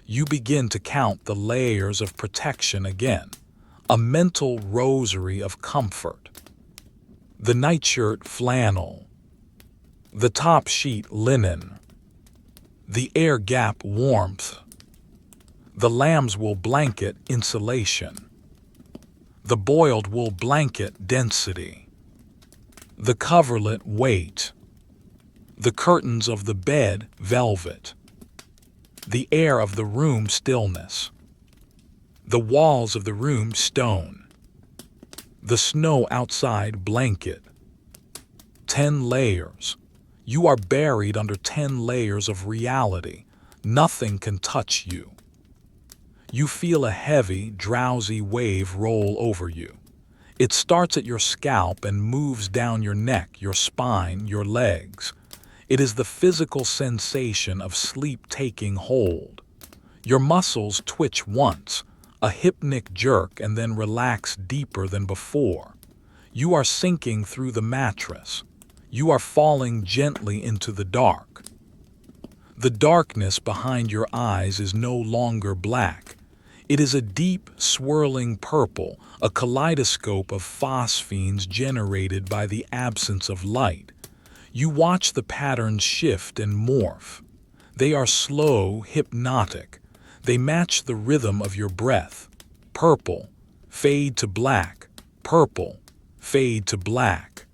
You begin to count the layers of protection again. A mental rosary of comfort. The nightshirt flannel. The top sheet linen. The air gap warmth. The lamb's wool blanket insulation. The boiled wool blanket density. The coverlet weight. The curtains of the bed velvet. The air of the room stillness. The walls of the room stone. The snow outside blanket. 10 layers. You are buried under 10 layers of reality. Nothing can touch you. You feel a heavy, drowsy wave roll over you. It starts at your scalp and moves down your neck, your spine, your legs. It is the physical sensation of sleep taking hold. Your muscles twitch once, a hypnic jerk, and then relax deeper than before. You are sinking through the mattress. You are falling gently into the dark. The darkness behind your eyes is no longer black. It is a deep, swirling purple, a kaleidoscope of phosphenes generated by the absence of light. You watch the patterns shift and morph. They are slow, hypnotic. They match the rhythm of your breath. Purple, fade to black. Purple, fade to black.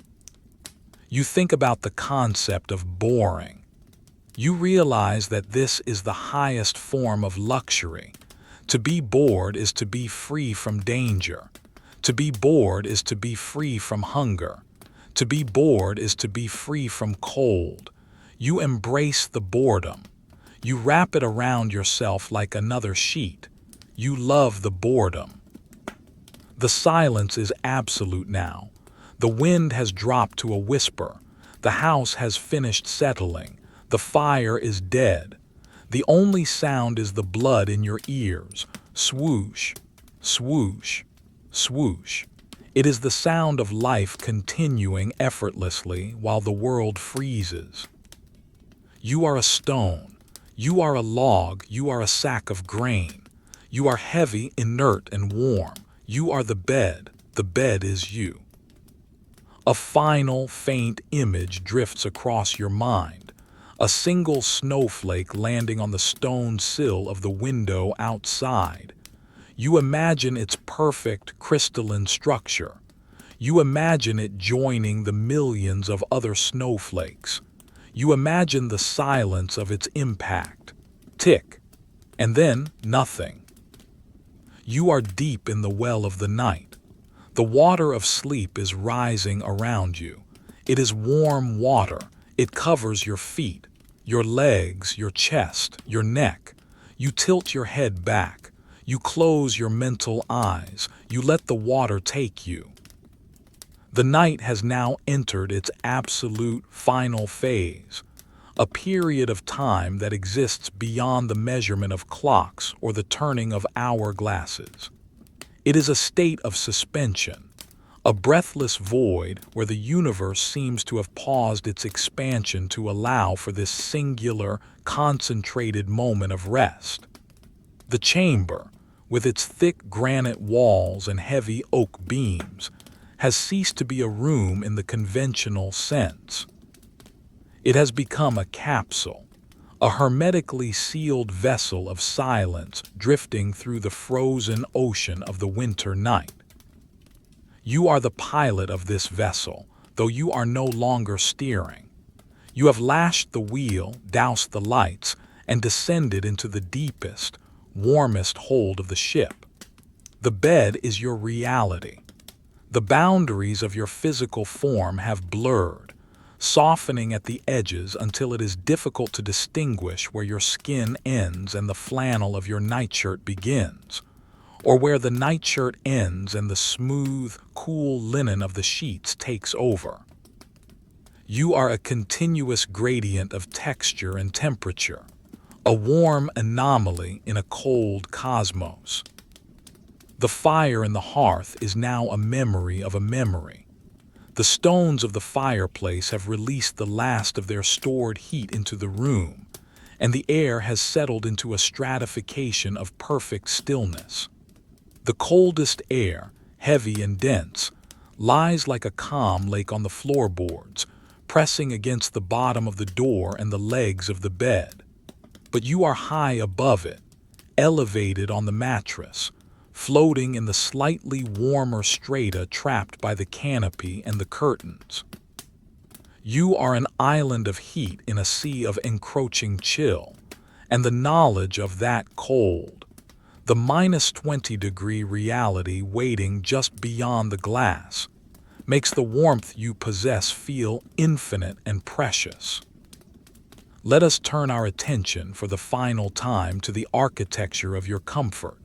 You think about the concept of boring. You realize that this is the highest form of luxury. To be bored is to be free from danger. To be bored is to be free from hunger. To be bored is to be free from cold. You embrace the boredom. You wrap it around yourself like another sheet. You love the boredom. The silence is absolute now. The wind has dropped to a whisper. The house has finished settling. The fire is dead. The only sound is the blood in your ears. Swoosh, swoosh, swoosh. It is the sound of life continuing effortlessly while the world freezes. You are a stone. You are a log. You are a sack of grain. You are heavy, inert, and warm. You are the bed. The bed is you. A final, faint image drifts across your mind. A single snowflake landing on the stone sill of the window outside. You imagine its perfect crystalline structure. You imagine it joining the millions of other snowflakes. You imagine the silence of its impact. Tick, and then nothing. You are deep in the well of the night. The water of sleep is rising around you. It is warm water. It covers your feet, your legs, your chest, your neck. You tilt your head back. You close your mental eyes. You let the water take you. The night has now entered its absolute final phase, a period of time that exists beyond the measurement of clocks or the turning of hourglasses. It is a state of suspension, a breathless void where the universe seems to have paused its expansion to allow for this singular, concentrated moment of rest. The chamber, with its thick granite walls and heavy oak beams, has ceased to be a room in the conventional sense. It has become a capsule, a hermetically sealed vessel of silence drifting through the frozen ocean of the winter night. You are the pilot of this vessel, though you are no longer steering. You have lashed the wheel, doused the lights, and descended into the deepest, warmest hold of the ship. The bed is your reality. The boundaries of your physical form have blurred, softening at the edges until it is difficult to distinguish where your skin ends and the flannel of your nightshirt begins, or where the nightshirt ends and the smooth, cool linen of the sheets takes over. You are a continuous gradient of texture and temperature, a warm anomaly in a cold cosmos. The fire in the hearth is now a memory of a memory. The stones of the fireplace have released the last of their stored heat into the room, and the air has settled into a stratification of perfect stillness. The coldest air, heavy and dense, lies like a calm lake on the floorboards, pressing against the bottom of the door and the legs of the bed. But you are high above it, elevated on the mattress, floating in the slightly warmer strata trapped by the canopy and the curtains. You are an island of heat in a sea of encroaching chill, and the knowledge of that cold, the -20-degree reality waiting just beyond the glass, makes the warmth you possess feel infinite and precious. Let us turn our attention for the final time to the architecture of your comfort.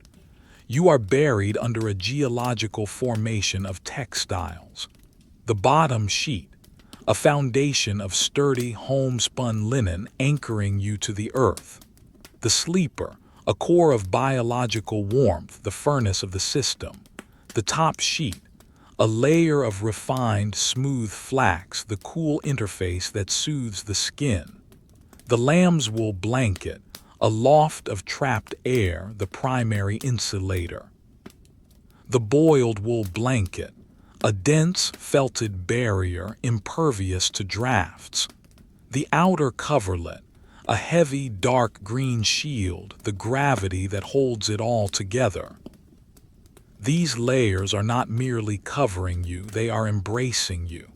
You are buried under a geological formation of textiles. The bottom sheet, a foundation of sturdy homespun linen anchoring you to the earth. The sleeper, a core of biological warmth, the furnace of the system. The top sheet, a layer of refined, smooth flax, the cool interface that soothes the skin. The lamb's wool blanket, a loft of trapped air, the primary insulator. The boiled wool blanket, a dense felted barrier impervious to drafts. The outer coverlet, a heavy dark green shield, the gravity that holds it all together. These layers are not merely covering you, they are embracing you.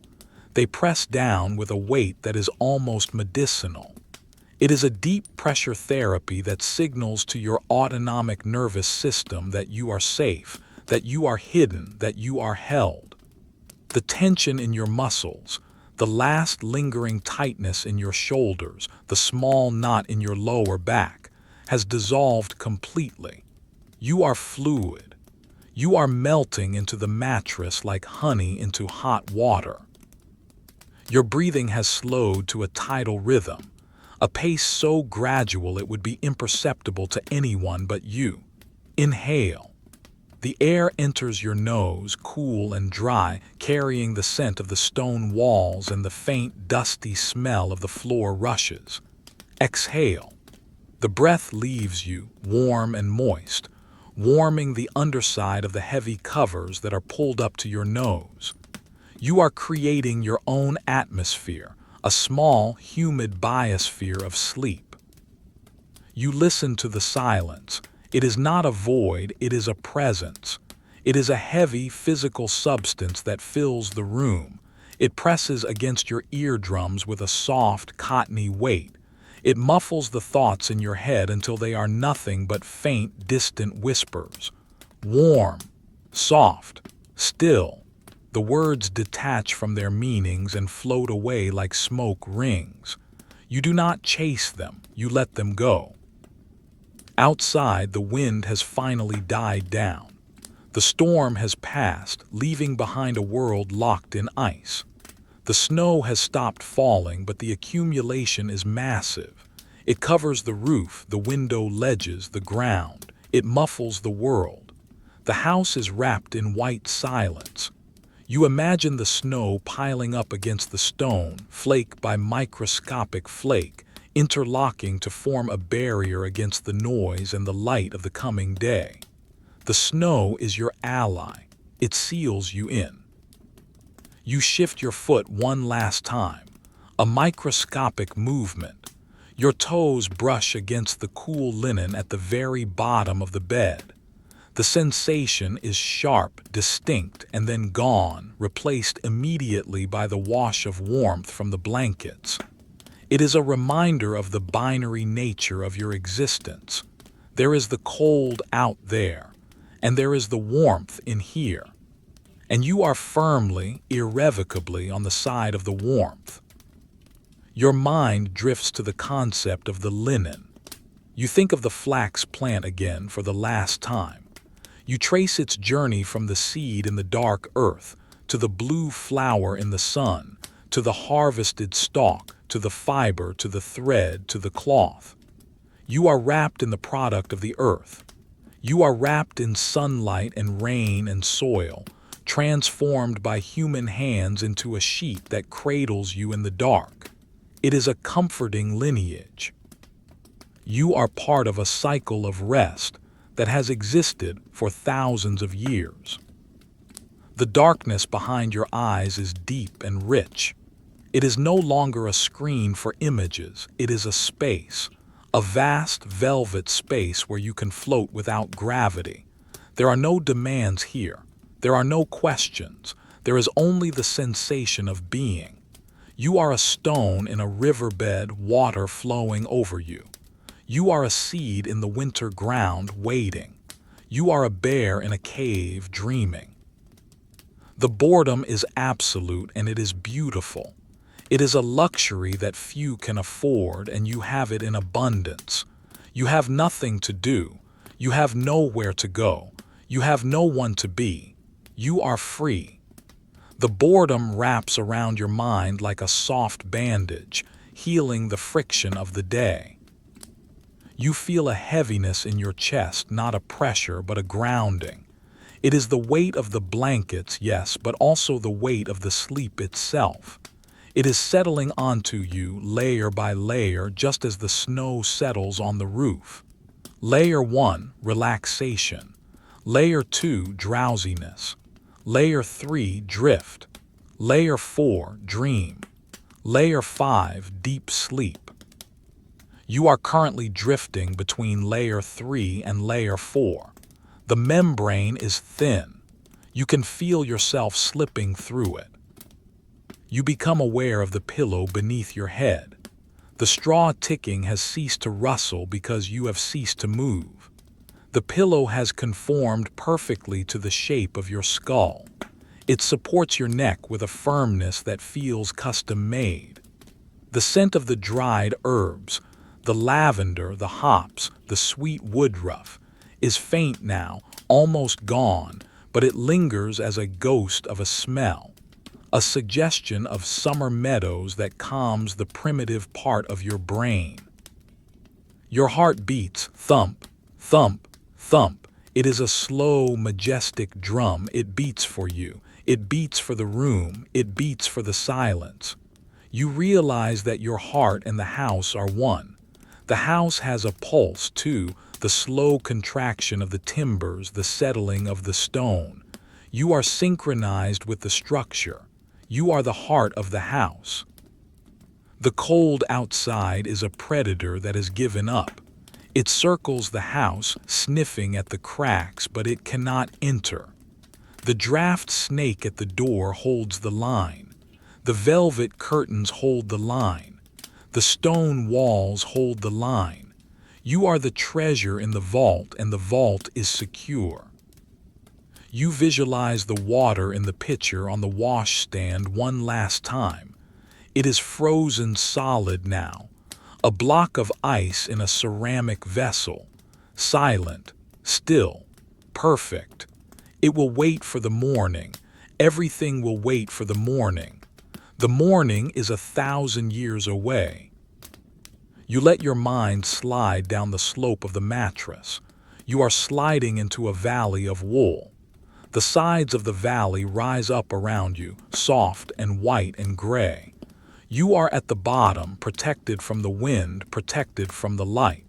They press down with a weight that is almost medicinal. It is a deep pressure therapy that signals to your autonomic nervous system that you are safe, that you are hidden, that you are held. The tension in your muscles, the last lingering tightness in your shoulders, the small knot in your lower back, has dissolved completely. You are fluid. You are melting into the mattress like honey into hot water. Your breathing has slowed to a tidal rhythm, a pace so gradual it would be imperceptible to anyone but you. Inhale. The air enters your nose, cool and dry, carrying the scent of the stone walls, and the faint, dusty smell of the floor rushes. Exhale. The breath leaves you, warm and moist, warming the underside of the heavy covers that are pulled up to your nose. You are creating your own atmosphere, a small, humid biosphere of sleep. You listen to the silence. It is not a void, it is a presence. It is a heavy physical substance that fills the room. It presses against your eardrums with a soft, cottony weight. It muffles the thoughts in your head until they are nothing but faint, distant whispers. Warm, soft, still. The words detach from their meanings and float away like smoke rings. You do not chase them, you let them go. Outside, the wind has finally died down. The storm has passed, leaving behind a world locked in ice. The snow has stopped falling, but the accumulation is massive. It covers the roof, the window ledges, the ground. It muffles the world. The house is wrapped in white silence. You imagine the snow piling up against the stone, flake by microscopic flake, interlocking to form a barrier against the noise and the light of the coming day. The snow is your ally. It seals you in. You shift your foot one last time, a microscopic movement. Your toes brush against the cool linen at the very bottom of the bed. The sensation is sharp, distinct, and then gone, replaced immediately by the wash of warmth from the blankets. It is a reminder of the binary nature of your existence. There is the cold out there, and there is the warmth in here. And you are firmly, irrevocably on the side of the warmth. Your mind drifts to the concept of the linen. You think of the flax plant again for the last time. You trace its journey from the seed in the dark earth, to the blue flower in the sun, to the harvested stalk, to the fiber, to the thread, to the cloth. You are wrapped in the product of the earth. You are wrapped in sunlight and rain and soil, transformed by human hands into a sheet that cradles you in the dark. It is a comforting lineage. You are part of a cycle of rest that has existed for thousands of years. The darkness behind your eyes is deep and rich. It is no longer a screen for images, it is a space, a vast velvet space where you can float without gravity. There are no demands here. There are no questions. There is only the sensation of being. You are a stone in a riverbed, water flowing over you. You are a seed in the winter ground, waiting. You are a bear in a cave, dreaming. The boredom is absolute, and it is beautiful. It is a luxury that few can afford, and you have it in abundance. You have nothing to do. You have nowhere to go. You have no one to be. You are free. The boredom wraps around your mind like a soft bandage, healing the friction of the day. You feel a heaviness in your chest, not a pressure, but a grounding. It is the weight of the blankets, yes, but also the weight of the sleep itself. It is settling onto you layer by layer just as the snow settles on the roof. Layer 1, relaxation. Layer 2, drowsiness. Layer 3, drift. Layer 4, dream. Layer 5, deep sleep. You are currently drifting between layer 3 and layer 4. The membrane is thin. You can feel yourself slipping through it. You become aware of the pillow beneath your head. The straw ticking has ceased to rustle because you have ceased to move. The pillow has conformed perfectly to the shape of your skull. It supports your neck with a firmness that feels custom-made. The scent of the dried herbs, the lavender, the hops, the sweet woodruff, is faint now, almost gone, but it lingers as a ghost of a smell, a suggestion of summer meadows that calms the primitive part of your brain. Your heart beats, thump, thump, thump. It is a slow, majestic drum. It beats for you. It beats for the room. It beats for the silence. You realize that your heart and the house are one. The house has a pulse, too, the slow contraction of the timbers, the settling of the stone. You are synchronized with the structure. You are the heart of the house. The cold outside is a predator that has given up. It circles the house, sniffing at the cracks, but it cannot enter. The draft snake at the door holds the line. The velvet curtains hold the line. The stone walls hold the line. You are the treasure in the vault, and the vault is secure. You visualize the water in the pitcher on the washstand one last time. It is frozen solid now, a block of ice in a ceramic vessel, silent, still, perfect. It will wait for the morning. Everything will wait for the morning. The morning is 1,000 years away. You let your mind slide down the slope of the mattress. You are sliding into a valley of wool. The sides of the valley rise up around you, soft and white and gray. You are at the bottom, protected from the wind, protected from the light.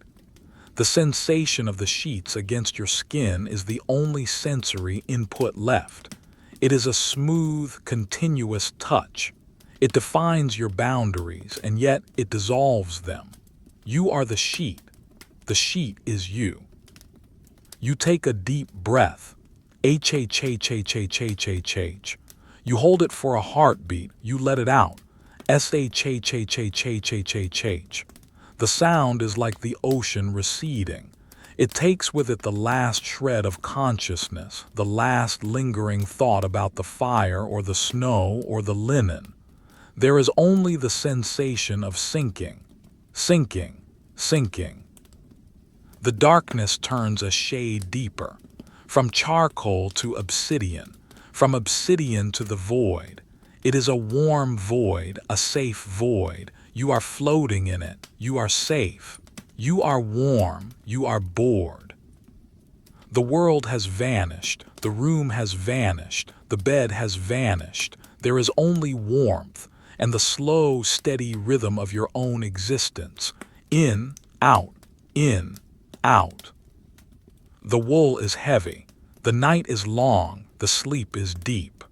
The sensation of the sheets against your skin is the only sensory input left. It is a smooth, continuous touch. It defines your boundaries, and yet it dissolves them. You are the sheet. The sheet is you. You take a deep breath. H-H-H-H-H-H-H-H. You hold it for a heartbeat. You let it out. S-H-H-H-H-H-H-H-H. The sound is like the ocean receding. It takes with it the last shred of consciousness, the last lingering thought about the fire or the snow or the linen. There is only the sensation of sinking, sinking, sinking. The darkness turns a shade deeper, from charcoal to obsidian, from obsidian to the void. It is a warm void, a safe void. You are floating in it. You are safe. You are warm. You are bored. The world has vanished. The room has vanished. The bed has vanished. There is only warmth and the slow, steady rhythm of your own existence. In, out, in, out. The wool is heavy. The night is long. The sleep is deep.